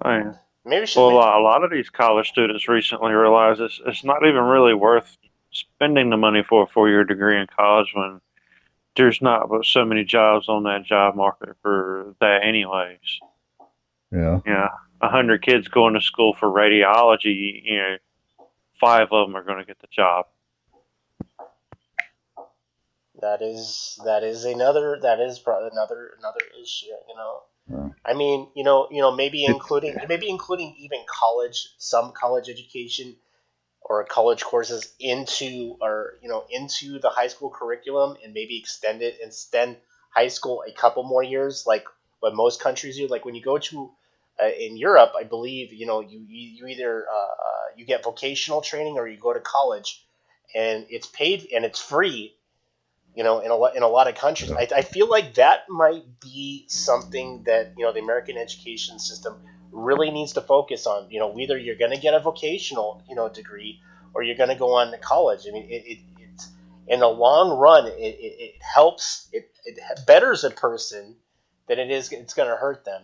S2: Oh, yeah.
S1: maybe should
S2: Well, a lot of these college students recently realize it's not even really worth spending the money for a 4-year degree in college when there's not so many jobs on that job market for that anyways.
S3: Yeah.
S2: Yeah, 100 kids going to school for radiology, 5 of them are going to get the job.
S1: that is another issue. You know,
S3: Yeah.
S1: I mean, maybe including even some college education or college courses into the high school curriculum, and maybe extend high school a couple more years, like what most countries do. Like when you go to in Europe, I believe you either you get vocational training or you go to college, and it's paid and it's free. In a lot of countries, I feel like that might be something that the American education system really needs to focus on. Either you're going to get a vocational degree, or you're going to go on to college. I mean, it's in the long run, it helps, it betters a person than it's going to hurt them.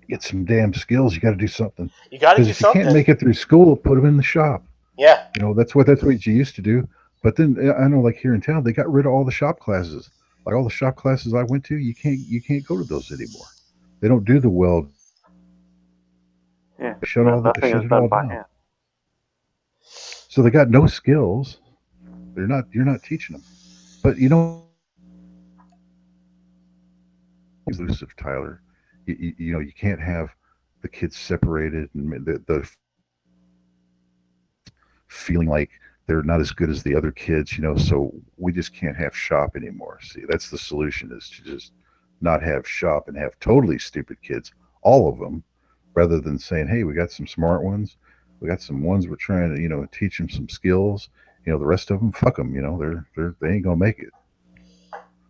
S3: Get some damn skills. You got to do something.
S1: You got to do
S3: Because if
S1: something.
S3: you can't make it through school, put them in the shop.
S1: Yeah.
S3: That's what you used to do. But then I know, like here in town, they got rid of all the shop classes. Like all the shop classes I went to, you can't go to those anymore. They don't do the weld.
S2: Yeah,
S3: Shut
S2: nothing is
S3: it
S2: done
S3: all
S2: by
S3: down.
S2: hand.
S3: So they got no skills. You're not teaching them. But elusive, Tyler. You can't have the kids separated and the feeling like they're not as good as the other kids, so we just can't have shop anymore. See, that's the solution, is to just not have shop and have totally stupid kids, all of them, rather than saying, hey, we got some smart ones. We got some ones we're trying to, teach them some skills. The rest of them, fuck them, they ain't going to make it.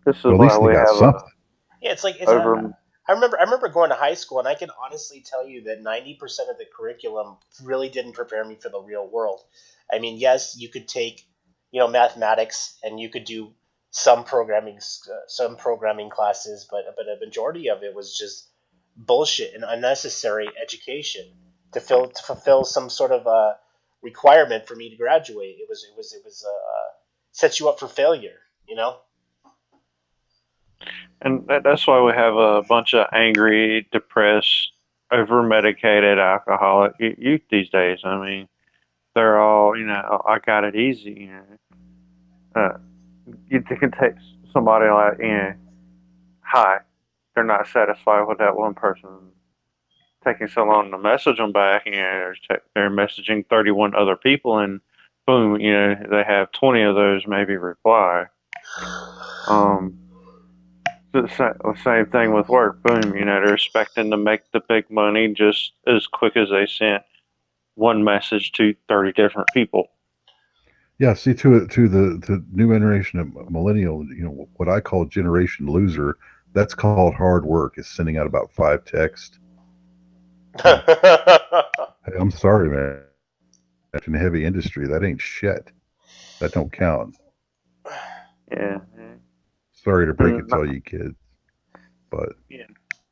S2: This is
S3: Well, at
S2: why
S3: least they
S2: we
S3: got
S2: have
S3: something.
S1: Yeah, it's like
S2: over.
S1: I remember going to high school, and I can honestly tell you that 90% of the curriculum really didn't prepare me for the real world. I mean, yes, you could take, mathematics, and you could do some programming classes, but a majority of it was just bullshit and unnecessary education to fulfill some sort of requirement for me to graduate. It was sets you up for failure,
S2: And that's why we have a bunch of angry, depressed, over-medicated, alcoholic youth these days. I mean, they're all, I got it easy. You can take somebody like, hi, they're not satisfied with that one person taking so long to message them back. They're messaging 31 other people, and boom, they have 20 of those maybe reply. The same thing with work. Boom, they're expecting to make the big money just as quick as they sent one message to 30 different people.
S3: Yeah, see, to the new generation of millennial, what I call generation loser, that's called hard work. Is sending out about 5 texts. Hey, I'm sorry, man. In the heavy industry, that ain't shit. That don't count.
S2: Yeah.
S3: Sorry to break it to all you kids, but
S2: yeah,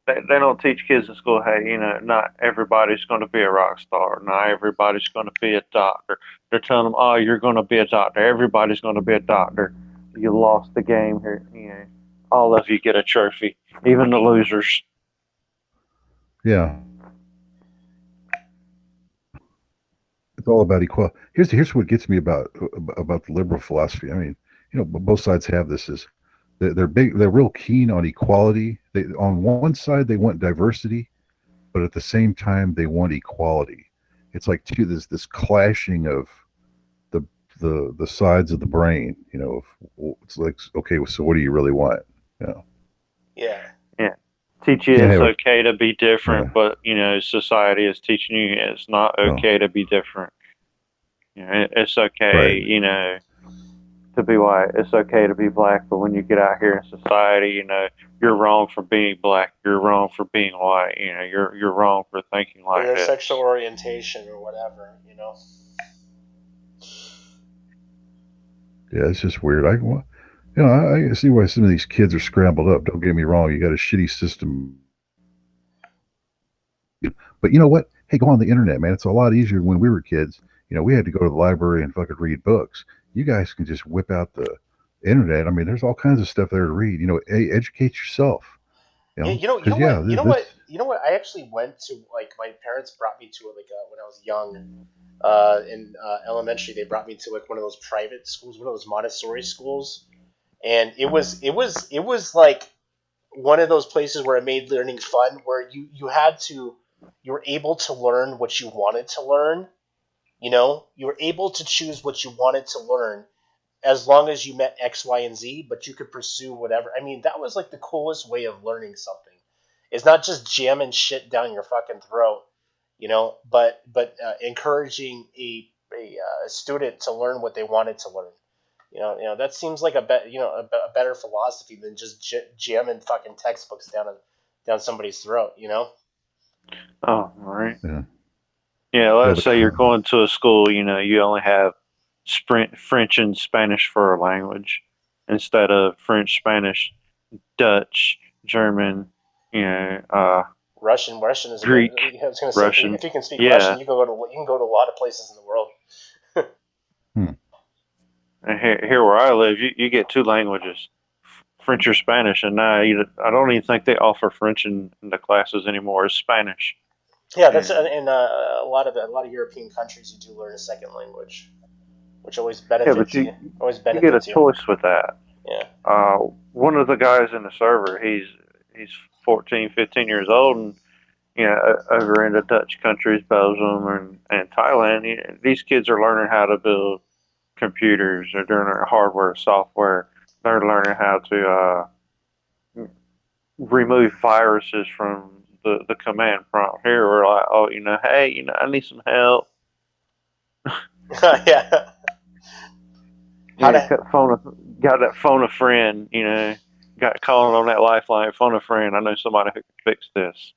S2: they don't teach kids in school. Hey, not everybody's going to be a rock star. Not everybody's going to be a doctor. They're telling them, oh, you're going to be a doctor. Everybody's going to be a doctor. You lost the game here. All of you get a trophy, even the losers.
S3: Yeah, it's all about equality. Here's what gets me about the liberal philosophy. I mean, both sides have this: is they're big. They're real keen on equality. They on one side they want diversity, but at the same time they want equality. It's like this clashing of the sides of the brain. It's like, okay, so what do you really want?
S1: Yeah.
S2: Teach you
S3: Yeah,
S2: it's
S3: hey,
S2: okay to be different,
S3: yeah.
S2: but society is teaching you it's not okay to be different. It's okay,
S3: Right.
S2: to be white. It's okay to be black, but when you get out here in society, you're wrong for being black. You're wrong for being white. You're wrong for thinking
S1: Or
S2: like
S1: their
S2: this.
S1: sexual orientation or whatever.
S3: Yeah, it's just weird. I see why some of these kids are scrambled up. Don't get me wrong. You got a shitty system. But you know what? Hey, go on the internet, man. It's a lot easier when we were kids. We had to go to the library and fucking read books. You guys can just whip out the internet. I mean, there's all kinds of stuff there to read. Educate yourself.
S1: Yeah,
S3: Because yeah,
S1: I actually went to, like, my parents brought me to, like, when I was young, in elementary. They brought me to, like, one of those private schools, one of those Montessori schools, and it was like one of those places where it made learning fun, where you were able to learn what you wanted to learn. You were able to choose what you wanted to learn, as long as you met X, Y, and Z, but you could pursue whatever. I mean, that was like the coolest way of learning something. It's not just jamming shit down your fucking throat, but encouraging a student to learn what they wanted to learn. That seems like a better philosophy than just jamming fucking textbooks down somebody's throat.
S2: Oh, all right.
S3: Yeah.
S2: Yeah, let's say you're going to a school, you only have French and Spanish for a language instead of French, Spanish, Dutch, German,
S1: Russian. Russian is
S2: Greek,
S1: I was going to say,
S2: Russian.
S1: if you can speak
S2: Yeah.
S1: Russian, you can go to a lot of places in the world.
S2: And here where I live, you get two languages, French or Spanish, and now I don't even think they offer French in the classes anymore. It's Spanish.
S1: Yeah, that's in a lot of European countries. You do learn a second language, which always benefits you. Always
S2: You
S1: benefits
S2: get a choice with that.
S1: Yeah.
S2: One of the guys in the server, he's 14, 15 years old, and over in the Dutch countries, Belgium and Thailand, these kids are learning how to build computers. They're doing their hardware, software. They're learning how to remove viruses from the command prompt. Here we're like, oh, hey, I need some help.
S1: Yeah.
S2: Got that phone a friend, got calling on that lifeline, phone a friend. I know somebody who can fix this.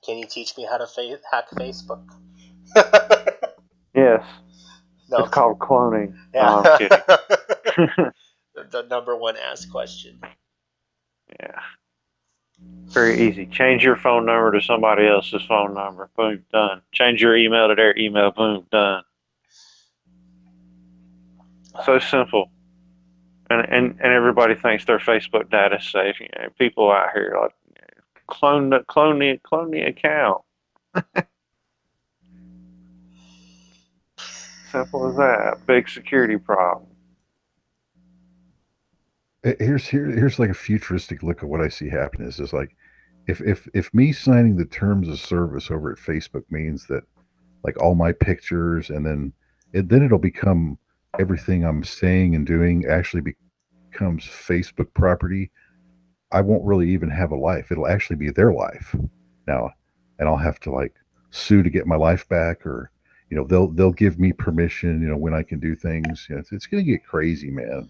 S1: Can you teach me how to hack Facebook?
S2: Yes.
S1: No.
S2: It's called cloning.
S1: Yeah.
S2: No, I'm kidding.
S1: The number one asked question.
S2: Yeah. Very easy. Change your phone number to somebody else's phone number. Boom, done. Change your email to their email. Boom, done. So simple. And everybody thinks their Facebook data is safe. People out here like clone the account. Simple as that. Big security problem.
S3: Here's like a futuristic look at what I see happening. Is like, if me signing the terms of service over at Facebook means that, like, all my pictures, and then it'll become everything I'm saying and doing actually becomes Facebook property. I won't really even have a life. It'll actually be their life now, and I'll have to, like, sue to get my life back, or they'll give me permission when I can do things. It's gonna get crazy, man.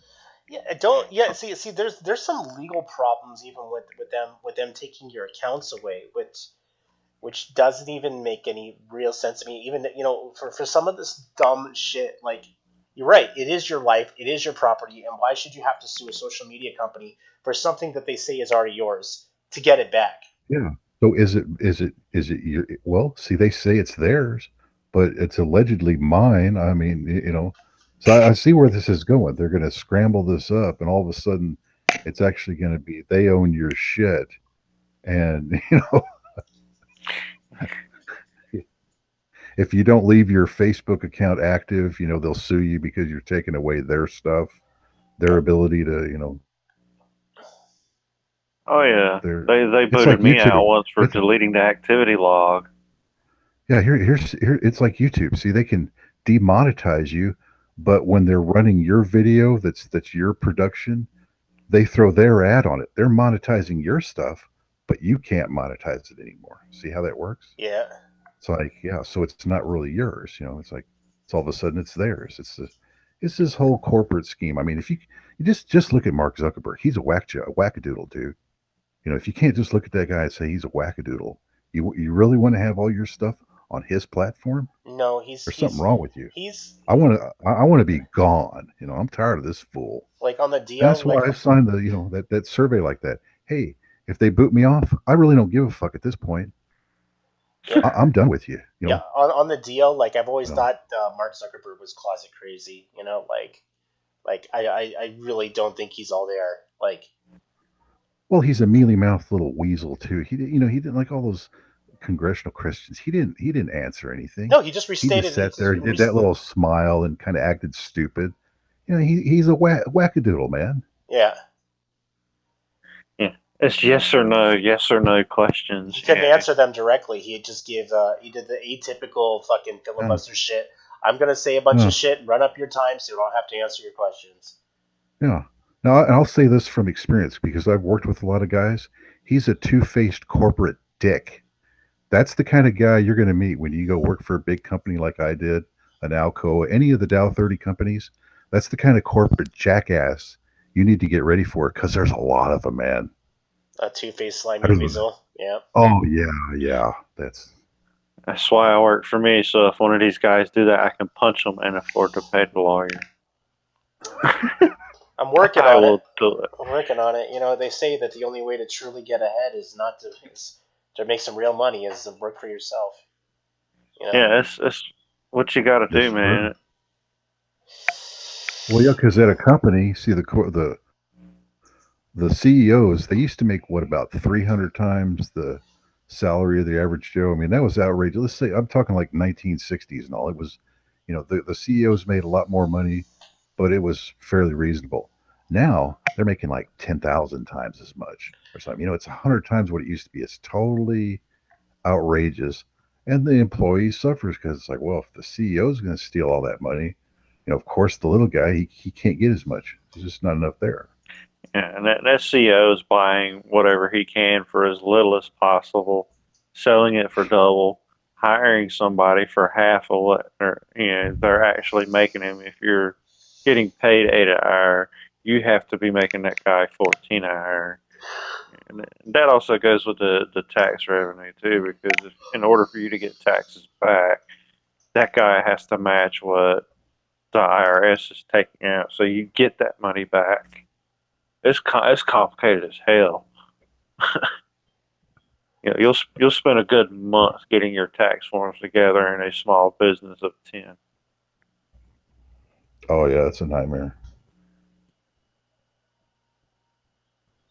S1: Yeah, see there's some legal problems even with them taking your accounts away, which doesn't even make any real sense to me. Even for some of this dumb shit, like, you're right, it is your life, it is your property, and why should you have to sue a social media company for something that they say is already yours to get it back?
S3: Yeah. So is it your? Well, see, they say it's theirs, but it's allegedly mine. I mean, so I see where this is going. They're going to scramble this up, and all of a sudden, it's actually going to be they own your shit, and if you don't leave your Facebook account active, they'll sue you because you're taking away their stuff. their ability to.
S2: Oh yeah,
S3: They're
S2: they
S3: it's
S2: booted
S3: like
S2: me out
S3: YouTube.
S2: once for
S3: It's
S2: deleting the activity log.
S3: Yeah, here. It's like YouTube. See, they can demonetize you, but when they're running your video, that's your production, they throw their ad on it. They're monetizing your stuff, but you can't monetize it anymore. See how that works?
S1: Yeah.
S3: It's like, yeah, so it's not really yours. It's like it's all of a sudden it's theirs. It's this whole corporate scheme. I mean, if you just look at Mark Zuckerberg, he's a wackadoodle, dude. If you can't just look at that guy and say he's a wackadoodle, you really want to have all your stuff on his platform?
S1: No,
S3: There's something wrong with you.
S1: he's
S3: I want to be gone. I'm tired of this fool.
S1: like on the
S3: And
S1: DL,
S3: that's why I signed that survey like that. Hey, if they boot me off, I really don't give a fuck at this point.
S1: yeah,
S3: I'm done with you.
S1: yeah. On the DL, like I've always
S3: You know.
S1: thought Mark Zuckerberg was closet crazy. Like I really don't think he's all there. Like,
S3: Well, he's a mealy mouthed little weasel too. He didn't like all those congressional questions. He didn't answer anything.
S1: no, he just
S3: He
S1: restated.
S3: just sat there and did that little smile and kind of acted stupid. He's a wackadoodle, man.
S1: Yeah,
S2: Yeah, it's yes or no questions.
S1: he couldn't
S2: Yeah.
S1: answer them directly. He just gave. He did the atypical fucking filibuster shit. I'm gonna say a bunch
S3: Yeah.
S1: of shit, run up your time, so you don't have to answer your questions.
S3: Yeah. Now, and I'll say this from experience because I've worked with a lot of guys. He's a two-faced corporate dick. That's the kind of guy you're going to meet when you go work for a big company like I did, an Alcoa, any of the Dow 30 companies. That's the kind of corporate jackass you need to get ready for because there's a lot of them, man.
S1: A two-faced slimy
S3: I don't know.
S1: weasel. Yeah.
S3: Oh, yeah.
S2: That's why I work for me. So if one of these guys do that, I can punch them and afford to pay the lawyer.
S1: I'm working
S2: I
S1: on
S2: will
S1: it.
S2: do it.
S1: I'm working on it. They say that the only way to truly get ahead is to make some real money, is to work for yourself.
S2: Yeah, it's what you got to do,
S3: Yes,
S2: man.
S3: Well, yeah, because at a company, see the CEOs, they used to make about 300 times the salary of the average Joe. I mean, that was outrageous. Let's say I'm talking like 1960s and all. It was, the CEOs made a lot more money, but it was fairly reasonable. Now they're making like 10,000 times as much or something. It's 100 times what it used to be. It's totally outrageous, and the employee suffers because it's like, well, if the CEO is going to steal all that money, of course the little guy he can't get as much. There's just not enough there.
S2: Yeah, and that CEO is buying whatever he can for as little as possible, selling it for double, hiring somebody for half of what they're actually making him. If you're getting paid $8 an hour, you have to be making that guy $14 an hour. And that also goes with the tax revenue too, because in order for you to get taxes back, that guy has to match what the IRS is taking out, so you get that money back. It's complicated as hell. You'll spend a good month getting your tax forms together in a small business of 10.
S3: Oh yeah, it's a nightmare.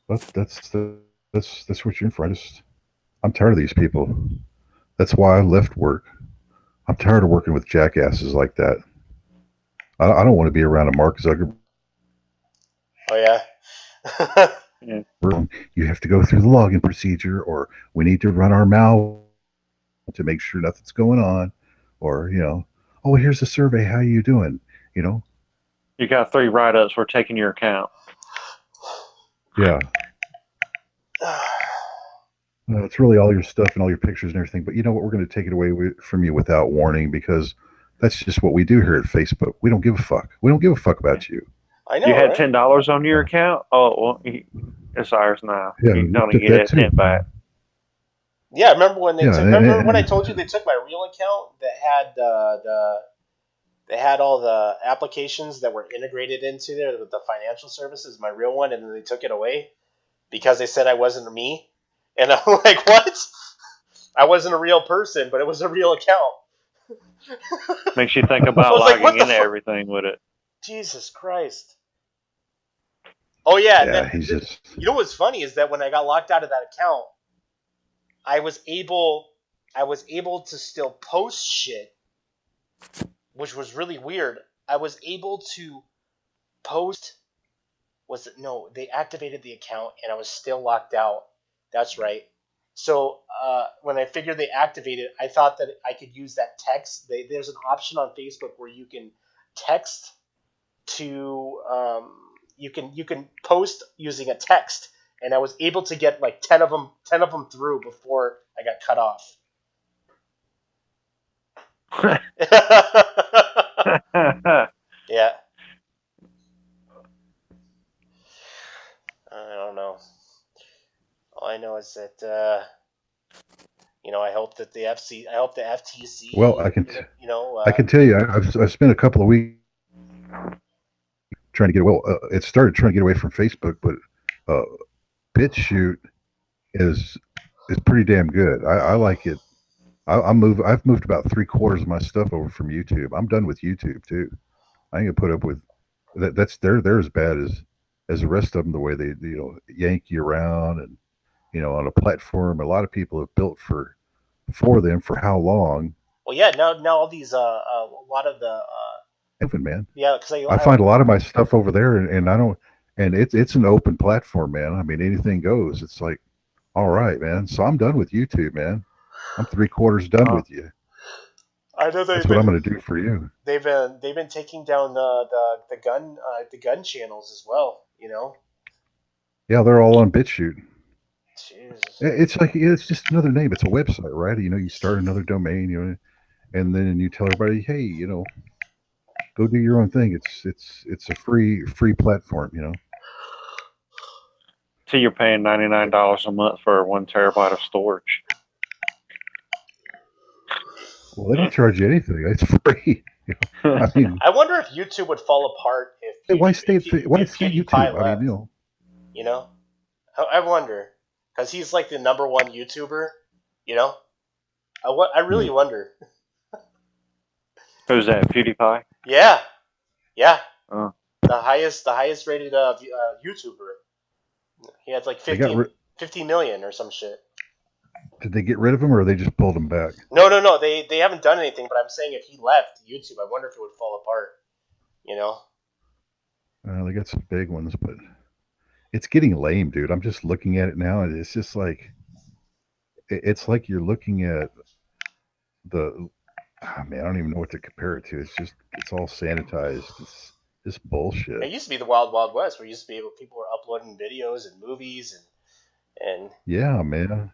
S3: But that's what you're in for. I'm tired of these people. That's why I left work. I'm tired of working with jackasses like that. I don't want to be around a Mark Zuckerberg.
S1: Oh yeah.
S3: You have to go through the login procedure, or we need to run our malware to make sure nothing's going on, or oh, here's a survey. How you doing?
S2: You got 3 write-ups. We're taking your account.
S3: Yeah. It's really all your stuff and all your pictures and everything. But you know what? We're going to take it away from you without warning, because that's just what we do here at Facebook. We don't give a fuck. We don't give a fuck about you.
S1: I know.
S2: You had
S1: right?
S2: $10 on your account? Oh, well, it's ours now.
S3: Yeah,
S2: You
S3: we
S2: don't
S3: took
S2: get
S3: that
S2: that
S3: too.
S2: 10 back.
S1: Yeah, remember when they
S3: Yeah,
S1: took? Remember when I told you they took my real account that had they had all the applications that were integrated into there with the financial services, my real one, and then they took it away because they said I wasn't me. And I'm like, what? I wasn't a real person, but it was a real account.
S2: Makes you think about
S1: I was like, what
S2: logging
S1: the
S2: into everything with it.
S1: Jesus Christ. Oh yeah, and
S3: Yeah,
S1: then,
S3: he's just.
S1: you know what's funny is that when I got locked out of that account, I was able to still post shit, which was really weird. I was able to post was it? No, they activated the account and I was still locked out. That's right. So when I figured they activated, I thought that I could use that text. There's an option on Facebook where you can text to you can post using a text, and I was able to get like 10 of them through before I got cut off. Yeah. I don't know. All I know is that I hope that the FTC.
S3: Well, I can tell you, I've spent a couple of weeks trying to get it started trying to get away from Facebook, but BitChute is pretty damn good. I like it. I've moved about 3/4 of my stuff over from YouTube. I'm done with YouTube too. I ain't gonna put up with that. They're as bad as the rest of them. The way they yank you around and on a platform a lot of people have built for them for how long.
S1: Well, yeah. Now all these a lot of the.
S3: Man.
S1: Yeah, because
S3: I find a lot of my stuff over there, and I don't. And it's an open platform, man. I mean, anything goes. It's like, all right, man. So I'm done with YouTube, man. I'm 3/4 done with you.
S1: I know
S3: that's what I'm going to do for you.
S1: They've been taking down the gun channels as well.
S3: Yeah, they're all on BitChute.
S1: Jesus.
S3: It's just another name. It's a website, right? You start another domain, and then you tell everybody, hey, go do your own thing. It's a free platform,
S2: So you're paying $99 a month for 1 terabyte of storage.
S3: Well, they don't charge you anything. It's free. I mean,
S1: I wonder if YouTube would fall apart if
S3: why stay YouTube? I mean,
S1: I wonder, because he's like the #1 YouTuber. I really wonder.
S2: Who's that? PewDiePie?
S1: Yeah.
S2: Oh.
S1: The highest rated YouTuber. He had like 50 million or some shit.
S3: Did they get rid of him, or they just pulled him back?
S1: No. They haven't done anything. But I'm saying if he left YouTube, I wonder if it would fall apart.
S3: They got some big ones, but it's getting lame, dude. I'm just looking at it now, and it's just like it's like you're looking at the. Oh, man, I don't even know what to compare it to. It's all sanitized. It's just bullshit.
S1: It used to be the Wild Wild West, where people were uploading videos and movies and. Yeah,
S3: man.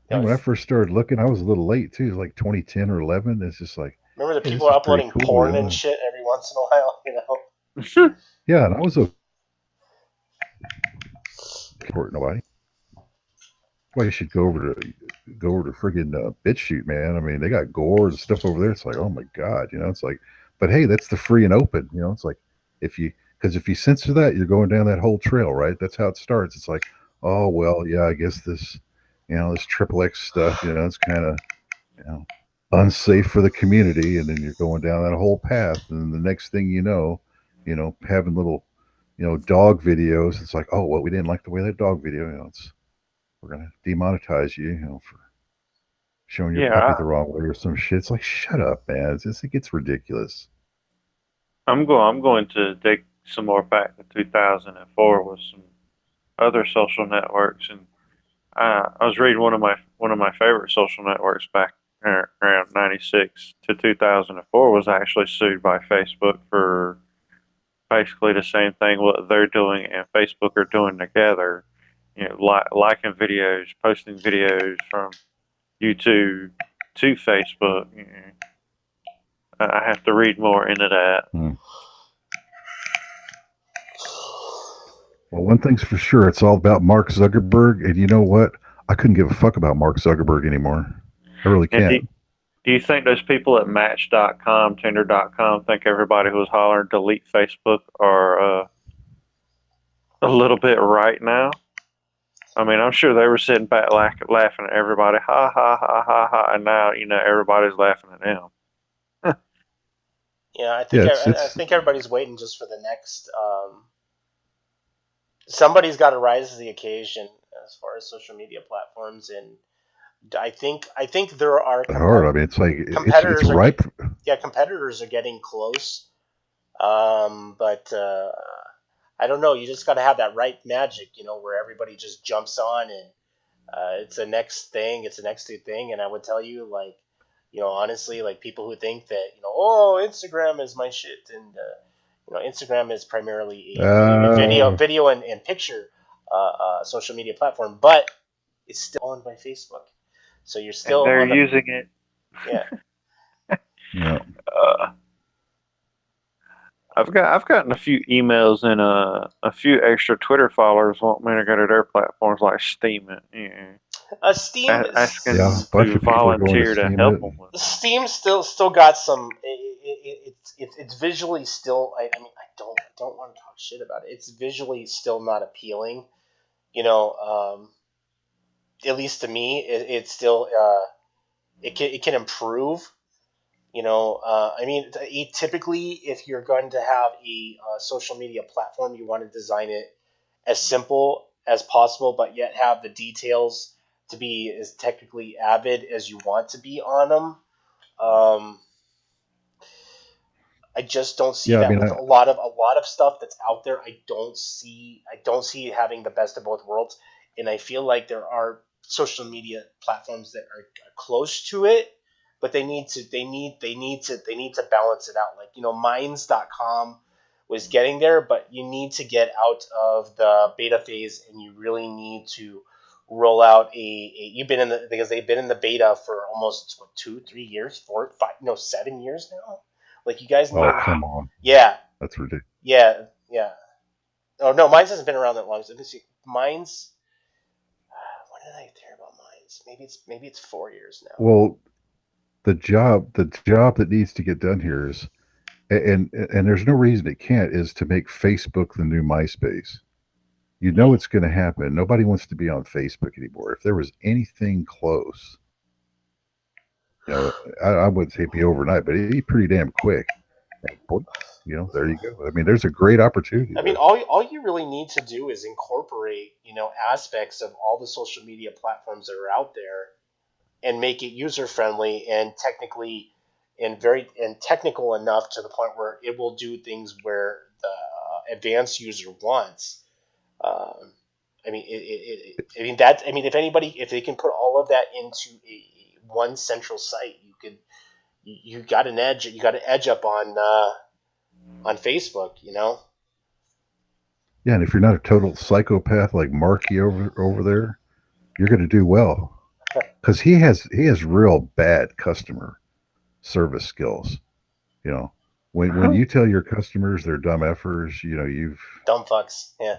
S3: When I first started looking, I was a little late too. It was like 2010 or 11. It's just like.
S1: Remember the people were uploading porn and shit every once in a while,
S3: Yeah, and I was nobody. Well, you should go over to friggin' BitChute, man. I mean, they got gore and stuff over there. It's like, oh my god, it's like, but hey, that's the free and open. It's like if you censor that, you're going down that whole trail, right? That's how it starts. It's like, oh well, yeah, I guess this, this XXX stuff, it's kind of, unsafe for the community, and then you're going down that whole path, and the next thing you know, having little, dog videos. It's like, oh well, we didn't like the way that dog video. We're gonna demonetize you, for showing your puppy the wrong way or some shit. It's like, shut up, man. It gets ridiculous.
S2: I'm going to dig some more back to 2004 with some other social networks, and I was reading one of my favorite social networks back around 96 to 2004 was actually sued by Facebook for basically the same thing what they're doing and Facebook are doing together. Liking videos, posting videos from YouTube to Facebook. I have to read more into that.
S3: Well, one thing's for sure, it's all about Mark Zuckerberg, and you know what? I couldn't give a fuck about Mark Zuckerberg anymore. I really can't.
S2: Do you think those people at Match.com, Tinder.com think everybody who was hollering delete Facebook are a little bit right now? I mean, I'm sure they were sitting back laughing at everybody, ha, ha, ha, ha, ha, and now, everybody's laughing at them.
S1: I think everybody's waiting just for the next. Somebody's got to rise to the occasion as far as social media platforms, and I think there are.
S3: I mean, it's like it's ripe.
S1: Competitors are getting close, but I don't know. You just got to have that right magic, where everybody just jumps on and it's the next thing. It's the next new thing. And I would tell you, like, honestly, like people who think that, oh, Instagram is my shit, and Instagram is primarily a video and picture social media platform, but it's still owned by Facebook. So you're still
S2: and they're using it.
S1: Yeah.
S3: Yeah.
S2: I've gotten a few emails and a few extra Twitter followers want me to go to their platforms like Steam it. Yeah.
S1: Steam
S2: asking
S3: Yeah, a bunch
S2: to
S3: of people are going to
S2: volunteer to
S3: Steam
S2: help
S3: it.
S2: them with.
S1: Steam still got some. It's visually still. I mean, I don't want to talk shit about it. It's visually still not appealing. At least to me, it's still. It can improve. I mean, typically, if you're going to have a social media platform, you want to design it as simple as possible, but yet have the details to be as technically avid as you want to be on them. I just don't see that with a lot of stuff that's out there. I don't see it having the best of both worlds, and I feel like there are social media platforms that are close to it, but they need to balance it out. Like, Minds.com was getting there, but you need to get out of the beta phase, and you really need to roll out because they've been in the beta for almost 2-3 years, 4, 5, 7 years now. Like, you guys know.
S3: Oh, come on.
S1: Yeah.
S3: That's ridiculous.
S1: Yeah. Oh no, Minds hasn't been around that long. So Minds. When did I hear about Minds? Maybe it's 4 years now.
S3: Well, the job that needs to get done here is, and there's no reason it can't, is to make Facebook the new MySpace. It's going to happen. Nobody wants to be on Facebook anymore. If there was anything close, I wouldn't say it'd be overnight, but it'd be pretty damn quick. There you go. I mean, there's a great opportunity.
S1: I mean, all you really need to do is incorporate, aspects of all the social media platforms that are out there, and make it user friendly and technically and technical enough to the point where it will do things where the advanced user wants. If they can put all of that into one central site, you got an edge. You got an edge up on Facebook.
S3: Yeah, and if you're not a total psychopath like Marky over there, you're going to do well, because he has real bad customer service skills. When you tell your customers they're dumb effers, you've
S1: dumb fucks. Yeah.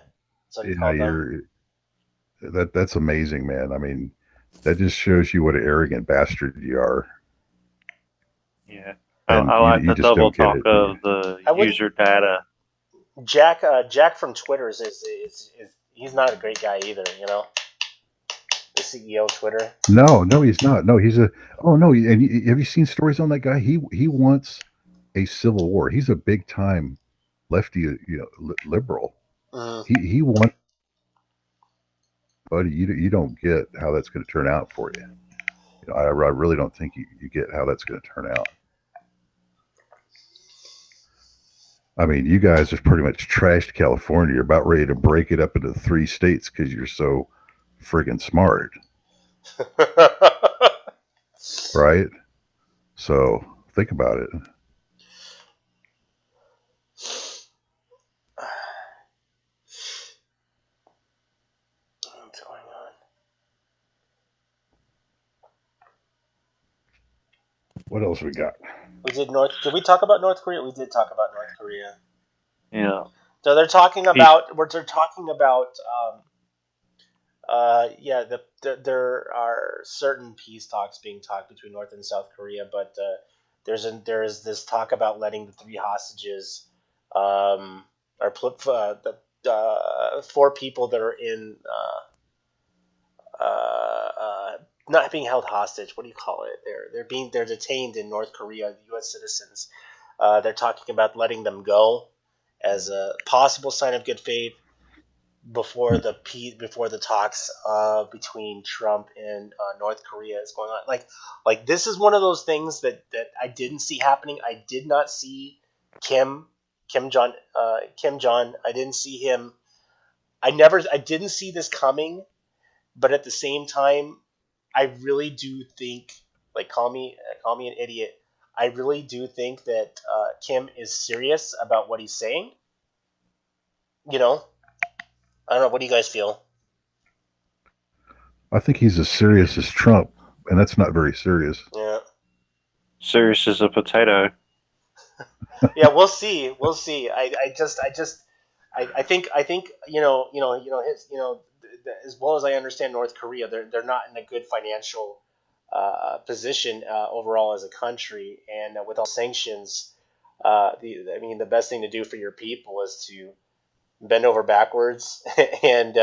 S3: That's amazing, man. I mean, that just shows you what an arrogant bastard you are.
S2: Yeah, I like the double talk of the user data.
S1: Jack from Twitter is he's not a great guy either. The CEO of Twitter.
S3: No, he's not. No, he's and have you seen stories on that guy? He wants a civil war. He's a big time lefty, liberal. He wants. Buddy, you don't get how that's going to turn out for you. I really don't think you get how that's going to turn out. I mean, you guys have pretty much trashed California. You're about ready to break it up into 3 states because you're so friggin' smart. Right? So think about it.
S1: What's going on?
S3: What else we got?
S1: Did we talk about North Korea? We did talk about North Korea.
S2: Yeah.
S1: So they're talking about. There are certain peace talks being talked between North and South Korea, but there is this talk about letting the 3 hostages, or 4 people that are in, not being held hostage. What do you call it? They're detained in North Korea, U.S. citizens. They're talking about letting them go as a possible sign of good faith before the talks between Trump and North Korea is going on. Like this is one of those things that I didn't see happening. I did not see Kim Kim Jong. I didn't see him. I didn't see this coming, but at the same time, I really do think, like, call me an idiot. I really do think that Kim is serious about what he's saying. You know, I don't know. What do you guys feel?
S3: I think he's as serious as Trump, and that's not very serious.
S1: Yeah.
S2: Serious as a potato.
S1: Yeah, we'll see. We'll see. I think as well as I understand North Korea, they're not in a good financial position overall as a country, and with all sanctions, the best thing to do for your people is to bend over backwards and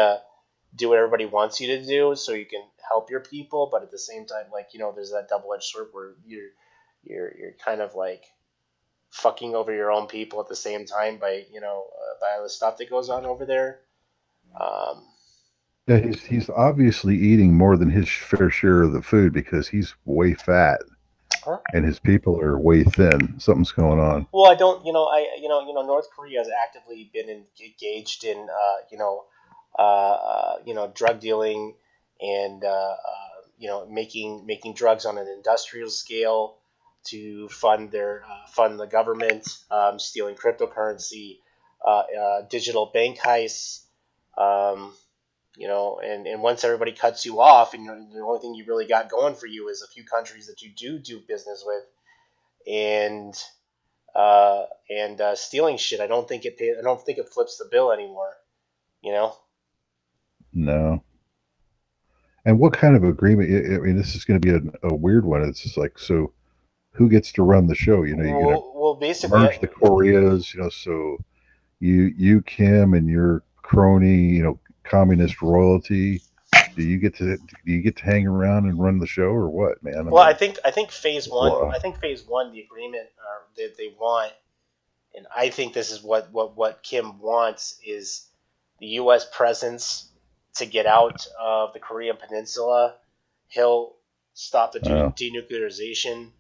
S1: do what everybody wants you to do, so you can help your people. But at the same time, there's that double-edged sword where you're kind of like fucking over your own people at the same time by all the stuff that goes on over there.
S3: Yeah, he's obviously eating more than his fair share of the food because he's way fat, and his people are way thin. Something's going on.
S1: Well, I don't, North Korea has actively been engaged in, drug dealing and, making drugs on an industrial scale to fund the government, stealing cryptocurrency, digital bank heists, and once everybody cuts you off, and the only thing you really got going for you is a few countries that you do business with, and stealing shit. I don't think it flips the bill anymore.
S3: No. And what kind of agreement? I mean, this is going to be a weird one. It's just like, so who gets to run the show? You're going to
S1: basically
S3: merge the Koreas, so you Kim and your crony, communist royalty. Do you get to hang around and run the show, or what, man?
S1: I think phase one. Well, I think phase one, the agreement that they want, and I think this is what Kim wants, is the U.S. presence to get out of the Korean Peninsula. He'll stop the denuclearization,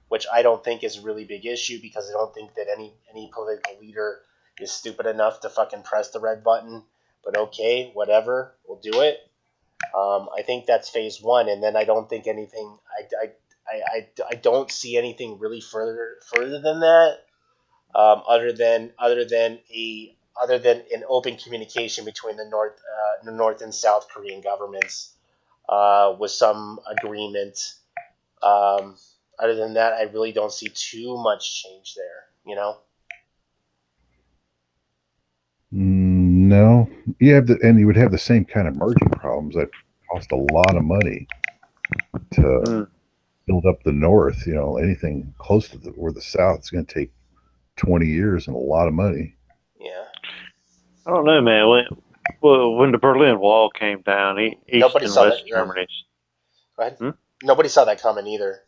S1: which I don't think is a really big issue, because I don't think that any political leader is stupid enough to fucking press the red button. But okay, whatever, we'll do it. I think that's phase one, and then I don't think anything. I don't see anything really further than that, other than an open communication between the North and South Korean governments, with some agreement. Other than that, I really don't see too much change there.
S3: No, and you would have the same kind of merging problems that cost a lot of money to build up the North. Anything close to the South is going to take 20 years and a lot of money.
S1: Yeah.
S2: I don't know, man. When the Berlin Wall came down, East
S1: Nobody
S2: and
S1: saw
S2: West
S1: that.
S2: Germany.
S1: Go ahead. Nobody saw that coming either.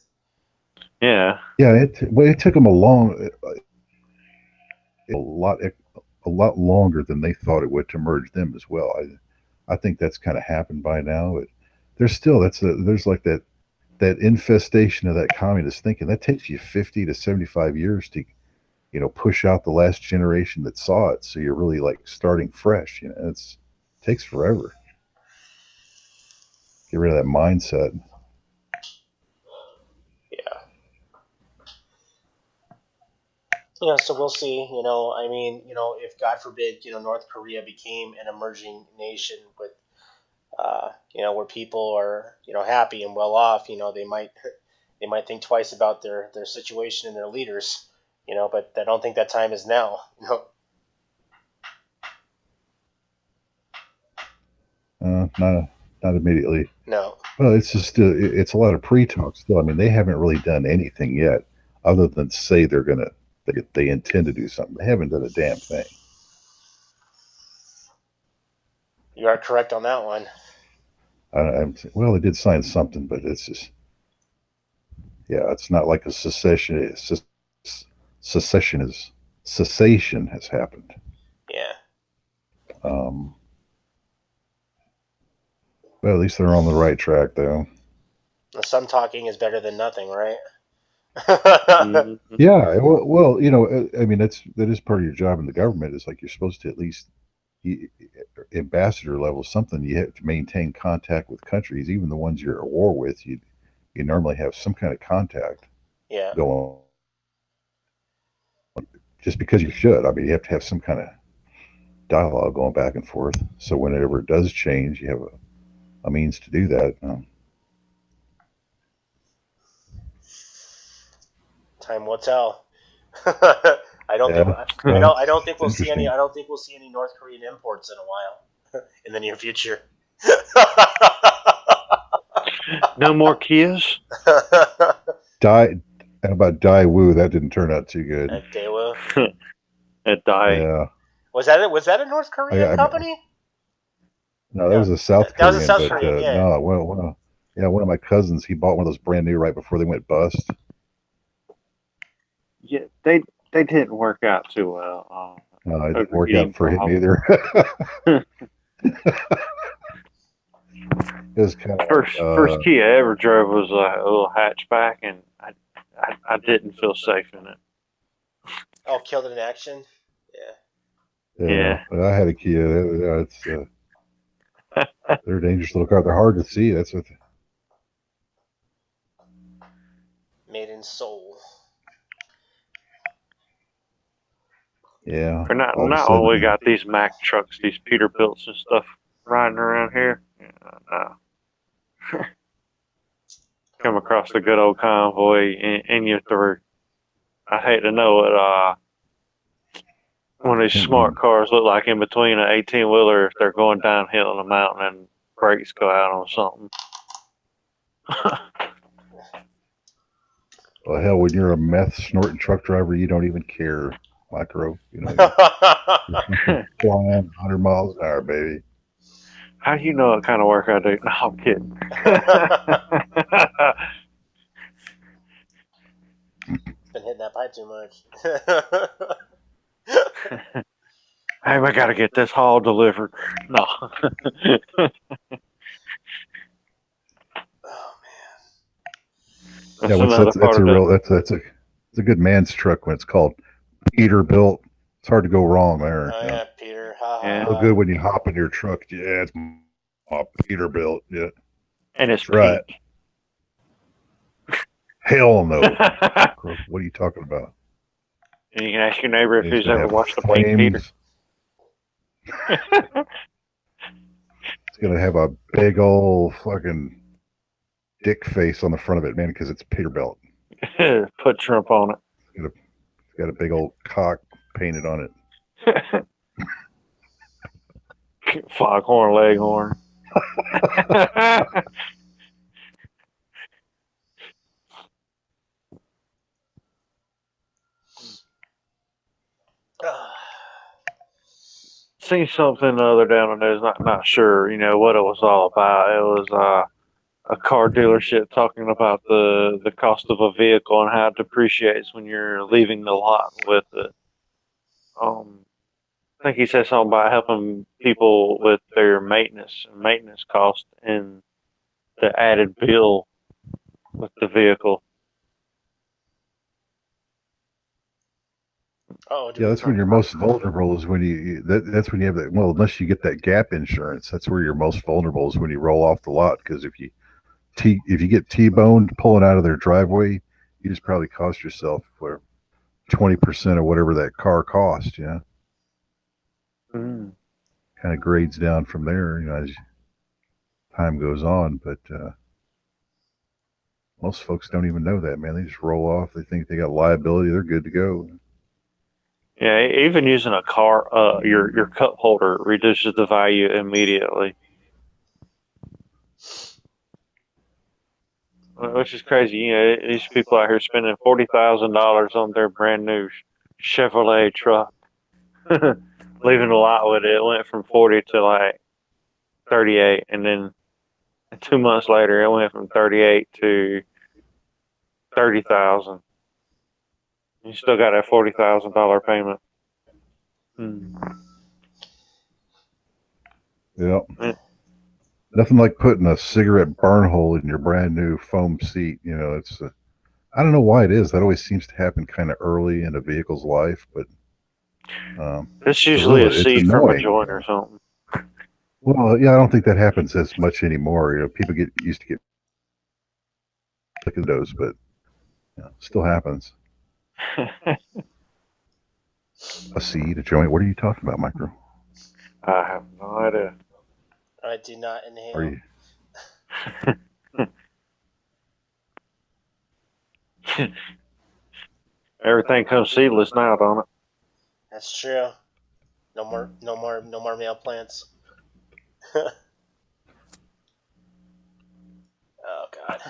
S2: Yeah.
S3: Yeah, it took them a lot longer than they thought it would to merge them as well. I think that's kind of happened by now, but there's still there's like that infestation of that communist thinking that takes you 50 to 75 years to push out the last generation that saw it. So you're really like starting fresh. It takes forever. Get rid of that mindset.
S1: Yeah, so we'll see. If God forbid, North Korea became an emerging nation with, where people are, happy and well off, they might think twice about their situation and their leaders, but I don't think that time is now.
S3: Not immediately.
S1: No.
S3: Well, it's just it's a lot of pre-talk still. I mean, they haven't really done anything yet, other than say they intend to do something. They haven't done a damn thing.
S1: You are correct on that one.
S3: Well, they did sign something, but it's just, it's not like a cessation has happened.
S1: Yeah.
S3: Well, at least they're on the right track, though.
S1: Some talking is better than nothing, right?
S2: Mhm.
S3: Yeah, well, I mean, that is part of your job in the government. It's like you're supposed to at least you, ambassador level something. You have to maintain contact with countries, even the ones you're at war with. You normally have some kind of contact
S1: Yeah.
S3: going. Just because you should, I mean, you have to have some kind of dialogue going back and forth. So whenever it does change, you have a means to do that.
S1: Time will tell. I don't think
S3: Yeah,
S1: I don't think we'll see any.
S3: interesting.
S1: I don't think we'll see any North Korean imports in a while in the near future.
S2: No more Kias?
S3: Dai, and about Daewoo, that didn't turn out too good.
S1: At Daewoo.
S2: At Dai.
S3: Yeah,
S1: Was that it? Was that a North Korean company?
S3: no, that was a South
S1: That was
S3: Korean.
S1: a South
S3: but
S1: Korean, yeah.
S3: no, one of my cousins, he bought one of those brand new right before they went bust.
S2: Yeah, they didn't work out too well.
S3: No, it didn't work out for him either. It was kind of
S2: First Kia I ever drove was a little hatchback, and I didn't feel safe in it.
S1: Oh, killed it in action. Yeah.
S2: Yeah.
S3: I had a Kia. It's they're a dangerous little car. They're hard to see. That's what.
S1: Made in Seoul.
S3: Yeah.
S2: Or not
S3: all of a
S2: not
S3: sudden-
S2: only got these Mack trucks, these Peterbilts and stuff riding around here. Come across the good old convoy, and you have to. I hate to know it. One of these smart cars look like in between an 18-wheeler if they're going downhill in a mountain and brakes go out on something.
S3: Well, hell, when you're a meth snorting truck driver, you don't even care, Micro. You're flying 100 miles an hour, baby.
S2: How do you know what kind of work I do? No, I'm kidding.
S1: Been hitting that pipe too much.
S2: Hey, I gotta get this haul delivered. No.
S3: Yeah, that's a good man's truck when it's called Peterbilt. It's hard to go wrong there.
S1: Oh yeah, Peter.
S2: Yeah.
S3: So good when you hop in your truck. Yeah, it's Peterbilt. Yeah,
S2: And it's
S3: right. Hell no.
S2: pink.
S3: What are you talking about?
S2: And you can ask your neighbor if
S3: It's
S2: he's
S3: gonna
S2: ever
S3: have
S2: watched the Pink Peter.
S3: flames. It's gonna have a big old fucking dick face on the front of it, man, because it's Peterbilt.
S2: Put Trump on it.
S3: It's got a big old cock painted on it.
S2: Foghorn Leghorn. Seen something the other day on the news, not sure, what it was all about. It was a car dealership talking about the cost of a vehicle and how it depreciates when you're leaving the lot with it. I think he said something about helping people with their maintenance cost and the added bill with the vehicle.
S1: Oh,
S3: Yeah, that's when you're most vulnerable. Is when that's when you have that. Well, unless you get that gap insurance, that's where you're most vulnerable. Is when you roll off the lot, because if you get T-boned pulling out of their driveway, you just probably cost yourself for 20% of whatever that car cost. Yeah,
S2: Mm.
S3: kind of grades down from there, as time goes on. But most folks don't even know that, man. They just roll off. They think they got liability. They're good to go.
S2: Yeah, even using a car, your cup holder reduces the value immediately. Which is crazy. These people out here spending $40,000 on their brand new Chevrolet truck, leaving the lot with it. It went from 40 to like 38, and then 2 months later, it went from 38 to 30,000. You still got that $40,000 payment.
S3: Yeah.
S2: Yeah.
S3: Nothing like putting a cigarette burn hole in your brand new foam seat. I don't know why it is. That always seems to happen kind of early in a vehicle's life, but
S2: It's usually a
S3: it's
S2: seed from a
S3: annoying.
S2: joint or something.
S3: Well, yeah, I don't think that happens as much anymore. You know, people get used to get those, but still happens. A seed, a joint. What are you talking about, Micro?
S2: I have no idea.
S1: I do not inhale.
S3: Are you?
S2: Everything comes seedless now, don't it?
S1: That's true. No more male plants. Oh God.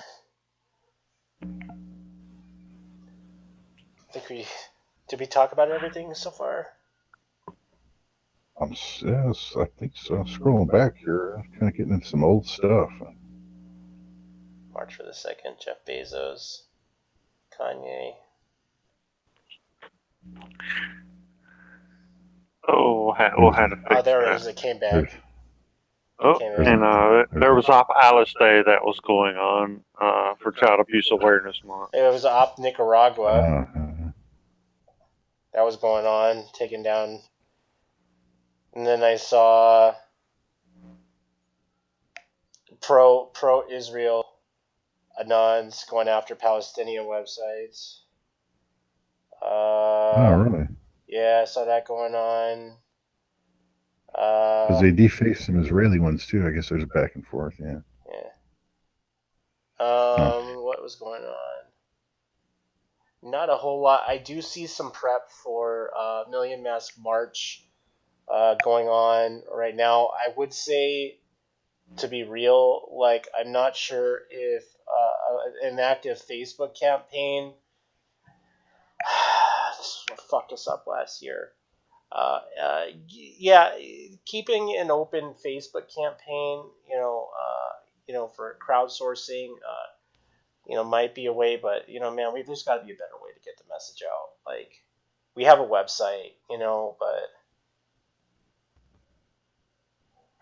S1: Did we talk about everything so far?
S3: Yes, I think so. Scrolling back here, kind of getting into some old stuff.
S1: March for the 2nd, Jeff Bezos, Kanye.
S2: Oh, we'll have to fix
S1: Oh, there it
S2: that.
S1: is. It came back.
S2: Oh, and there was Op Alice Day that was going on for Child Abuse Awareness Month.
S1: It was Op Nicaragua.
S3: Uh,
S1: That was going on, taking down. And then I saw pro-Israel Anons going after Palestinian websites.
S3: oh, really?
S1: Yeah, I saw that going on.
S3: Because they defaced some Israeli ones too. I guess there's a back and forth. Yeah.
S1: What was going on? Not a whole lot. I do see some prep for Million Mask March going on right now. I would say, to be real, like, I'm not sure if an active Facebook campaign. This is what fucked us up last year. Yeah, keeping an open Facebook campaign, for crowdsourcing, might be a way, but man, there's got to be a better way to get the message out. Like, we have a website, but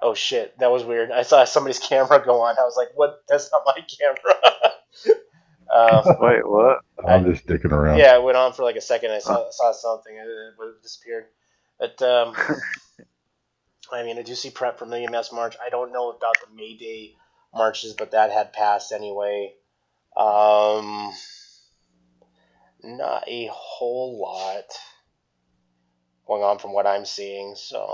S1: oh shit, that was weird. I saw somebody's camera go on. I was like, what? That's not my camera.
S2: Wait, what?
S3: I'm just dicking around.
S1: Yeah, it went on for like a second. I saw something, and it disappeared. But I mean, I do see prep for Million Mask March. I don't know about the May Day marches, but that had passed anyway. Not a whole lot going on from what I'm seeing. So.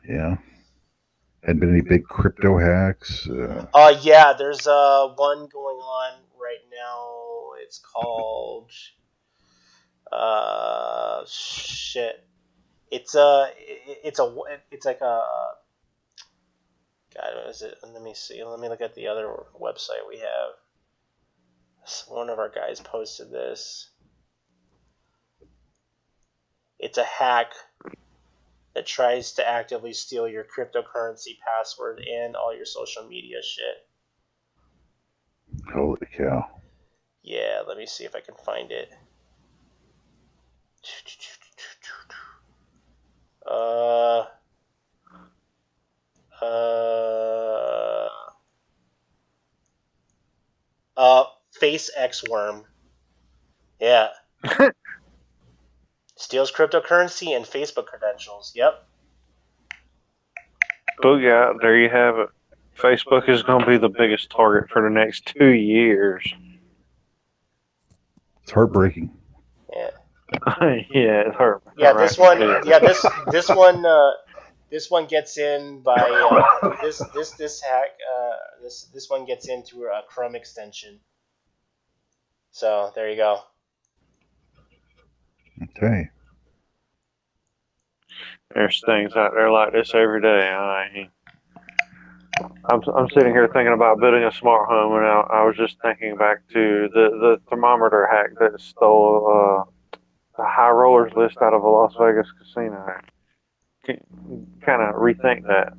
S3: Yeah. Hadn't been any big crypto hacks.
S1: Yeah, there's one going on right now. It's called shit. It's like a God, what is it? Let me see. Let me look at the other website we have. One of our guys posted this. It's a hack that tries to actively steal your cryptocurrency password and all your social media shit.
S3: Holy cow.
S1: Yeah, let me see if I can find it. Face X Worm. Yeah. Steals cryptocurrency and Facebook credentials. Yep.
S2: Booyah, there you have it. Facebook is going to be the biggest target for the next 2 years.
S3: It's heartbreaking.
S1: Yeah.
S2: Yeah, it's hurt.
S1: Yeah, this one. Yeah, this one. This one gets in by this hack. This one gets in through a Chrome extension. So there you go.
S3: Okay.
S2: There's things out there like this every day. I'm sitting here thinking about building a smart home, and I was just thinking back to the thermometer hack that stole the high rollers list out of a Las Vegas casino. Kind of rethink that.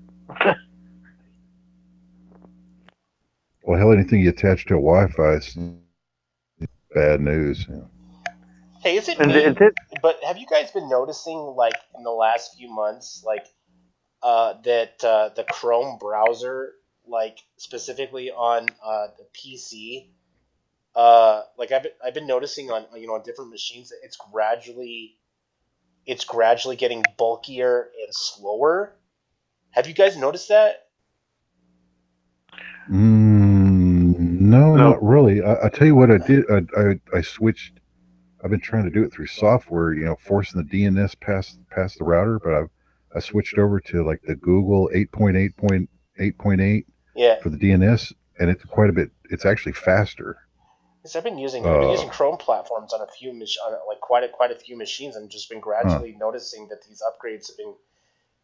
S3: Well, hell, anything you attach to a Wi-Fi is bad news. Yeah.
S1: Hey, is it me? But have you guys been noticing, like, in the last few months, like, that the Chrome browser like specifically on the PC. Like I've been noticing on on different machines that it's gradually getting bulkier and slower. Have you guys noticed that?
S3: No,
S2: No.
S3: not really. I tell you what I did. I switched. I've been trying to do it through software, forcing the DNS past the router, but I switched over to like the Google 8.8.8.8
S1: Yeah.
S3: for the DNS, and it's quite a bit. It's actually faster.
S1: Because I've been using Chrome platforms on like quite a few machines, and just been gradually noticing that these upgrades have been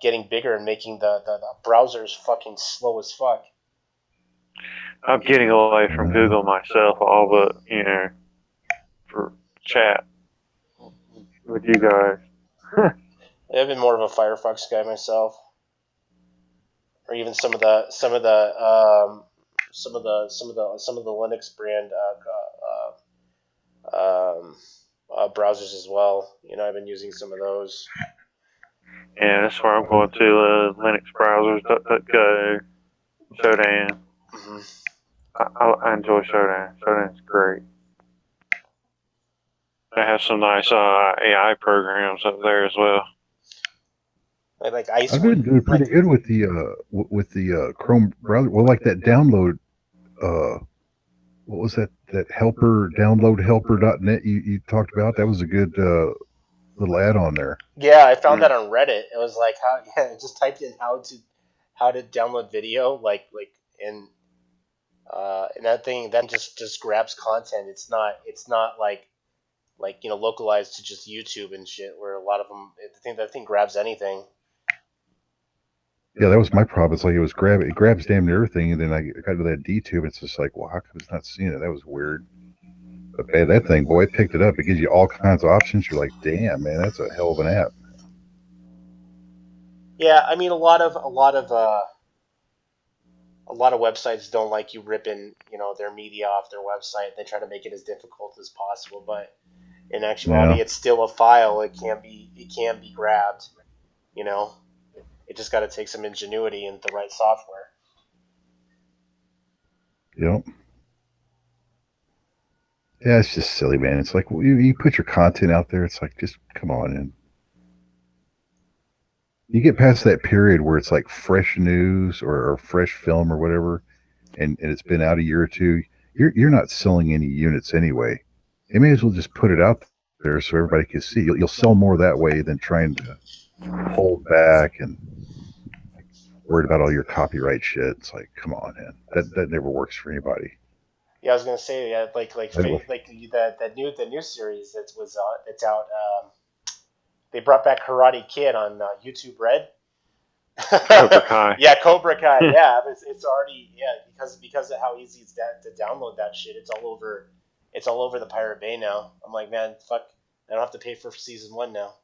S1: getting bigger and making the browsers fucking slow as fuck.
S2: I'm getting away from Google myself, all but, for chat with you guys.
S1: I've been more of a Firefox guy myself, or even some of the Linux brand browsers as well. I've been using some of those.
S2: Yeah, that's where I'm going to, Linux browsers, DuckDuckGo, Shodan.
S1: Mm-hmm.
S2: I enjoy Shodan. Shodan's great. They have some nice AI programs up there as well.
S1: Like
S3: I've been doing pretty good with the Chrome browser. Well, like that download. What was that? That helper download helper.net you talked about? That was a good little add-on there.
S1: Yeah, I found that on Reddit. It was like I just typed in how to download video, and that thing then just grabs content. It's not like localized to just YouTube and shit, where a lot of them that thing grabs anything.
S3: Yeah, that was my problem. It's like it grabs damn near everything, and then I got to that DTube. It's just like, well, how come it's not seeing it? That was weird. But man, that thing, boy, it picked it up. It gives you all kinds of options. You're like, damn, man, that's a hell of an app.
S1: Yeah, I mean, a lot of websites don't like you ripping, their media off their website. They try to make it as difficult as possible, but in actuality, It's still a file. It can be grabbed. It just got to take some ingenuity and the right software.
S3: Yep. Yeah, it's just silly, man. It's like you put your content out there. It's like, just come on in. You get past that period where it's like fresh news or fresh film or whatever, and it's been out a year or two. You're not selling any units anyway. You may as well just put it out there so everybody can see. You'll sell more that way than trying to hold back and worried about all your copyright shit. It's like, come on, man. That never works for anybody.
S1: Yeah, I was gonna say, that new series that's out. They brought back Karate Kid on YouTube Red.
S2: Cobra Kai.
S1: Yeah, Cobra Kai. Yeah, it's already because of how easy it's to download that shit. It's all over the Pirate Bay now. I'm like, man, fuck, I don't have to pay for season 1 now.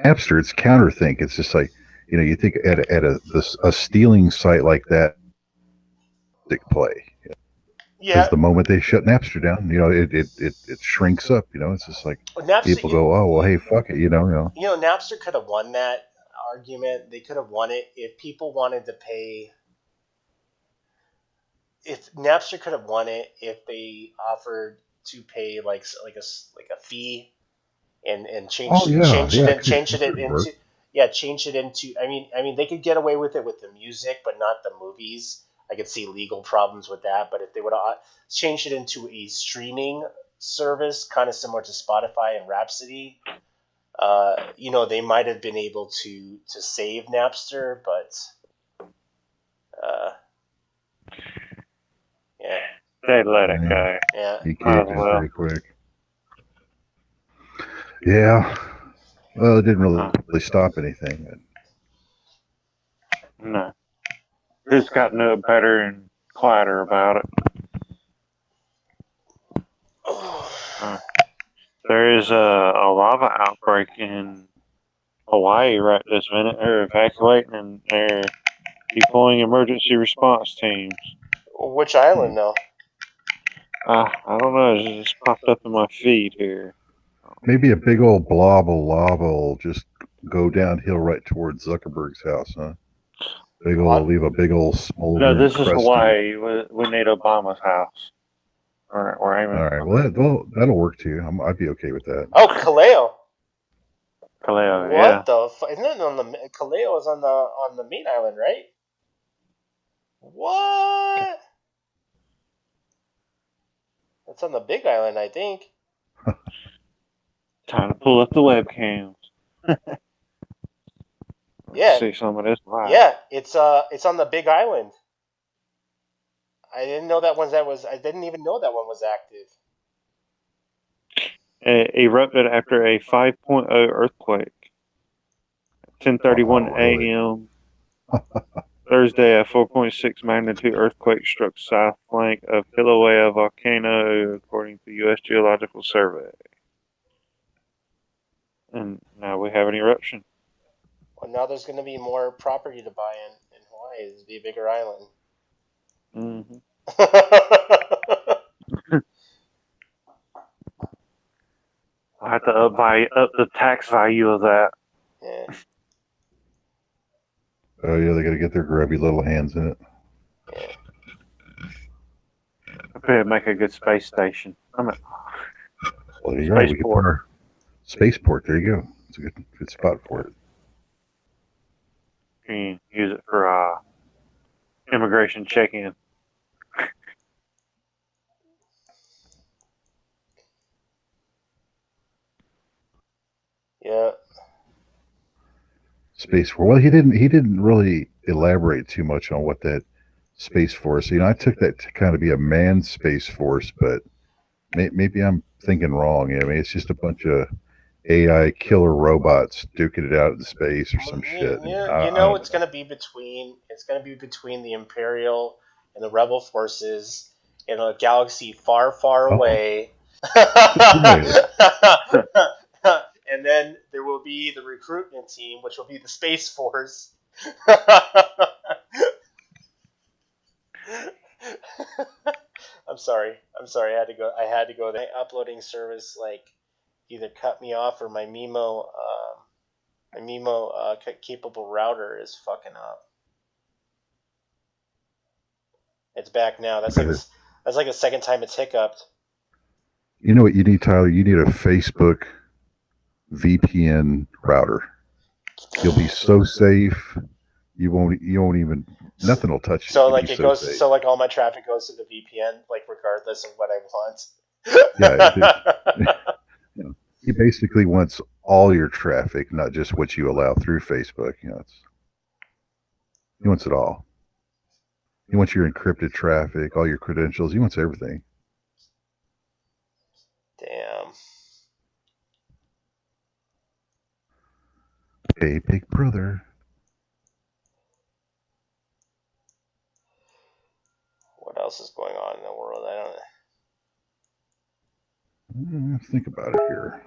S3: Napster, it's counterthink. It's just like, you think at a stealing site like that, they play.
S1: Yeah.
S3: Because the moment they shut Napster down, it shrinks up. It's just like people go, oh well, hey, fuck it,
S1: Napster could have won that argument. They could have won it if people wanted to pay. If Napster could have won it if they offered to pay like a fee and change it into. I mean they could get away with it with the music, but not the movies. I could see legal problems with that, but if they would have changed it into a streaming service, kind of similar to Spotify and Rhapsody, they might have been able to save Napster, but yeah,
S2: they let it go.
S1: Yeah,
S3: he caved in pretty quick. Yeah, well, it didn't really stop anything.
S2: No. Just got no better and quieter about it. There is a lava outbreak in Hawaii right this minute. They're evacuating and they're deploying emergency response teams.
S1: Which island, though?
S2: I don't know. It just popped up in my feed here.
S3: Maybe a big old blob of lava will just go downhill right towards Zuckerberg's house, huh? Leave a big old smolder.
S2: No, this is
S3: crusty.
S2: Hawaii. We need Obama's house. We're aiming.
S3: All right. Well, that'll work too. I'd be okay with that.
S1: Oh, Kaleo.
S2: Kaleo,
S1: What
S2: yeah.
S1: the fuck? Isn't it on the Kaleo is on the main island, right? What? That's on the big island, I think.
S2: Time to pull up the webcams.
S1: Yeah.
S2: See some of this live.
S1: Yeah, it's on the big island. I didn't know that one I didn't even know that one was active.
S2: Erupted after a 5.0 earthquake. 10:31 a.m. Thursday, a 4.6 magnitude earthquake struck south flank of Kilauea volcano, according to U.S. Geological Survey. And now we have an eruption.
S1: Well, now there's going to be more property to buy in Hawaii. It's be a bigger island.
S2: Mm-hmm. I have to up the tax value of that.
S1: Yeah.
S3: Oh yeah, they got to get their grubby little hands in it.
S2: I bet it'd make a good space station.
S3: Well, there you go. We can put our spaceport. There you go. It's a good spot for it.
S2: You can use it for immigration check-in.
S1: Yeah.
S3: Space Force. Well, he didn't really elaborate too much on what that Space Force. I took that to kind of be a manned Space Force, but maybe I'm thinking wrong. I mean, it's just a bunch of AI killer robots duking it out in space or some shit.
S1: It's going to be between the Imperial and the Rebel forces in a galaxy far, far away. And then there will be the recruitment team, which will be the Space Force. I'm sorry. I had to go. The uploading service either cut me off or my MIMO capable router is fucking up. It's back now. That's like the second time it's hiccuped.
S3: You know what you need, Tyler? You need a Facebook VPN router. You'll be so safe. You won't even. Nothing will touch you.
S1: So it goes. Safe. So all my traffic goes to the VPN, regardless of what I want.
S3: Yeah. He basically wants all your traffic, not just what you allow through Facebook. He wants it all. He wants your encrypted traffic, all your credentials. He wants everything.
S1: Damn.
S3: Hey, big brother.
S1: What else is going on in the world? I don't.
S3: Think about it here.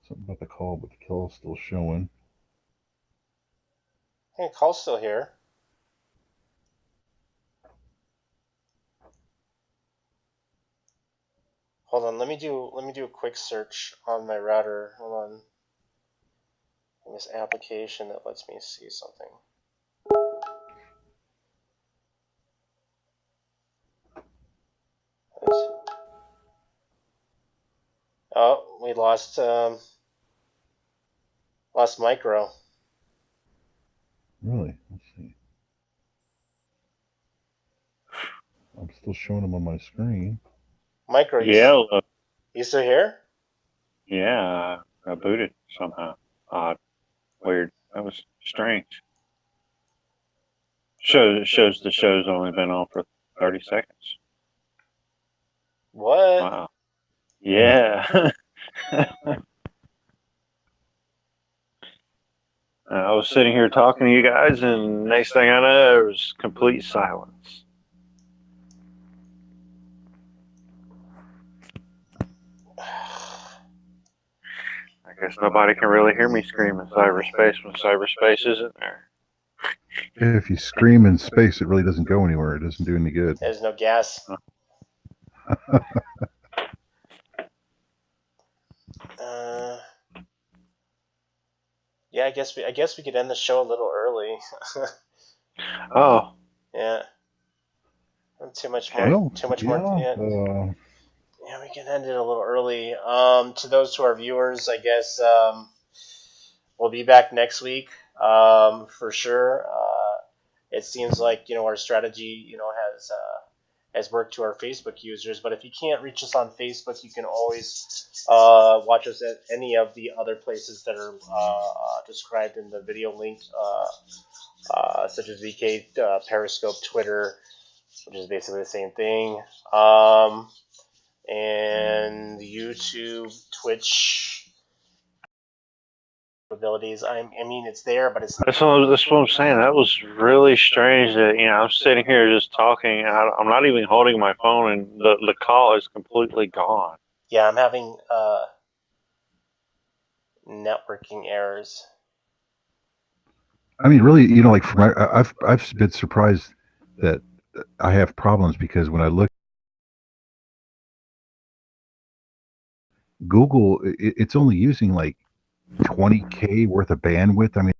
S3: Something about the call, but the call's still showing.
S1: Hey, call's still here. Hold on, let me do a quick search on my router. Hold on. In this application that lets me see something. Oh, we lost micro.
S3: Really? Let's see. I'm still showing them on my screen.
S1: Micro,
S2: Yeah.
S1: You still here?
S2: Yeah, I booted somehow. Odd. Weird. That was strange. Shows the show's only been on for 30 seconds.
S1: What?
S2: Wow. Yeah. I was sitting here talking to you guys, and next thing I know, there was complete silence. I guess nobody can really hear me scream in cyberspace when cyberspace isn't there.
S3: If you scream in space, it really doesn't go anywhere. It doesn't do any good.
S1: There's no gas. I guess we could end the show a little early.
S2: Oh,
S1: Yeah. Too much more.
S3: Well,
S1: Too much
S3: yeah,
S1: more. Yeah. Yeah, we can end it a little early. To those who are viewers, I guess we'll be back next week for sure. It seems like our strategy has worked to our Facebook users. But if you can't reach us on Facebook, you can always watch us at any of the other places that are described in the video link, such as VK, Periscope, Twitter, which is basically the same thing. And YouTube, Twitch abilities. I mean, it's there, but it's
S2: that's what I'm saying. That was really strange. That I'm sitting here just talking. I'm not even holding my phone, and the call is completely gone.
S1: yeah. I'm having networking errors.
S3: I mean, really, like I've been surprised that I have problems because when I look Google, it's only using like 20K worth of bandwidth. I mean,